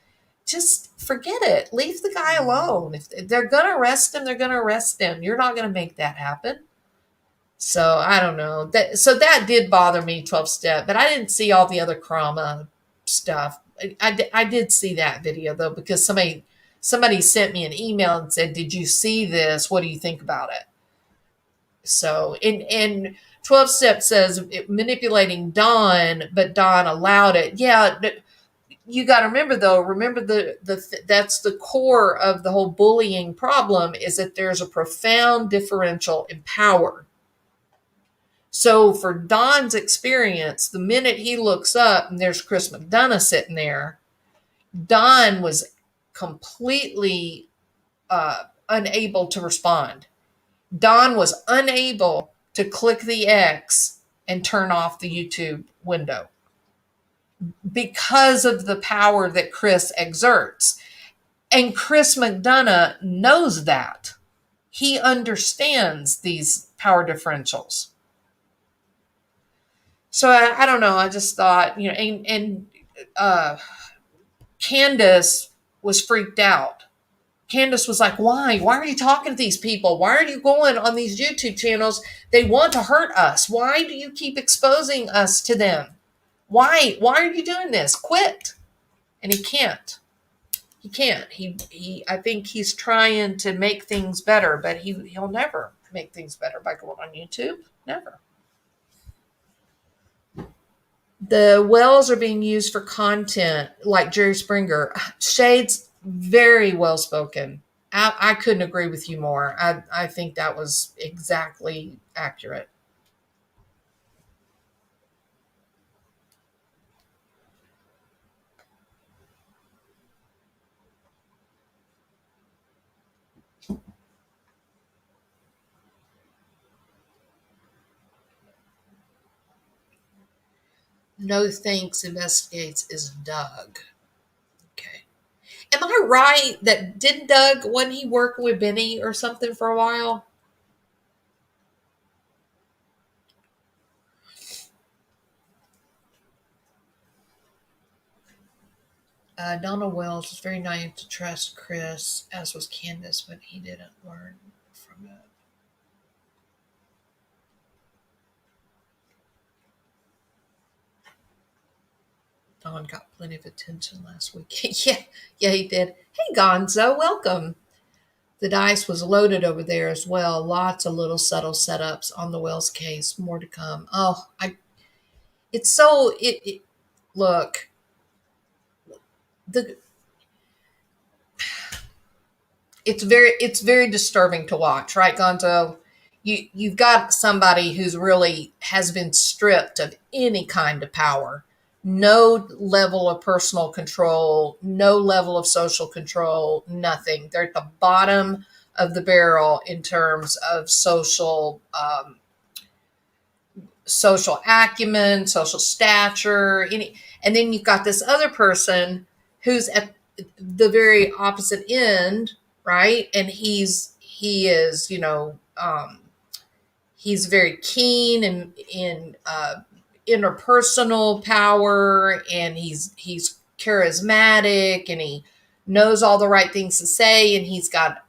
just forget it. Leave the guy alone. If they're going to arrest him, they're going to arrest him. You're not going to make that happen. So I don't know. That did bother me, 12-step, but I didn't see all the other trauma stuff. I did see that video though, because somebody sent me an email and said, "Did you see this? What do you think about it?" So in 12-step says manipulating Don, but Don allowed it. Yeah, you got to remember though. Remember that's the core of the whole bullying problem, is that there's a profound differential in power. So for Don's experience, the minute he looks up and there's Chris Mcdonough sitting there, Don was completely unable to respond. Don was unable to click the X and turn off the YouTube window because of the power that Chris exerts. And Chris Mcdonough knows that. He understands these power differentials. So I don't know. I just thought, and Candace was freaked out. Candace was like, why? Why are you talking to these people? Why are you going on these YouTube channels? They want to hurt us. Why do you keep exposing us to them? Why are you doing this? Quit. And he can't. He can't. I think he's trying to make things better, but he'll never make things better by going on YouTube. Never. The wells are being used for content like Jerry Springer. Shade's very well spoken. I couldn't agree with you more. I think that was exactly accurate. No Thanks Investigates is Doug. Okay. Am I right that didn't Doug, wasn't he working with Benny or something for a while? Donald Wells was very naive to trust Chris, as was Candace, but he didn't learn from it. Don got plenty of attention last week. yeah, he did. Hey, Gonzo, welcome. The dice was loaded over there as well. Lots of little subtle setups on the Wells case. More to come. Oh, it's so, look, the, it's very disturbing to watch, right, Gonzo? You've got somebody who's really has been stripped of any kind of power, no level of personal control, no level of social control, nothing. They're at the bottom of the barrel in terms of social acumen, social stature, and then you've got this other person who's at the very opposite end, right? And he is, he's very keen in interpersonal power, and he's charismatic, and he knows all the right things to say, and he's got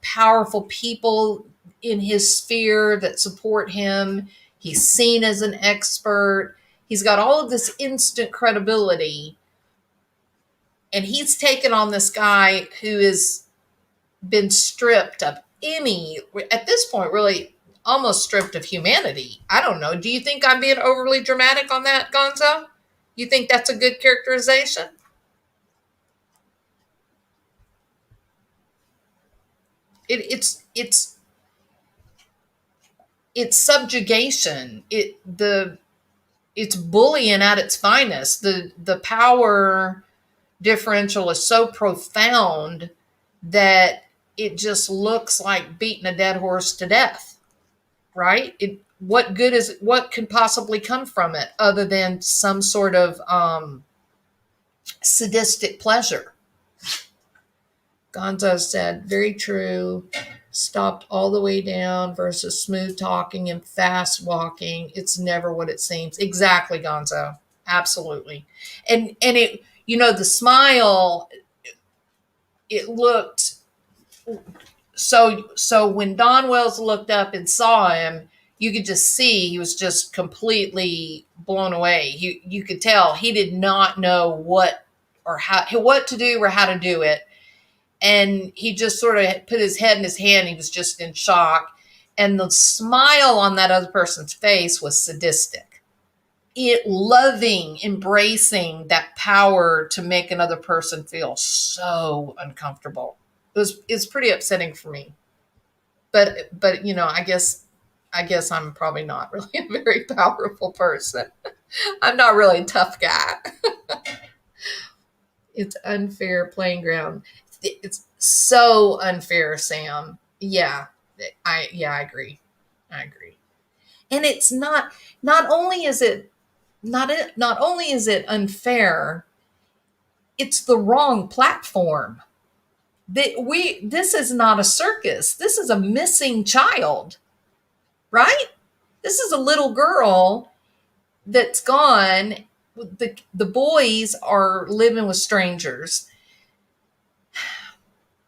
powerful people in his sphere that support him. He's seen as an expert. He's got all of this instant credibility, and he's taken on this guy who has been stripped of any, at this point, really almost stripped of humanity. I don't know. Do you think I'm being overly dramatic on that, Gonzo? You think that's a good characterization? It's subjugation. It's bullying at its finest. The power differential is so profound that it just looks like beating a dead horse to death, right? What could possibly come from it other than some sort of sadistic pleasure? Gonzo said, very true. Stopped all the way down versus smooth talking and fast walking. It's never what it seems. Exactly, Gonzo. Absolutely. And it, the smile, it looked so when Don Wells looked up and saw him, you could just see he was just completely blown away. You could tell he did not know what to do or how to do it. And he just sort of put his head in his hand. He was just in shock. And the smile on that other person's face was sadistic. It loving, embracing that power to make another person feel so uncomfortable. It's pretty upsetting for me. But I guess I'm probably not really a very powerful person. I'm not really a tough guy. It's unfair playing ground. It's so unfair, Sam. Yeah, I agree. I agree. And it's not only is it not only is it unfair, it's the wrong platform. This is not a circus. This is a missing child, right? This is a little girl that's gone. The boys are living with strangers.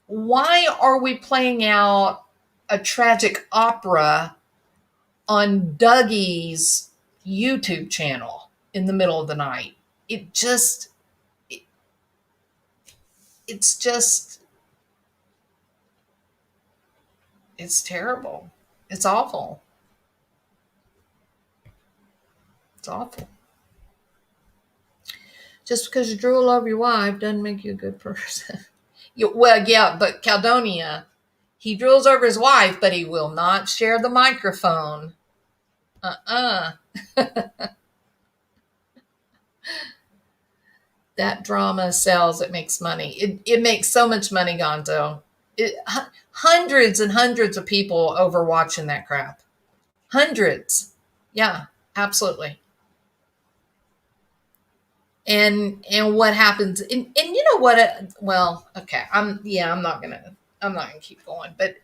Why are we playing out a tragic opera on Dougie's YouTube channel in the middle of the night? It, it's just, it's terrible. It's awful. It's awful. Just because you drool over your wife doesn't make you a good person. Well, yeah, but Caldonia, he drools over his wife, but he will not share the microphone. That drama sells. It makes money. It makes so much money, Gonzo. Hundreds and hundreds of people over watching that crap. Hundreds. Yeah, absolutely. And what happens? And you know what? Well, okay. I'm not gonna keep going. But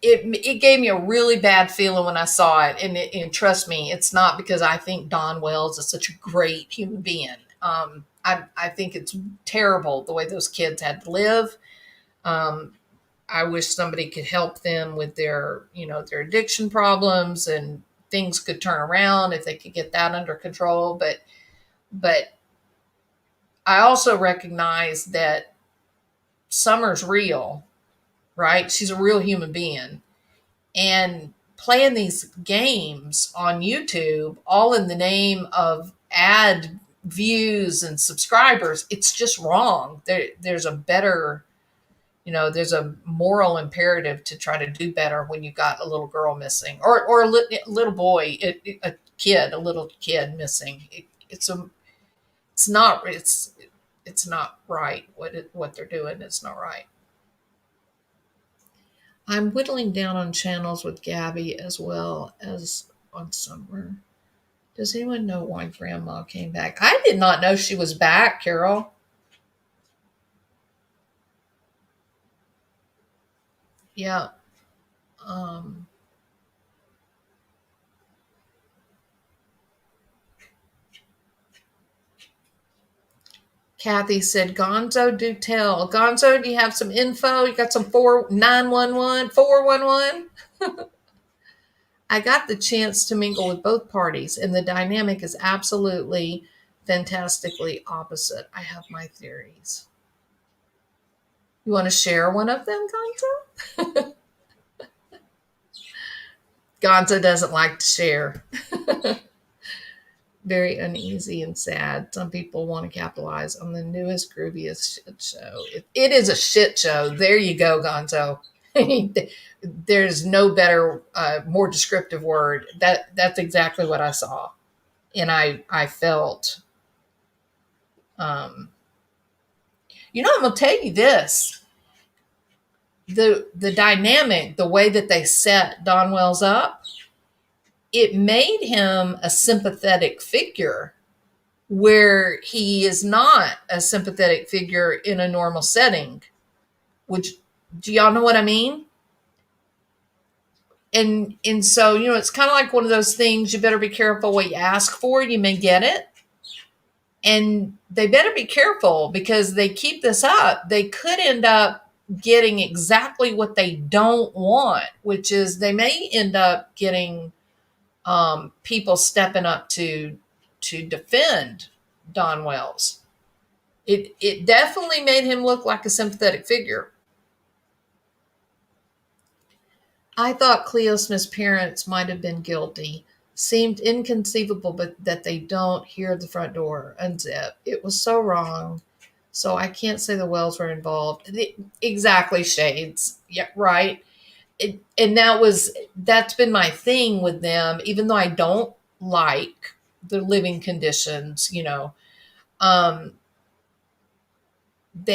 it gave me a really bad feeling when I saw it. And trust me, it's not because I think Don Wells is such a great human being. I think it's terrible the way those kids had to live. I wish somebody could help them with their addiction problems, and things could turn around if they could get that under control. But I also recognize that Summer's real, right? She's a real human being. And playing these games on YouTube, all in the name of ad views and subscribers, it's just wrong. There's a better, there's a moral imperative to try to do better when you got a little girl missing, or a little boy, a little kid missing. It's not right. What they're doing is not right. I'm whittling down on channels with Gabby as well as on Summer. Does anyone know why Grandma came back? I did not know she was back, Carol. Yeah. Kathy said, Gonzo, do tell. Gonzo, do you have some info? You got some 911, 411? I got the chance to mingle with both parties, and the dynamic is absolutely fantastically opposite. I have my theories. You want to share one of them, Gonzo? Gonzo doesn't like to share. Very uneasy and sad. Some people want to capitalize on the newest, grooviest shit show. It is a shit show. There you go, Gonzo. There's no better, more descriptive word. That's exactly what I saw. And I felt, I'm going to tell you this. The dynamic, the way that they set Don Wells up, it made him a sympathetic figure where he is not a sympathetic figure in a normal setting. Which, do y'all know what I mean? And so, it's kind of like one of those things, you better be careful what you ask for, you may get it. And they better be careful, because they keep this up, they could end up getting exactly what they don't want, which is they may end up getting people stepping up to defend Don Wells. It definitely made him look like a sympathetic figure. I thought Cleo Smith's parents might have been guilty. Seemed inconceivable, but that they don't hear the front door unzip. It was so wrong. So I can't say the Wells were involved. Exactly, Shades. Yeah, right. And that's been my thing with them, even though I don't like the living conditions, they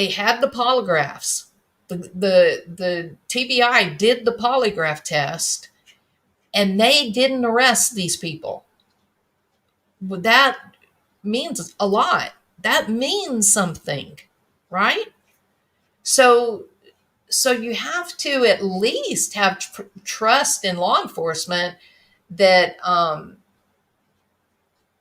had the polygraphs. The TBI did the polygraph test, and they didn't arrest these people. Well, that means a lot. That means something, right? So so you have to at least have trust in law enforcement that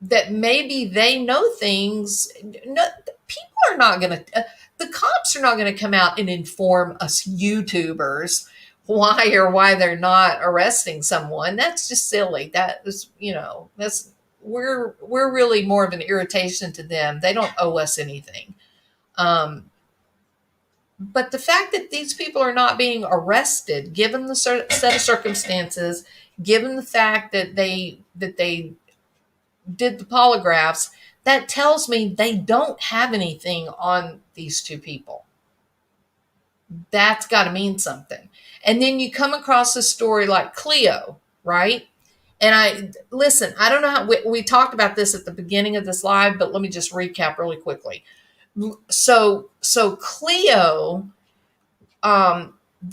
that maybe they know things. No, people are not going to. The cops are not going to come out and inform us YouTubers why they're not arresting someone. That's just silly. That is, that's we're really more of an irritation to them. They don't owe us anything. Um, but the fact that these people are not being arrested, given the set of circumstances, given the fact that they did the polygraphs, that tells me they don't have anything on these two people. That's got to mean something. And then you come across a story like Cleo, right? And I don't know how we talked about this at the beginning of this live, but let me just recap really quickly. So Cleo, the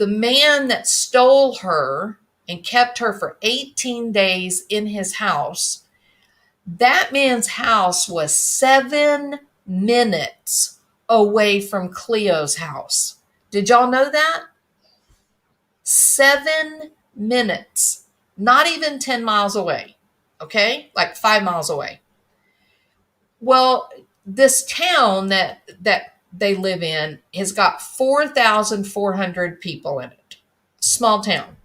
man that stole her and kept her for 18 days in his house, that man's house was 7 minutes away from Cleo's house. Did y'all know that? 7 minutes. Not even 10 miles away. Okay? Like 5 miles away. Well, this town that they live in has got 4,400 people in it. Small town.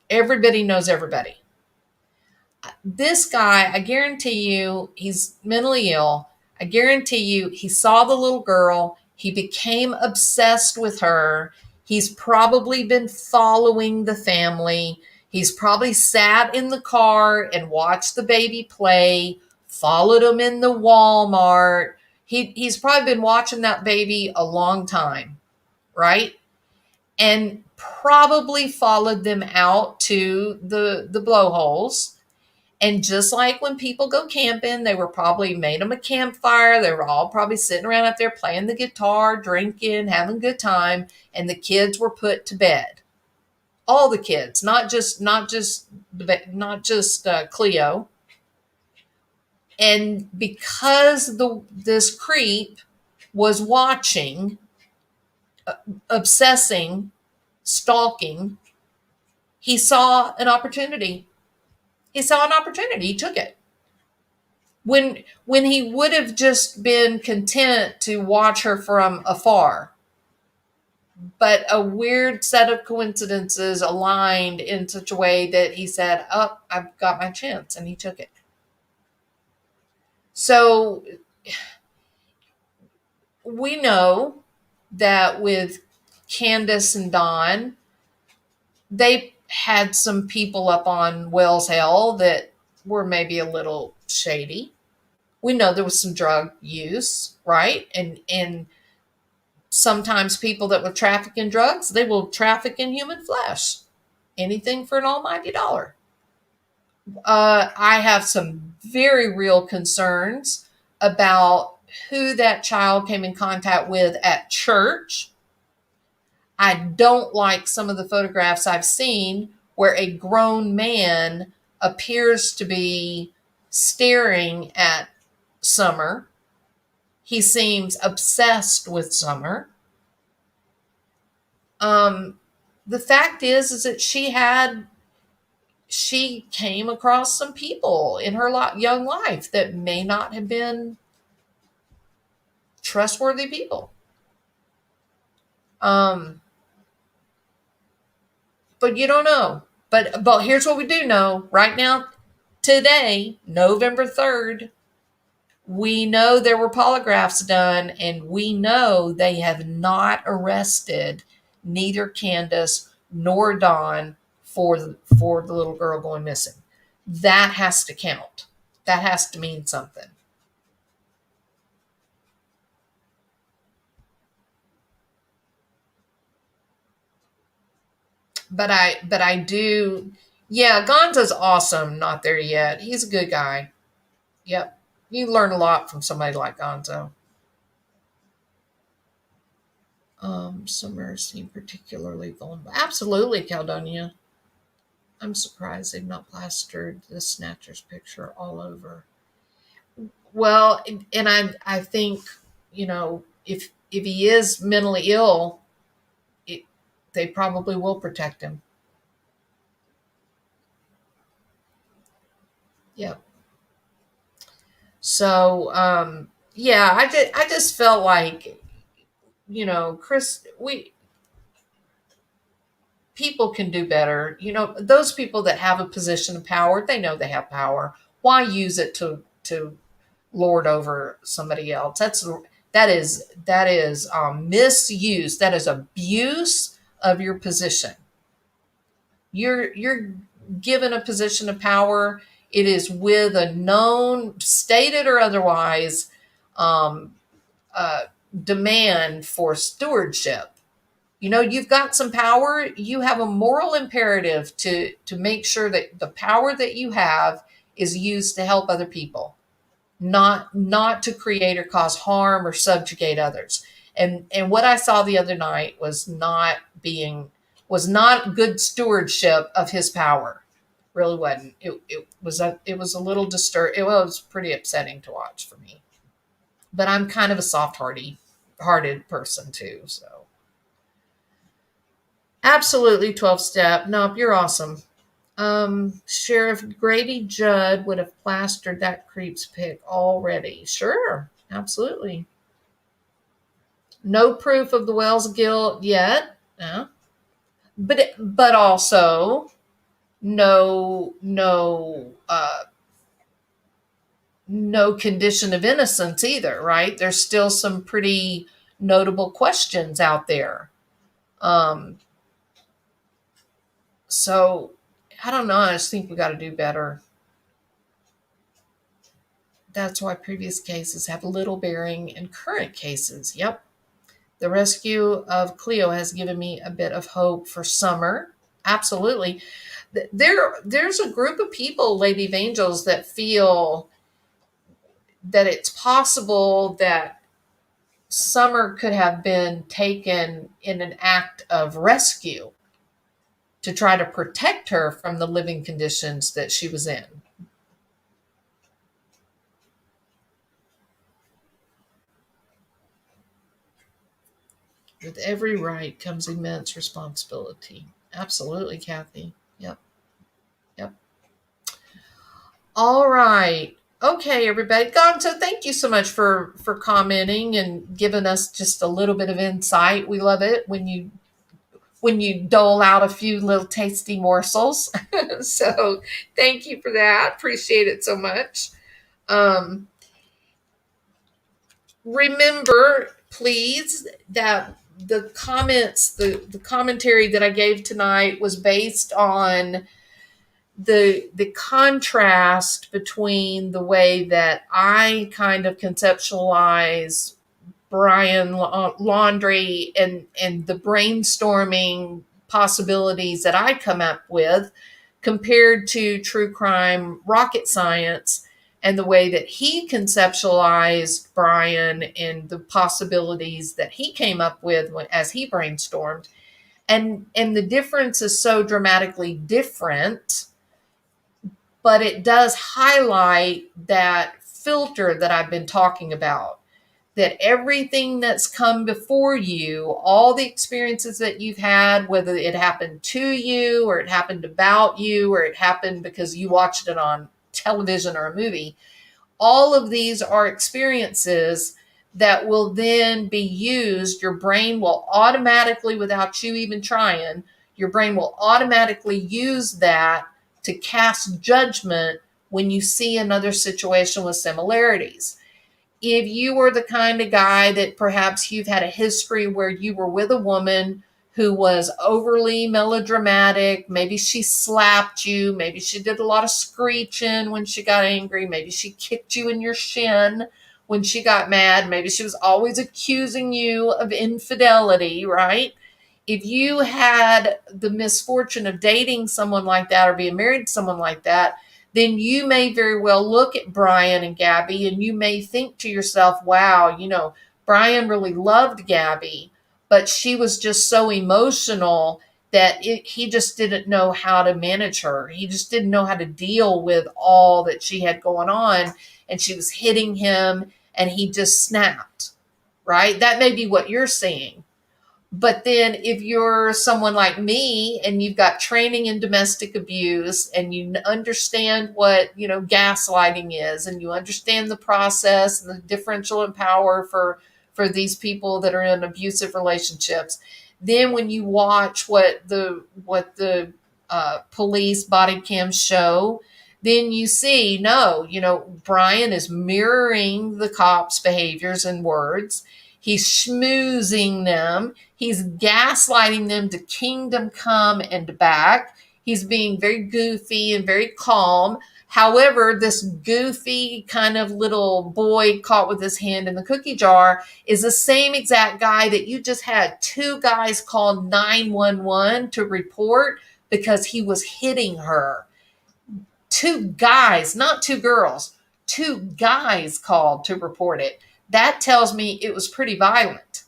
Everybody knows everybody. This guy, I guarantee you, he's mentally ill. I guarantee you, he saw the little girl. He became obsessed with her. He's probably been following the family. He's probably sat in the car and watched the baby play, followed him in the Walmart. He's probably been watching that baby a long time, right? And probably followed them out to the blowholes. And just like when people go camping, they were probably made them a campfire. They were all probably sitting around up there playing the guitar, drinking, having a good time, and the kids were put to bed. All the kids, not just Cleo. And because this creep was watching, obsessing, stalking, he saw an opportunity. He took it. When he would have just been content to watch her from afar. But a weird set of coincidences aligned in such a way that he said, "Oh, I've got my chance," and he took it. So we know that with Candace and Don, they had some people up on Wells Hill that were maybe a little shady. We know there was some drug use, right? And sometimes people that will traffic in drugs, they will traffic in human flesh. Anything for an almighty dollar. I have some very real concerns about who that child came in contact with at church. I don't like some of the photographs I've seen where a grown man appears to be staring at Summer. He seems obsessed with Summer. The fact is that she came across some people in her young life that may not have been trustworthy people. But you don't know. But here's what we do know right now. Today, November 3rd, we know there were polygraphs done, and we know they have not arrested neither Candace nor Dawn for the little girl going missing. That has to count. That has to mean something. But I do, yeah, Gonzo's awesome. Not there yet. He's a good guy. Yep. You learn a lot from somebody like Gonzo. Summer seemed particularly vulnerable. Absolutely, Caldonia. I'm surprised they've not plastered the Snatcher's picture all over. Well, and I think, if he is mentally ill, they probably will protect him. Yep. So, yeah, I just felt like, Chris, people can do better. Those people that have a position of power, they know they have power. Why use it to lord over somebody else? That is misuse. That is abuse of your position. You're given a position of power. It is with a known, stated or otherwise, um, uh, demand for stewardship. You've got some power. You have a moral imperative to make sure that the power that you have is used to help other people, not to create or cause harm or subjugate others. And what I saw the other night was not good stewardship of his power. Really wasn't. It was a little it was pretty upsetting to watch for me. But I'm kind of a hearted person too, so absolutely 12 step. Nope, you're awesome. Sheriff Grady Judd would have plastered that creep's pic already. Sure, absolutely. No proof of the Wells guilt yet. But also no condition of innocence either, right? There's still some pretty notable questions out there. Um, so I don't know. I just think we got to do better. That's why previous cases have little bearing in current cases. Yep. The rescue of Cleo has given me a bit of hope for summer. Absolutely. There's a group of people, Lady of Angels, that feel that it's possible that Summer could have been taken in an act of rescue to try to protect her from the living conditions that she was in. With every right comes immense responsibility. Absolutely, Kathy. Yep. Yep. All right. Okay, everybody. Gonzo, thank you so much for commenting and giving us just a little bit of insight. We love it when you dole out a few little tasty morsels. So thank you for that. Appreciate it so much. Um, Remember, please, that the commentary that I gave tonight was based on the contrast between the way that I kind of conceptualize Brian Laundrie and the brainstorming possibilities that I come up with compared to true crime rocket science and the way that he conceptualized Brian and the possibilities that he came up with as he brainstormed. And the difference is so dramatically different, but it does highlight that filter that I've been talking about, that everything that's come before you, all the experiences that you've had, whether it happened to you or it happened about you or it happened because you watched it on television or a movie, all of these are experiences that will then be used. Your brain will automatically, without you even trying, your brain will automatically use that to cast judgment when you see another situation with similarities. If you were the kind of guy that perhaps you've had a history where you were with a woman who was overly melodramatic, maybe she slapped you, maybe she did a lot of screeching when she got angry, maybe she kicked you in your shin when she got mad, maybe she was always accusing you of infidelity, right? If you had the misfortune of dating someone like that or being married to someone like that, then you may very well look at Brian and Gabby and you may think to yourself, wow, Brian really loved Gabby, but she was just so emotional that he just didn't know how to manage her. He just didn't know how to deal with all that she had going on, and she was hitting him and he just snapped, right? That may be what you're seeing. But then if you're someone like me and you've got training in domestic abuse and you understand what, gaslighting is, and you understand the process and the differential in power for these people that are in abusive relationships, then when you watch what the police body cams show, then you see, no, Brian is mirroring the cops' behaviors and words. He's schmoozing them. He's gaslighting them to kingdom come and back. He's being very goofy and very calm. However, this goofy kind of little boy caught with his hand in the cookie jar is the same exact guy that you just had two guys call 911 to report because he was hitting her. Two guys, not two girls, two guys called to report it. That tells me it was pretty violent,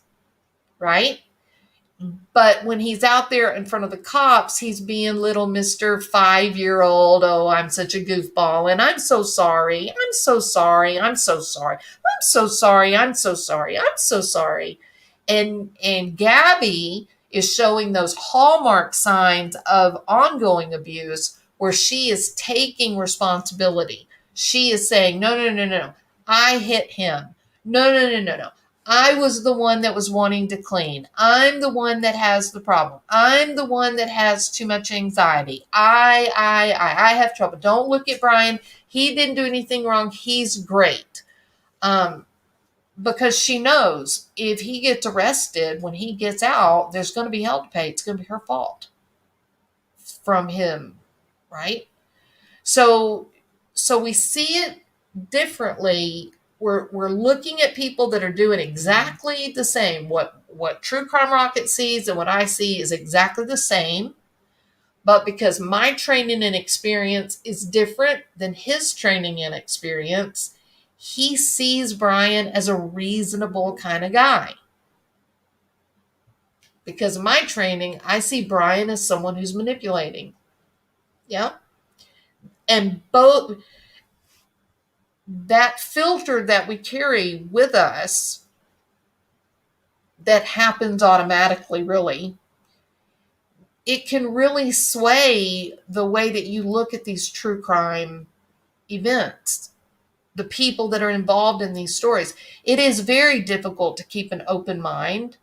right? But when he's out there in front of the cops, he's being little Mr. 5-year-old. Oh, I'm such a goofball. And I'm so sorry. I'm so sorry. I'm so sorry. I'm so sorry. I'm so sorry. I'm so sorry. And Gabby is showing those hallmark signs of ongoing abuse where she is taking responsibility. She is saying, no, no, no, no, no. I hit him. No, no, no, no, no. I was the one that was wanting to clean. I'm the one that has the problem. I'm the one that has too much anxiety. I have trouble. Don't look at Brian. He didn't do anything wrong. He's great. Because she knows if he gets arrested, when he gets out, there's going to be hell to pay. It's going to be her fault from him, right? So we see it differently. We're looking at people that are doing exactly the same. What True Crime Rocket sees and what I see is exactly the same. But because my training and experience is different than his training and experience, he sees Brian as a reasonable kind of guy. Because of my training, I see Brian as someone who's manipulating. Yeah. And both that filter that we carry with us that happens automatically, really, it can really sway the way that you look at these true crime events, the people that are involved in these stories. It is very difficult to keep an open mind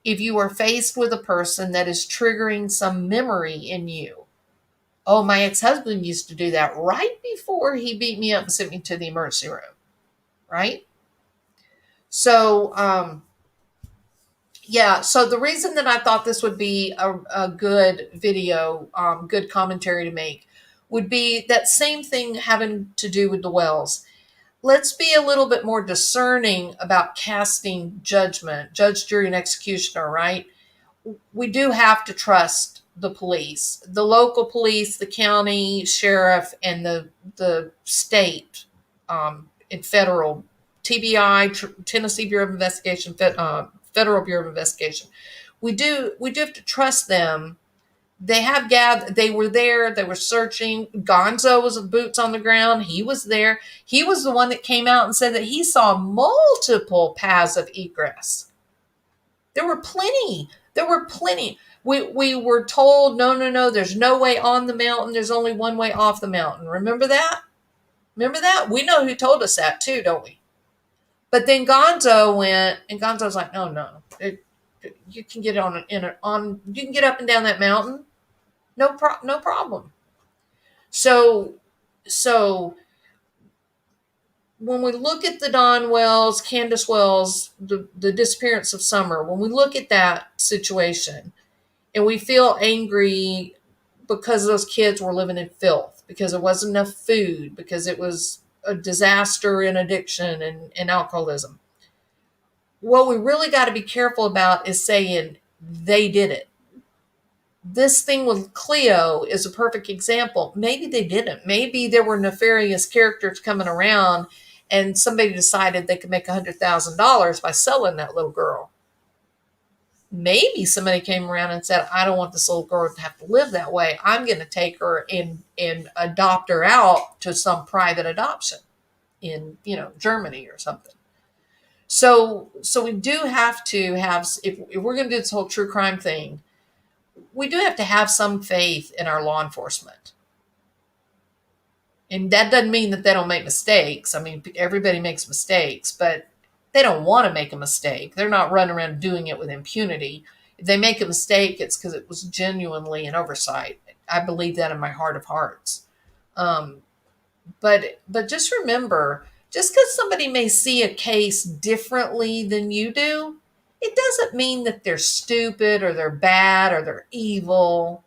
if you are faced with a person that is triggering some memory in you. Oh, my ex-husband used to do that right before he beat me up and sent me to the emergency room, right? So, yeah, so the reason that I thought this would be a good video, good commentary to make, would be that same thing having to do with the Wells. Let's be a little bit more discerning about casting judgment, judge, jury, and executioner, right? We do have to trust the police, the local police, the county sheriff, and the state and federal, TBI, Tennessee Bureau of Investigation, Federal Bureau of Investigation. We do have to trust them. They have gathered. They were there. They were searching. Gonzo was with boots on the ground. He was there. He was the one that came out and said that he saw multiple paths of egress. There were plenty. There were plenty. We were told, no, no, no, there's no way on the mountain. There's only one way off the mountain. Remember that? Remember that? We know who told us that too, don't we? But then Gonzo went, and Gonzo's like, no, no. You can get you can get up and down that mountain. No problem. So when we look at the Don Wells, Candace Wells, the disappearance of Summer, when we look at that situation and we feel angry because those kids were living in filth, because there wasn't enough food, because it was a disaster in addiction and alcoholism, what we really got to be careful about is saying they did it. This thing with Cleo is a perfect example. Maybe they didn't. Maybe there were nefarious characters coming around and somebody decided they could make $100,000 by selling that little girl. Maybe somebody came around and said, I don't want this little girl to have to live that way. I'm going to take her and adopt her out to some private adoption in, Germany or something. So we do have to have, if we're going to do this whole true crime thing, we do have to have some faith in our law enforcement. And that doesn't mean that they don't make mistakes. I mean, everybody makes mistakes, but they don't want to make a mistake. They're not running around doing it with impunity. If they make a mistake, it's because it was genuinely an oversight. I believe that in my heart of hearts. Um, but just remember, just because somebody may see a case differently than you do, it doesn't mean that they're stupid or they're bad or they're evil.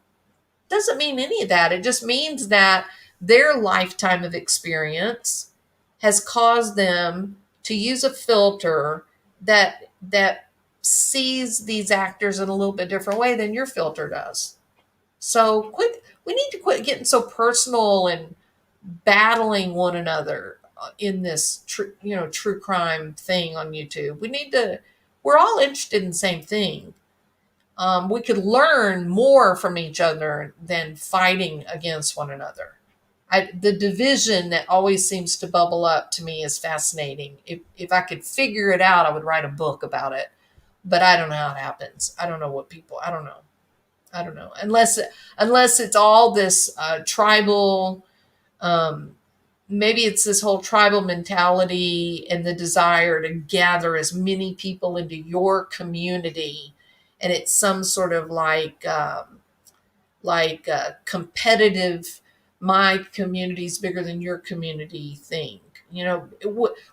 Doesn't mean any of that. It just means that their lifetime of experience has caused them to use a filter that sees these actors in a little bit different way than your filter does. So we need to quit getting so personal and battling one another in this true crime thing on YouTube. We're all interested in the same thing. We could learn more from each other than fighting against one another. The division that always seems to bubble up to me is fascinating. If I could figure it out, I would write a book about it. But I don't know how it happens. I don't know what people. I don't know. I don't know. Unless it's all this tribal. Maybe it's this whole tribal mentality and the desire to gather as many people into your community, and it's some sort of competitive, my community's bigger than your community thing,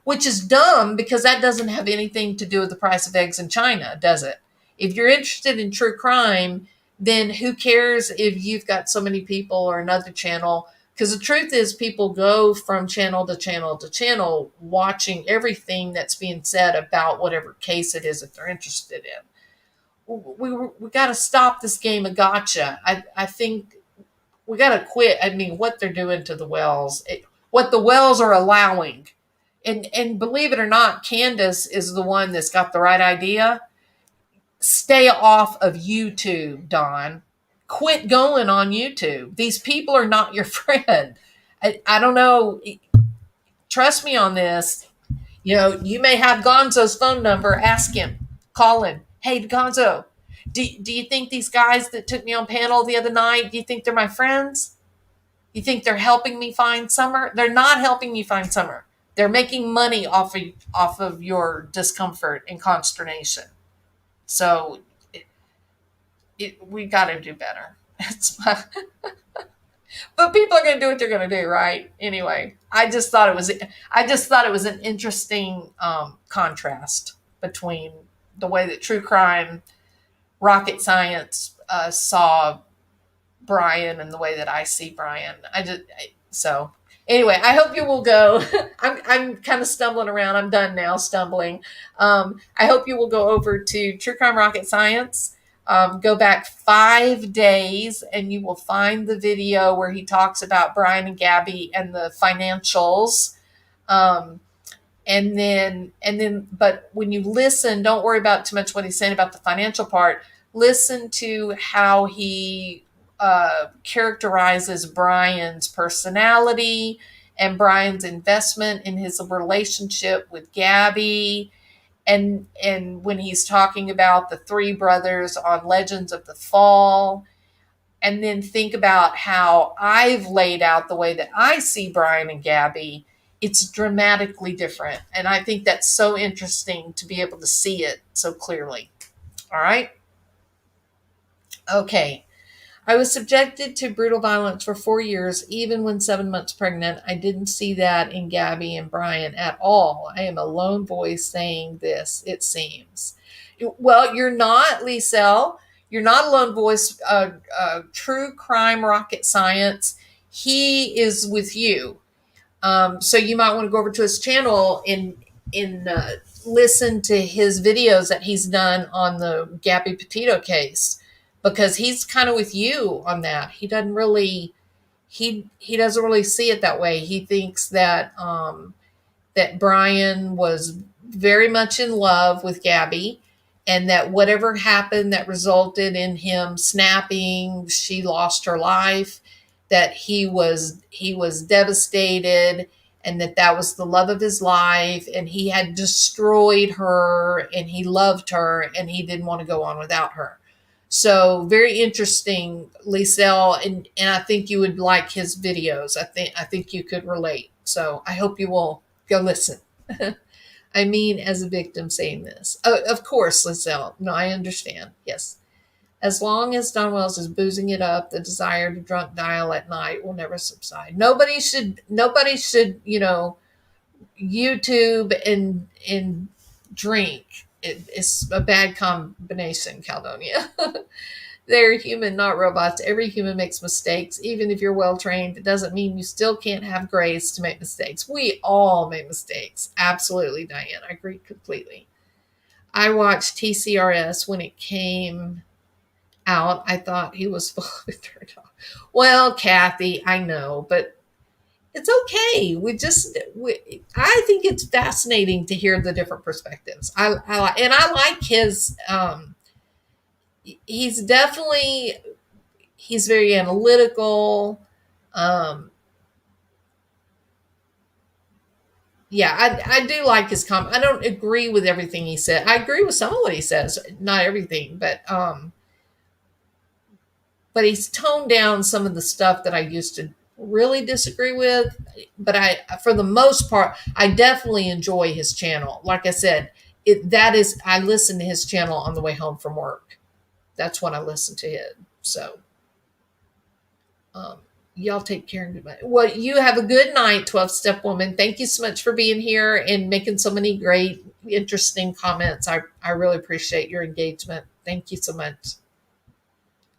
which is dumb because that doesn't have anything to do with the price of eggs in China, does it? If you're interested in true crime, then who cares if you've got so many people or another channel? Because the truth is, people go from channel to channel to channel watching everything that's being said about whatever case it is that they're interested in. We got to stop this game of gotcha. I think we got to quit. I mean, what they're doing to the Wells, what the Wells are allowing. And believe it or not, Candace is the one that's got the right idea. Stay off of YouTube, Don. Quit going on YouTube. These people are not your friend. I don't know. Trust me on this. You may have Gonzo's phone number. Ask him. Call him. Hey, Gonzo, do you think these guys that took me on panel the other night, do you think they're my friends? You think they're helping me find Summer? They're not helping you find Summer. They're making money off of your discomfort and consternation. So we got to do better. But people are going to do what they're going to do, right? Anyway, I just thought it was an interesting contrast between the way that true crime, rocket science saw Brian and the way that I see Brian. So anyway, I hope you will go. I'm kind of stumbling around. I'm done now stumbling. I hope you will go over to True Crime Rocket Science. Go back 5 days and you will find the video where he talks about Brian and Gabby and the financials. But when you listen, don't worry about too much what he's saying about the financial part. Listen to how he characterizes Brian's personality and Brian's investment in his relationship with Gabby. And when he's talking about the three brothers on Legends of the Fall, and then think about how I've laid out the way that I see Brian and Gabby, it's dramatically different. And I think that's so interesting to be able to see it so clearly. All right. Okay. I was subjected to brutal violence for 4 years, even when 7 months pregnant. I didn't see that in Gabby and Brian at all. I am a lone voice saying this, it seems. Well, you're not, Liesel. You're not a lone voice. True Crime Rocket Science, he is with you. So you might want to go over to his channel and listen to his videos that he's done on the Gabby Petito case. Because he's kind of with you on that. He doesn't really see it that way. He thinks that that Brian was very much in love with Gabby, and that whatever happened that resulted in him snapping, she lost her life, that he was devastated, and that was the love of his life, and he had destroyed her, and he loved her, and he didn't want to go on without her. So very interesting, Liesel, and I think you would like his videos. I think you could relate. So I hope you will go listen. I mean, as a victim saying this. Of course, Liesel. No, I understand. Yes. As long as Don Wells is boozing it up, the desire to drunk dial at night will never subside. Nobody should, YouTube and drink. It's a bad combination, Caldonia. They're human, not robots. Every human makes mistakes. Even if you're well trained, it doesn't mean you still can't have grace to make mistakes. We all make mistakes. Absolutely, Diane. I agree completely. I watched TCRS when it came out. I thought he was full of it. Well, Kathy, I know, but it's okay. I think it's fascinating to hear the different perspectives. I like his. He's definitely he's very analytical. Um, yeah, I do like his comment. I don't agree with everything he said. I agree with some of what he says, not everything, but he's toned down some of the stuff that I used to really disagree with. But for the most part, I definitely enjoy his channel. Like I said, I listen to his channel on the way home from work. That's when I listen to it. So, y'all take care and goodbye. Well, you have a good night, 12-step woman. Thank you so much for being here and making so many great, interesting comments. I really appreciate your engagement. Thank you so much.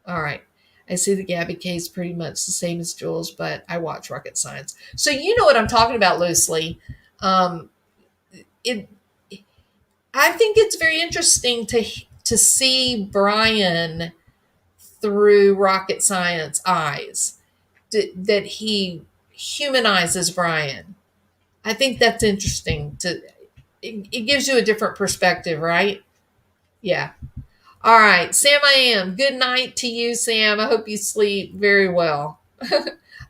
All right. I see the Gabby case pretty much the same as Jules, but I watch Rocket Science. So you know what I'm talking about loosely. It I think it's very interesting to see Brian through Rocket Science eyes, that he humanizes Brian. I think that's interesting. It gives you a different perspective, right? Yeah. All right, Sam, I am. Good night to you, Sam. I hope you sleep very well.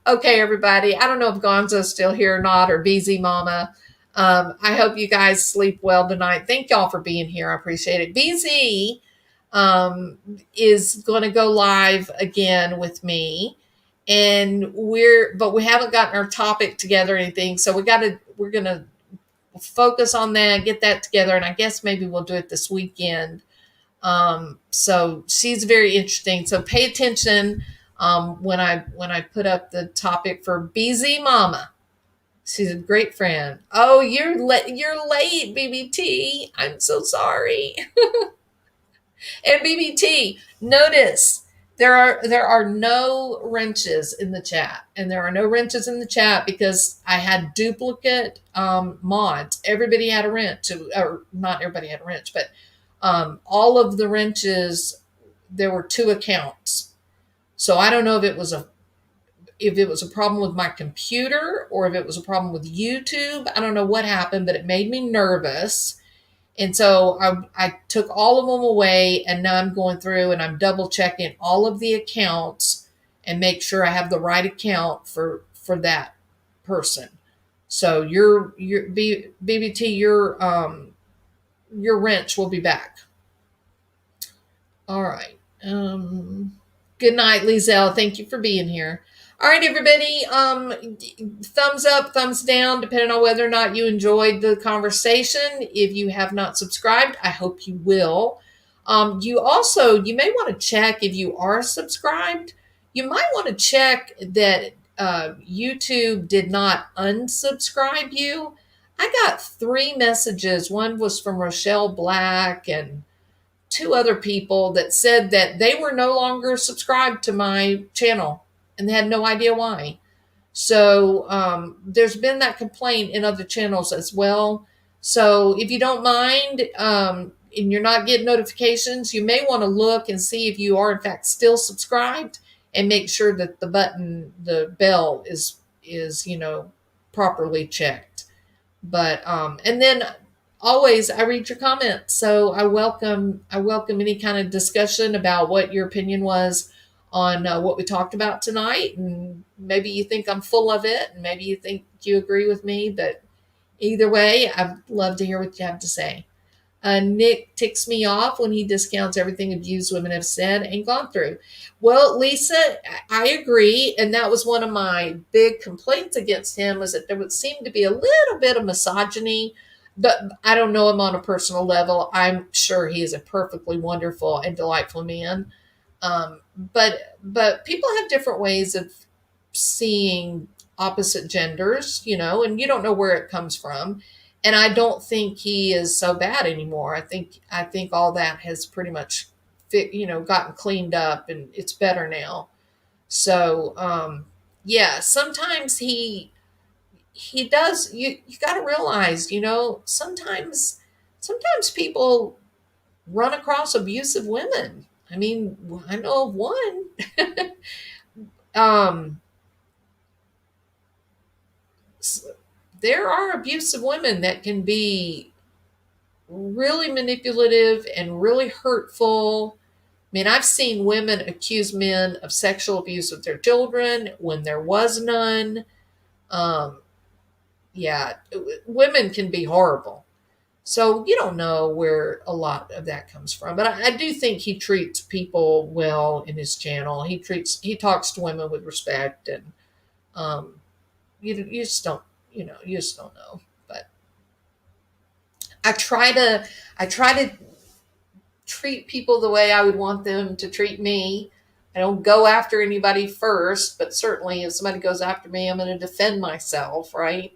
Okay, everybody. I don't know if Gonzo's still here or not, or BZ Mama. I hope you guys sleep well tonight. Thank y'all for being here. I appreciate it. BZ is going to go live again with me, and but we haven't gotten our topic together or anything, so we're going to focus on that, get that together, and I guess maybe we'll do it this weekend. So she's very interesting. So pay attention when I put up the topic for BZ Mama. She's a great friend. Oh, you're late, BBT. I'm so sorry. And BBT, notice there are no wrenches in the chat, and there are no wrenches in the chat because I had duplicate mods. Everybody had a wrench, or not everybody had a wrench, but all of the wrenches, there were 2 accounts. So I don't know if it was a problem with my computer or if it was a problem with YouTube. I don't know what happened, but it made me nervous. And so I took all of them away, and now I'm going through and I'm double checking all of the accounts and make sure I have the right account for that person. So your BBT, your wrench will be back. All right. Good night, Liesel. Thank you for being here. All right, everybody. Thumbs up, thumbs down, depending on whether or not you enjoyed the conversation. If you have not subscribed, I hope you will. You may want to check if you are subscribed. You might want to check that YouTube did not unsubscribe you. I got 3 messages. One was from Rochelle Black and 2 other people that said that they were no longer subscribed to my channel and they had no idea why. So there's been that complaint in other channels as well. So if you don't mind and you're not getting notifications, you may want to look and see if you are in fact still subscribed, and make sure that the bell is properly checked. But and then always I read your comments, so I welcome any kind of discussion about what your opinion was on what we talked about tonight. And maybe you think I'm full of it, and maybe you think you agree with me. But either way, I'd love to hear what you have to say. Nick ticks me off when he discounts everything abused women have said and gone through. Well, Lisa, I agree. And that was one of my big complaints against him, was that there would seem to be a little bit of misogyny. But I don't know him on a personal level. I'm sure he is a perfectly wonderful and delightful man. But people have different ways of seeing opposite genders, and you don't know where it comes from. And I don't think he is so bad anymore. I think all that has pretty much gotten cleaned up, and it's better now. So yeah, sometimes he does. You got to realize, sometimes people run across abusive women. I mean, I know of one. um, there are abusive women that can be really manipulative and really hurtful. I mean, I've seen women accuse men of sexual abuse of their children when there was none. Um, yeah, women can be horrible. So you don't know where a lot of that comes from. But I do think he treats people well in his channel. He talks to women with respect, and um, you just don't, you just don't know. But I try to treat people the way I would want them to treat me. I don't go after anybody first, but certainly if somebody goes after me, I'm going to defend myself, right?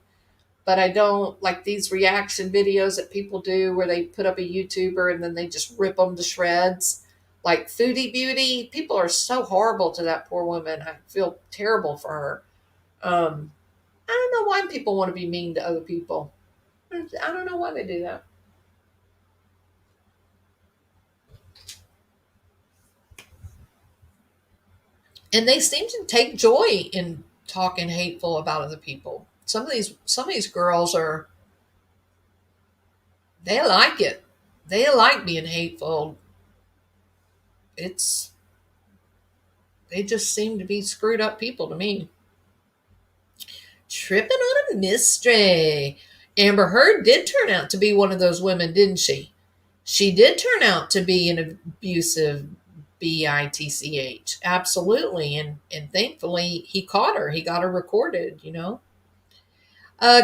But I don't like these reaction videos that people do where they put up a YouTuber and then they just rip them to shreds. Like Foodie Beauty, people are so horrible to that poor woman. I feel terrible for her. Um, I don't know why people want to be mean to other people. I don't know why they do that. And they seem to take joy in talking hateful about other people. Some of these girls are, they like it. They like being hateful. It's they just seem to be screwed up people to me. Tripping on a mystery. Amber Heard did turn out to be one of those women, didn't she? She did turn out to be an abusive bitch. Absolutely. And thankfully he caught her. He got her recorded.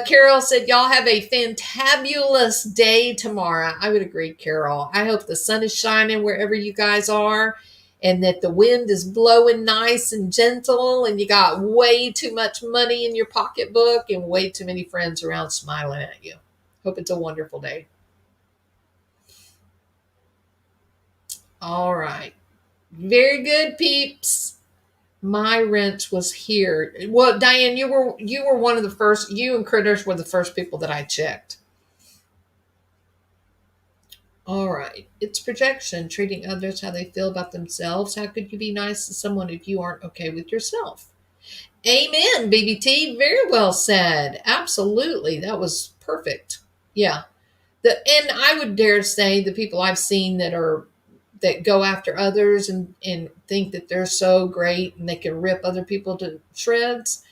Carol said, y'all have a fantabulous day tomorrow. I would agree, Carol. I hope the sun is shining wherever you guys are, and that the wind is blowing nice and gentle, and you got way too much money in your pocketbook and way too many friends around smiling at you. Hope it's a wonderful day. All right. Very good, peeps. My rent was here. Well, Diane, you were one of the first. You and Critters were the first people that I checked. All right. It's projection, treating others how they feel about themselves. How could you be nice to someone if you aren't okay with yourself? Amen, BBT. Very well said. Absolutely. That was perfect. Yeah. And I would dare say the people I've seen that go after others and think that they're so great and they can rip other people to shreds,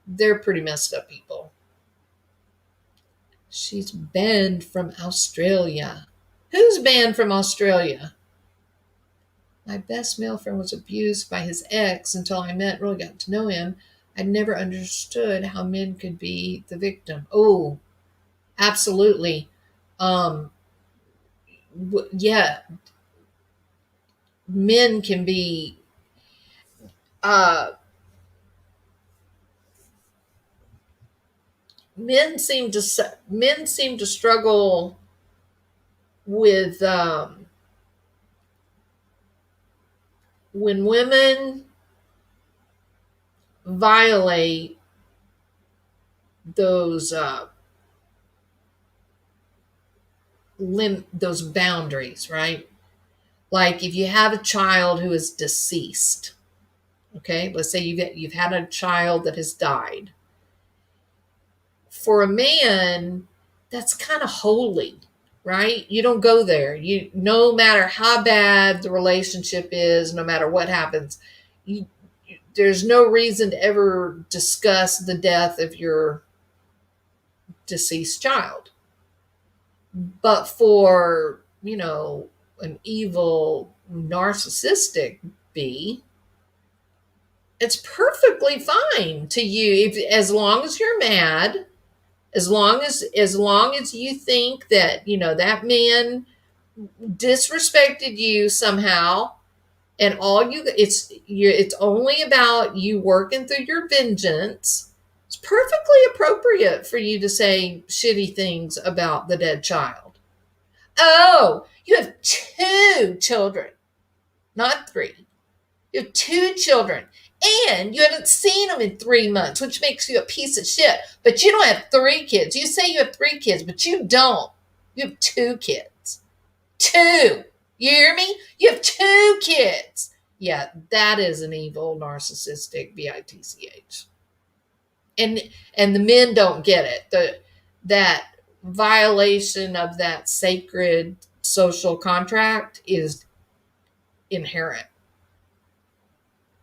they're pretty messed up people. She's banned from Australia. Who's banned from Australia? My best male friend was abused by his ex until I met and really got to know him. I never understood how men could be the victim. Oh, absolutely. Um, yeah, men can be. Uh, men seem to struggle with when women violate those those boundaries, right? Like if you have a child who is deceased, okay, let's say you've had a child that has died. For a man, that's kind of holy, right? You don't go there. No matter how bad the relationship is, no matter what happens, there's no reason to ever discuss the death of your deceased child. But for, an evil narcissistic bee, it's perfectly fine to you, as long as you're mad, as long as you think that, that man disrespected you somehow, and it's only about you working through your vengeance. It's perfectly appropriate for you to say shitty things about the dead child. Oh, you have two children, not three. You have two children, and you haven't seen them in 3 months, which makes you a piece of shit. But you don't have three kids. You say you have three kids, but you don't. You have two kids. Two. You hear me? You have two kids. Yeah, that is an evil, narcissistic bitch. And the men don't get it. That violation of that sacred social contract is inherent.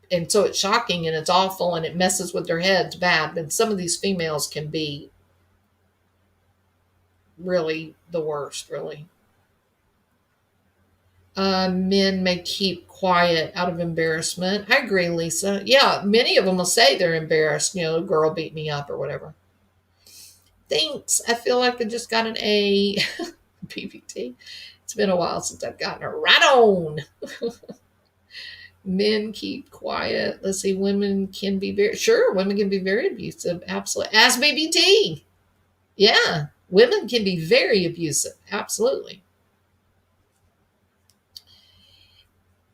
And so it's shocking and it's awful and it messes with their heads bad. But some of these females can be really the worst, really. Men may keep quiet out of embarrassment. I agree, Lisa. Yeah, many of them will say they're embarrassed. A girl beat me up or whatever. Thanks. I feel like I just got an A. PPT. It's been a while since I've gotten a right on. Men keep quiet. Let's see. Women can be very abusive. Absolutely. Ask BBT. Yeah. Women can be very abusive. Absolutely.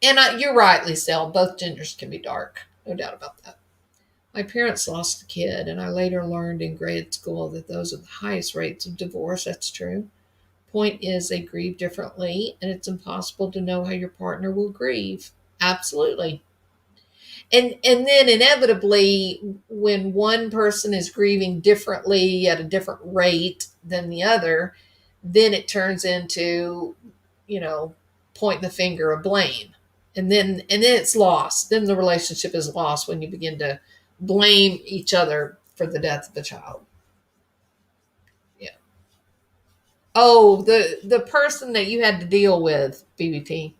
And you're right, Liselle. Both genders can be dark. No doubt about that. My parents lost a kid, and I later learned in grade school that those are the highest rates of divorce. That's true. Point is, they grieve differently, and it's impossible to know how your partner will grieve. Absolutely. And then inevitably, when one person is grieving differently at a different rate than the other, then it turns into, pointing the finger of blame. And then it's lost. Then the relationship is lost when you begin to blame each other for the death of the child. Yeah. Oh, the person that you had to deal with, BBT.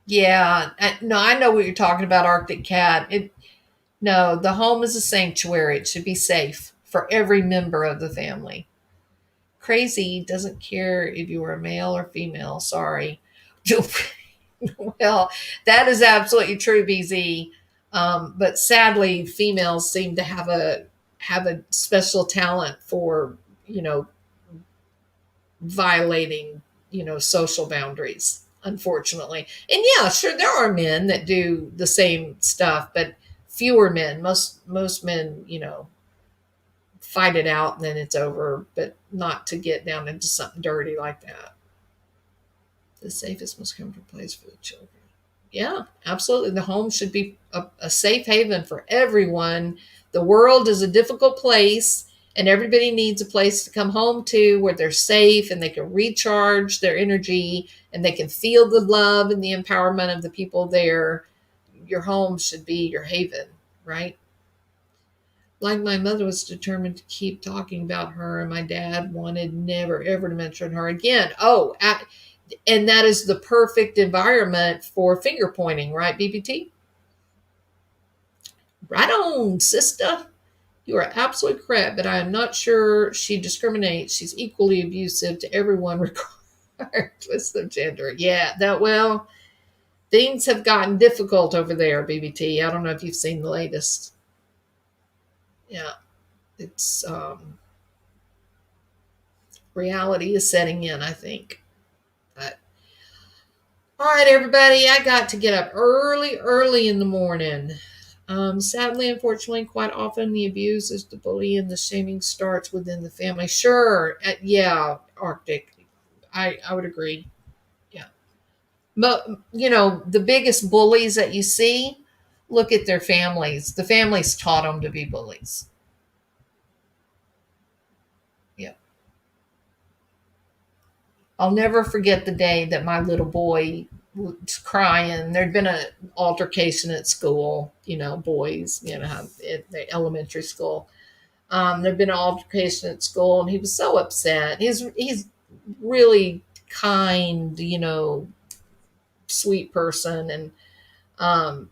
Yeah. No, I know what you're talking about, Arctic Cat. No, the home is a sanctuary. It should be safe for every member of the family. Crazy doesn't care if you are male or female. Sorry. Well, that is absolutely true, BZ. But sadly, females seem to have a special talent for violating social boundaries. Unfortunately, and yeah, sure, there are men that do the same stuff, but fewer men. Most men, fight it out and then it's over, but not to get down into something dirty like that. The safest, most comfortable place for the children. Yeah, absolutely. The home should be a safe haven for everyone. The world is a difficult place, and everybody needs a place to come home to where they're safe and they can recharge their energy and they can feel the love and the empowerment of the people there. Your home should be your haven, right? Like my mother was determined to keep talking about her, and my dad wanted never ever to mention her again. And that is the perfect environment for finger pointing, right, BBT? Right on, sister. You are absolutely correct, but I am not sure she discriminates. She's equally abusive to everyone regardless of gender. Yeah, things have gotten difficult over there, BBT. I don't know if you've seen the latest. Yeah, it's reality is setting in, I think. But all right, everybody, I got to get up early in the morning. Sadly, unfortunately, quite often the abuse is the bullying and the shaming starts within the family. Sure, yeah, Arctic, I would agree. Yeah, but the biggest bullies that you see, look at their families. The families taught them to be bullies. I'll never forget the day that my little boy was crying. There'd been an altercation at school, boys, at the elementary school. There'd been an altercation at school, and he was so upset. He's really kind, sweet person, and um,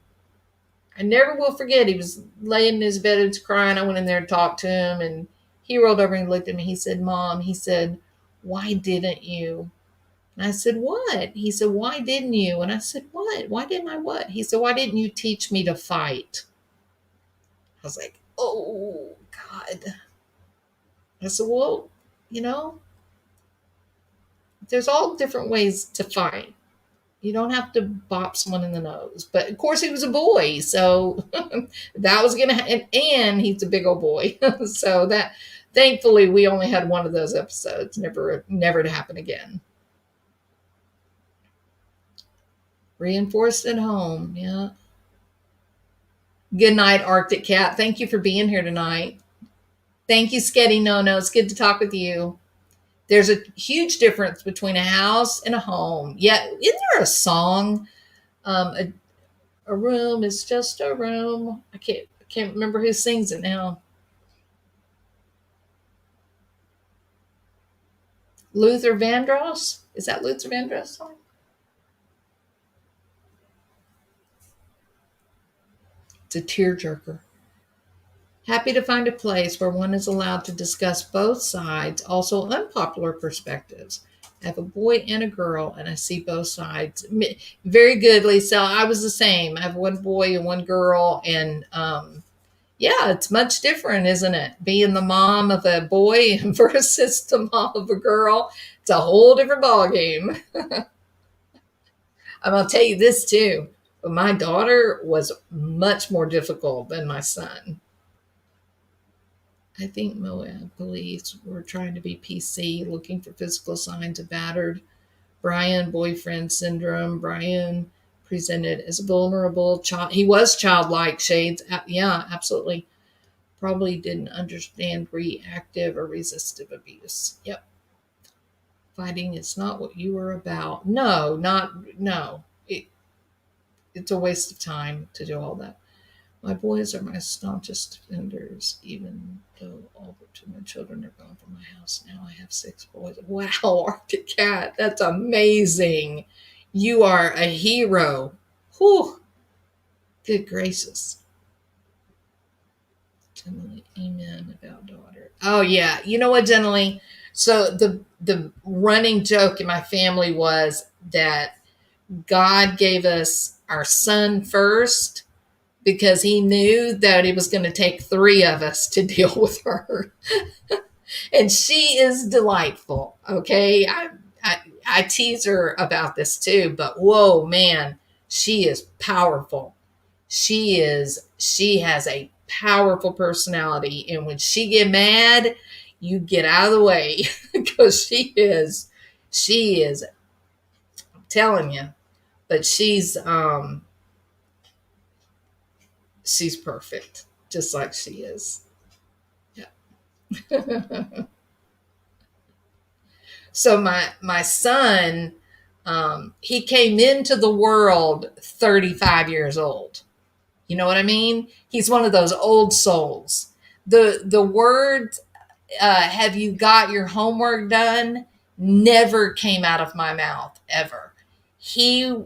I never will forget. He was laying in his bed, and was crying. I went in there and talked to him, and he rolled over and looked at me. He said, "Mom," he said, "why didn't you?" And I said, "What?" He said, "Why didn't you?" And I said, "What? Why didn't I what?" He said, "Why didn't you teach me to fight?" I was like, "Oh, God." I said, "Well, you know, there's all different ways to fight. You don't have to bop someone in the nose." But of course, he was a boy, so that was gonna. And he's a big old boy, so that thankfully we only had one of those episodes. Never to happen again. Reinforced at home, yeah. Good night, Arctic Cat. Thank you for being here tonight. Thank you, Scottie No. It's good to talk with you. There's a huge difference between a house and a home. Yeah, isn't there a song? A room is just a room. I can't remember who sings it now. Luther Vandross? Is that Luther Vandross song? It's a tearjerker. Happy to find a place where one is allowed to discuss both sides, also unpopular perspectives. I have a boy and a girl, and I see both sides. Very good, Lisa. I was the same. I have one boy and one girl, and yeah, it's much different, isn't it? Being the mom of a boy versus the mom of a girl. It's a whole different ballgame. I'm going to tell you this too. My daughter was much more difficult than my son. I think Moab police were trying to be PC, looking for physical signs of battered Brian boyfriend syndrome. Brian presented as a vulnerable child. He was childlike shades. Yeah, absolutely. Probably didn't understand reactive or resistive abuse. Yep. Fighting is not what you are about. No. It's a waste of time to do all that. My boys are my staunchest defenders, even though all but two of my children are gone from my house. Now I have 6 boys. Wow, Arctic Cat, that's amazing. You are a hero. Whew. Good gracious. Generally, amen about daughter. Oh yeah, you know what, generally. So the running joke in my family was that God gave us our son first because he knew that it was going to take 3 of us to deal with her. And she is delightful. Okay. I tease her about this too, but whoa, man, she is powerful. She has a powerful personality. And when she get mad, you get out of the way because she is, I'm telling you, but she's perfect, just like she is. Yeah. So my son, he came into the world 35 years old. You know what I mean? He's one of those old souls. The word "Have you got your homework done?" never came out of my mouth ever. He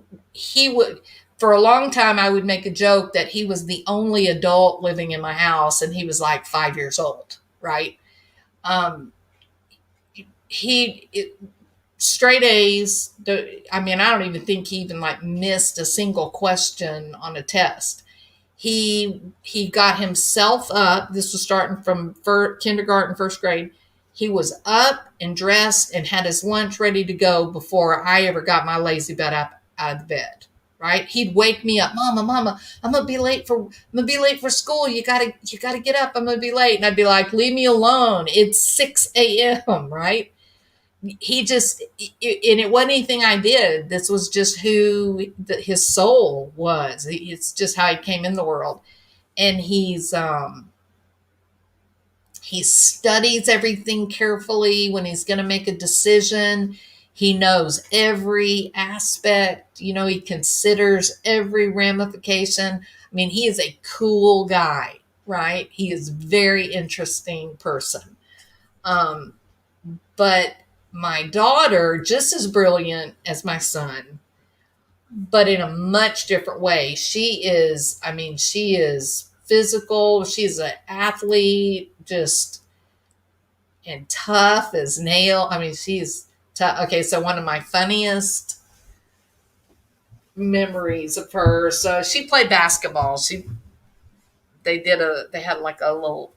would, for a long time I would make a joke that he was the only adult living in my house, and he was like 5 years old, right? Um, he it, straight A's. I mean, I don't even think he even like missed a single question on a test. He got himself up. This was starting from kindergarten, first grade. He was up and dressed and had his lunch ready to go before I ever got my lazy butt up out of the bed. Right? He'd wake me up, Mama, I'm gonna be late for school. You gotta get up. I'm gonna be late. And I'd be like, leave me alone. It's 6 a.m. Right? He just, and it wasn't anything I did. This was just who his soul was. It's just how he came in the world. And he studies everything carefully when he's going to make a decision. He knows every aspect, he considers every ramification. I mean, he is a cool guy, right? He is a very interesting person. Um, but my daughter, just as brilliant as my son, but in a much different way. She is physical. She's an athlete, just and tough as nail. I mean, she's tough. Okay, so one of my funniest memories of her. So she played basketball. They had like a little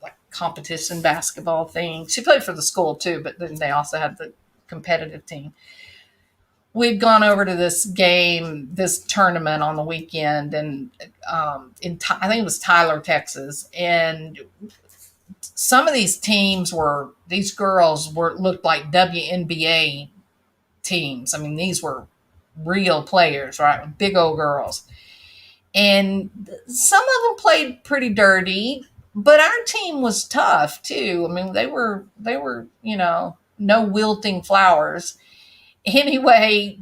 like competition basketball thing. She played for the school too, but then they also had the competitive team. We'd gone over to this game, this tournament on the weekend, and I think it was Tyler, Texas, and some of these girls looked like WNBA teams. I mean, these were real players, right? Big old girls. And some of them played pretty dirty, but our team was tough too. I mean, they were, no wilting flowers. Anyway,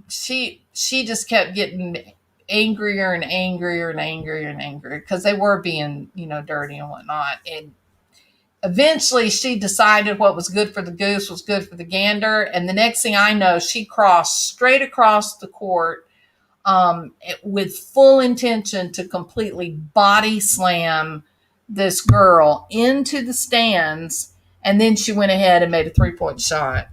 she just kept getting angrier and angrier and angrier and angrier because they were being, dirty and whatnot. And eventually she decided what was good for the goose was good for the gander. And the next thing I know, she crossed straight across the court with full intention to completely body slam this girl into the stands. And then she went ahead and made a 3-point shot.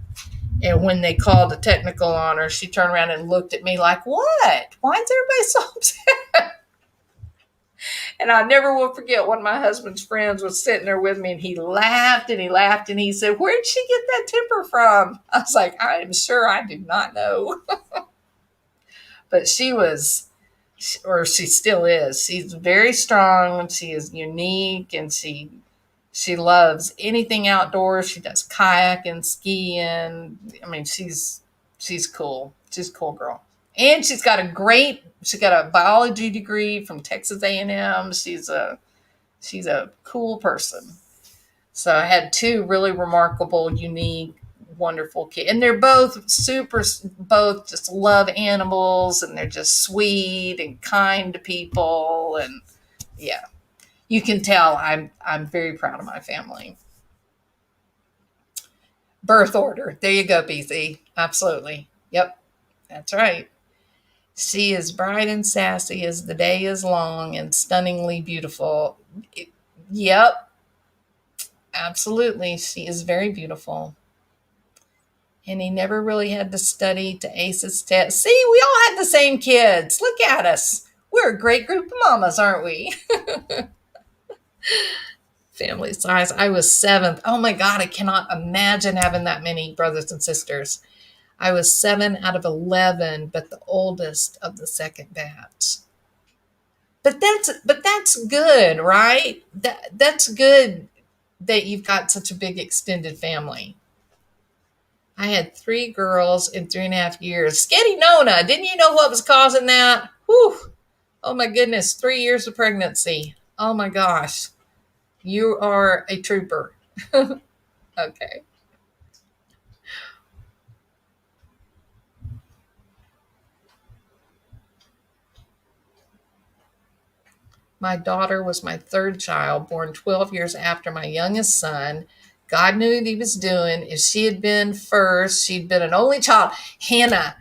And when they called the technical on her, she turned around and looked at me like, what? Why is everybody so upset? And I never will forget one of my husband's friends was sitting there with me, and he laughed and he laughed and he said, where'd she get that temper from? I was like, I am sure I do not know. But she still is. She's very strong. She is unique, and she loves anything outdoors. She does kayaking, skiing. I mean, she's cool. She's a cool girl. And she's got a biology degree from Texas A&M. She's a cool person. So I had two really remarkable, unique, wonderful kids. And they're both both just love animals, and they're just sweet and kind to people. And yeah. You can tell I'm very proud of my family. Birth order. There you go, BC. Absolutely. Yep. That's right. She is bright and sassy as the day is long and stunningly beautiful. Yep. Absolutely. She is very beautiful. And he never really had to study to ace his test. See, we all had the same kids. Look at us. We're a great group of mamas, aren't we? Family size. I was 7th. Oh my God, I cannot imagine having that many brothers and sisters. I was 7 out of 11, but the oldest of the second batch. But that's good, right? That's good that you've got such a big extended family. I had 3 girls in 3.5 years. Scottie Nona, didn't you know what was causing that? Whew. Oh my goodness, 3 years of pregnancy. Oh my gosh. You are a trooper. Okay. My daughter was my 3rd child, born 12 years after my youngest son. God knew what he was doing. If she had been first, she'd been an only child. Hannah,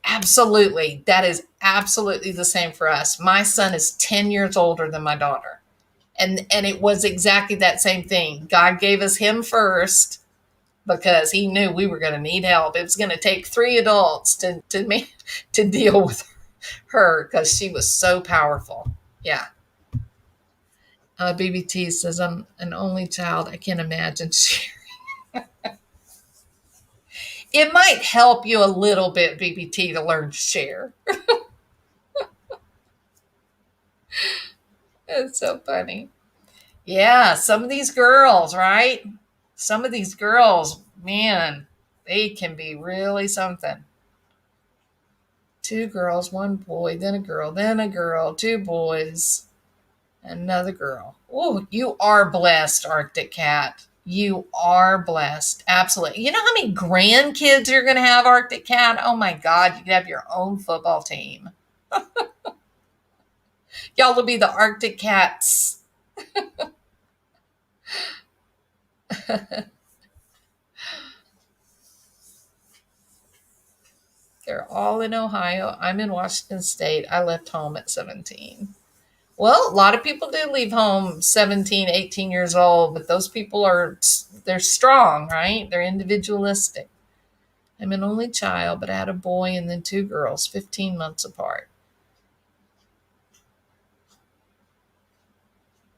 absolutely. That is absolutely the same for us. My son is 10 years older than my daughter. And it was exactly that same thing. God gave us him first because he knew we were going to need help. It was going to take 3 adults to deal with her because she was so powerful. Yeah. BBT says, I'm an only child. I can't imagine sharing. It might help you a little bit, BBT, to learn to share. It's so funny. Yeah, some of these girls, right? Some of these girls, man, they can be really something. 2 girls, 1 boy, then a girl, 2 boys, another girl. Oh, you are blessed, Arctic Cat. You are blessed. Absolutely. You know how many grandkids you're going to have, Arctic Cat? Oh my God, you could have your own football team. Y'all will be the Arctic Cats. They're all in Ohio. I'm in Washington State. I left home at 17. Well, a lot of people do leave home 17, 18 years old, but those people they're strong, right? They're individualistic. I'm an only child, but I had a boy and then two girls, 15 months apart.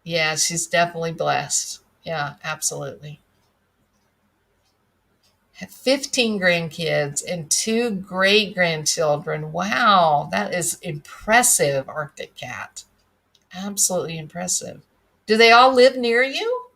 Yeah, she's definitely blessed. Yeah, absolutely. Have 15 grandkids and two great grandchildren. Wow, that is impressive, Arctic Cat. Absolutely impressive. Do they all live near you?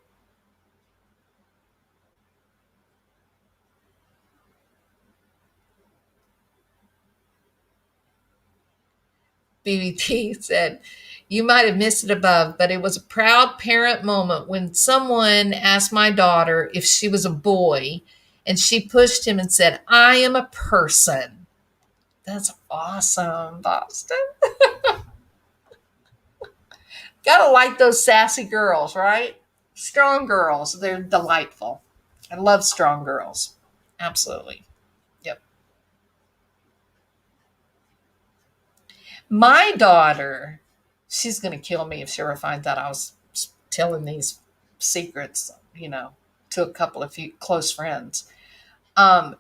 BBT said, you might have missed it above, but it was a proud parent moment when someone asked my daughter if she was a boy, and she pushed him and said, I am a person. That's awesome, Boston. Gotta like those sassy girls, right? Strong girls. They're delightful. I love strong girls. Absolutely. Yep. My daughter, she's going to kill me if she ever finds out I was telling these secrets, to a couple of few close friends.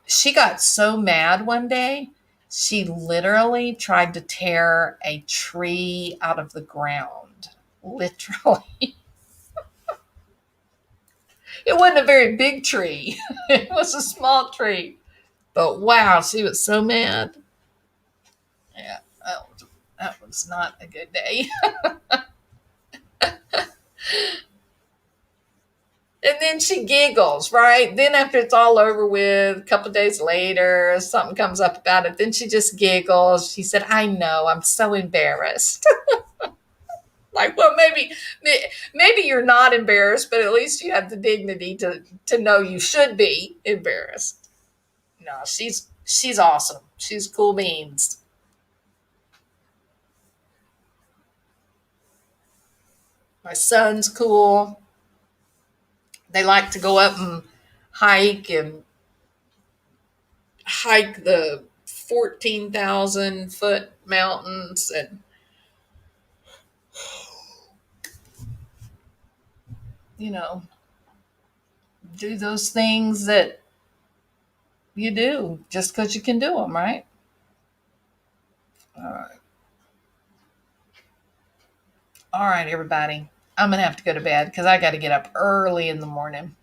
She got so mad one day, she literally tried to tear a tree out of the ground. Literally. It wasn't a very big tree. It was a small tree. But wow, she was so mad. Yeah, that was not a good day. And then she giggles, right? Then after it's all over with, a couple of days later, something comes up about it. Then she just giggles. She said, I know, I'm so embarrassed. Like, well, maybe you're not embarrassed, but at least you have the dignity to know you should be embarrassed. No, she's awesome. She's cool beans. My son's cool. They like to go up and hike and hike the 14,000-foot mountains and you know do those things that you do just because you can do them, right? All right, everybody, I'm gonna have to go to bed because I got to get up early in the morning.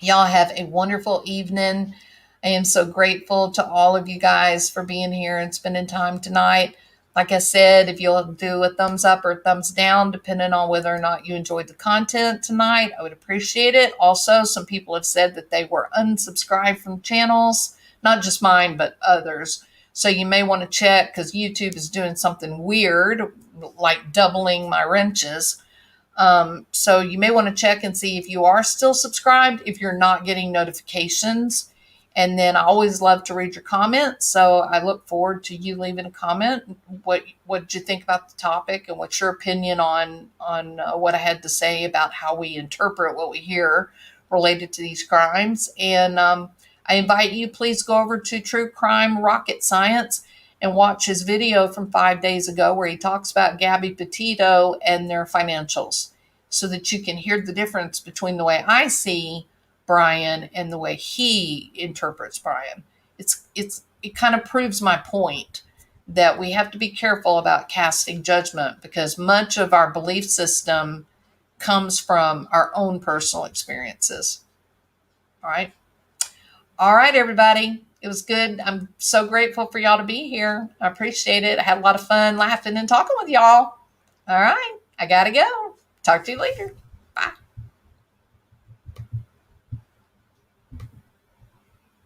Y'all have a wonderful evening. I am so grateful to all of you guys for being here and spending time tonight. Like I said, if you'll do a thumbs up or a thumbs down, depending on whether or not you enjoyed the content tonight, I would appreciate it. Also, some people have said that they were unsubscribed from channels, not just mine, but others. So you may want to check because YouTube is doing something weird, like doubling my wrenches. So you may want to check and see if you are still subscribed, if you're not getting notifications. And then I always love to read your comments. So I look forward to you leaving a comment. What did you think about the topic, and what's your opinion on what I had to say about how we interpret what we hear related to these crimes? And I invite you, please go over to True Crime Rocket Science and watch his video from 5 days ago where he talks about Gabby Petito and their financials, so that you can hear the difference between the way I see Brian and the way he interprets Brian. It kind of proves my point that we have to be careful about casting judgment because much of our belief system comes from our own personal experiences. All right. All right, everybody. It was good. I'm so grateful for y'all to be here. I appreciate it. I had a lot of fun laughing and talking with y'all. All right. I got to go. Talk to you later.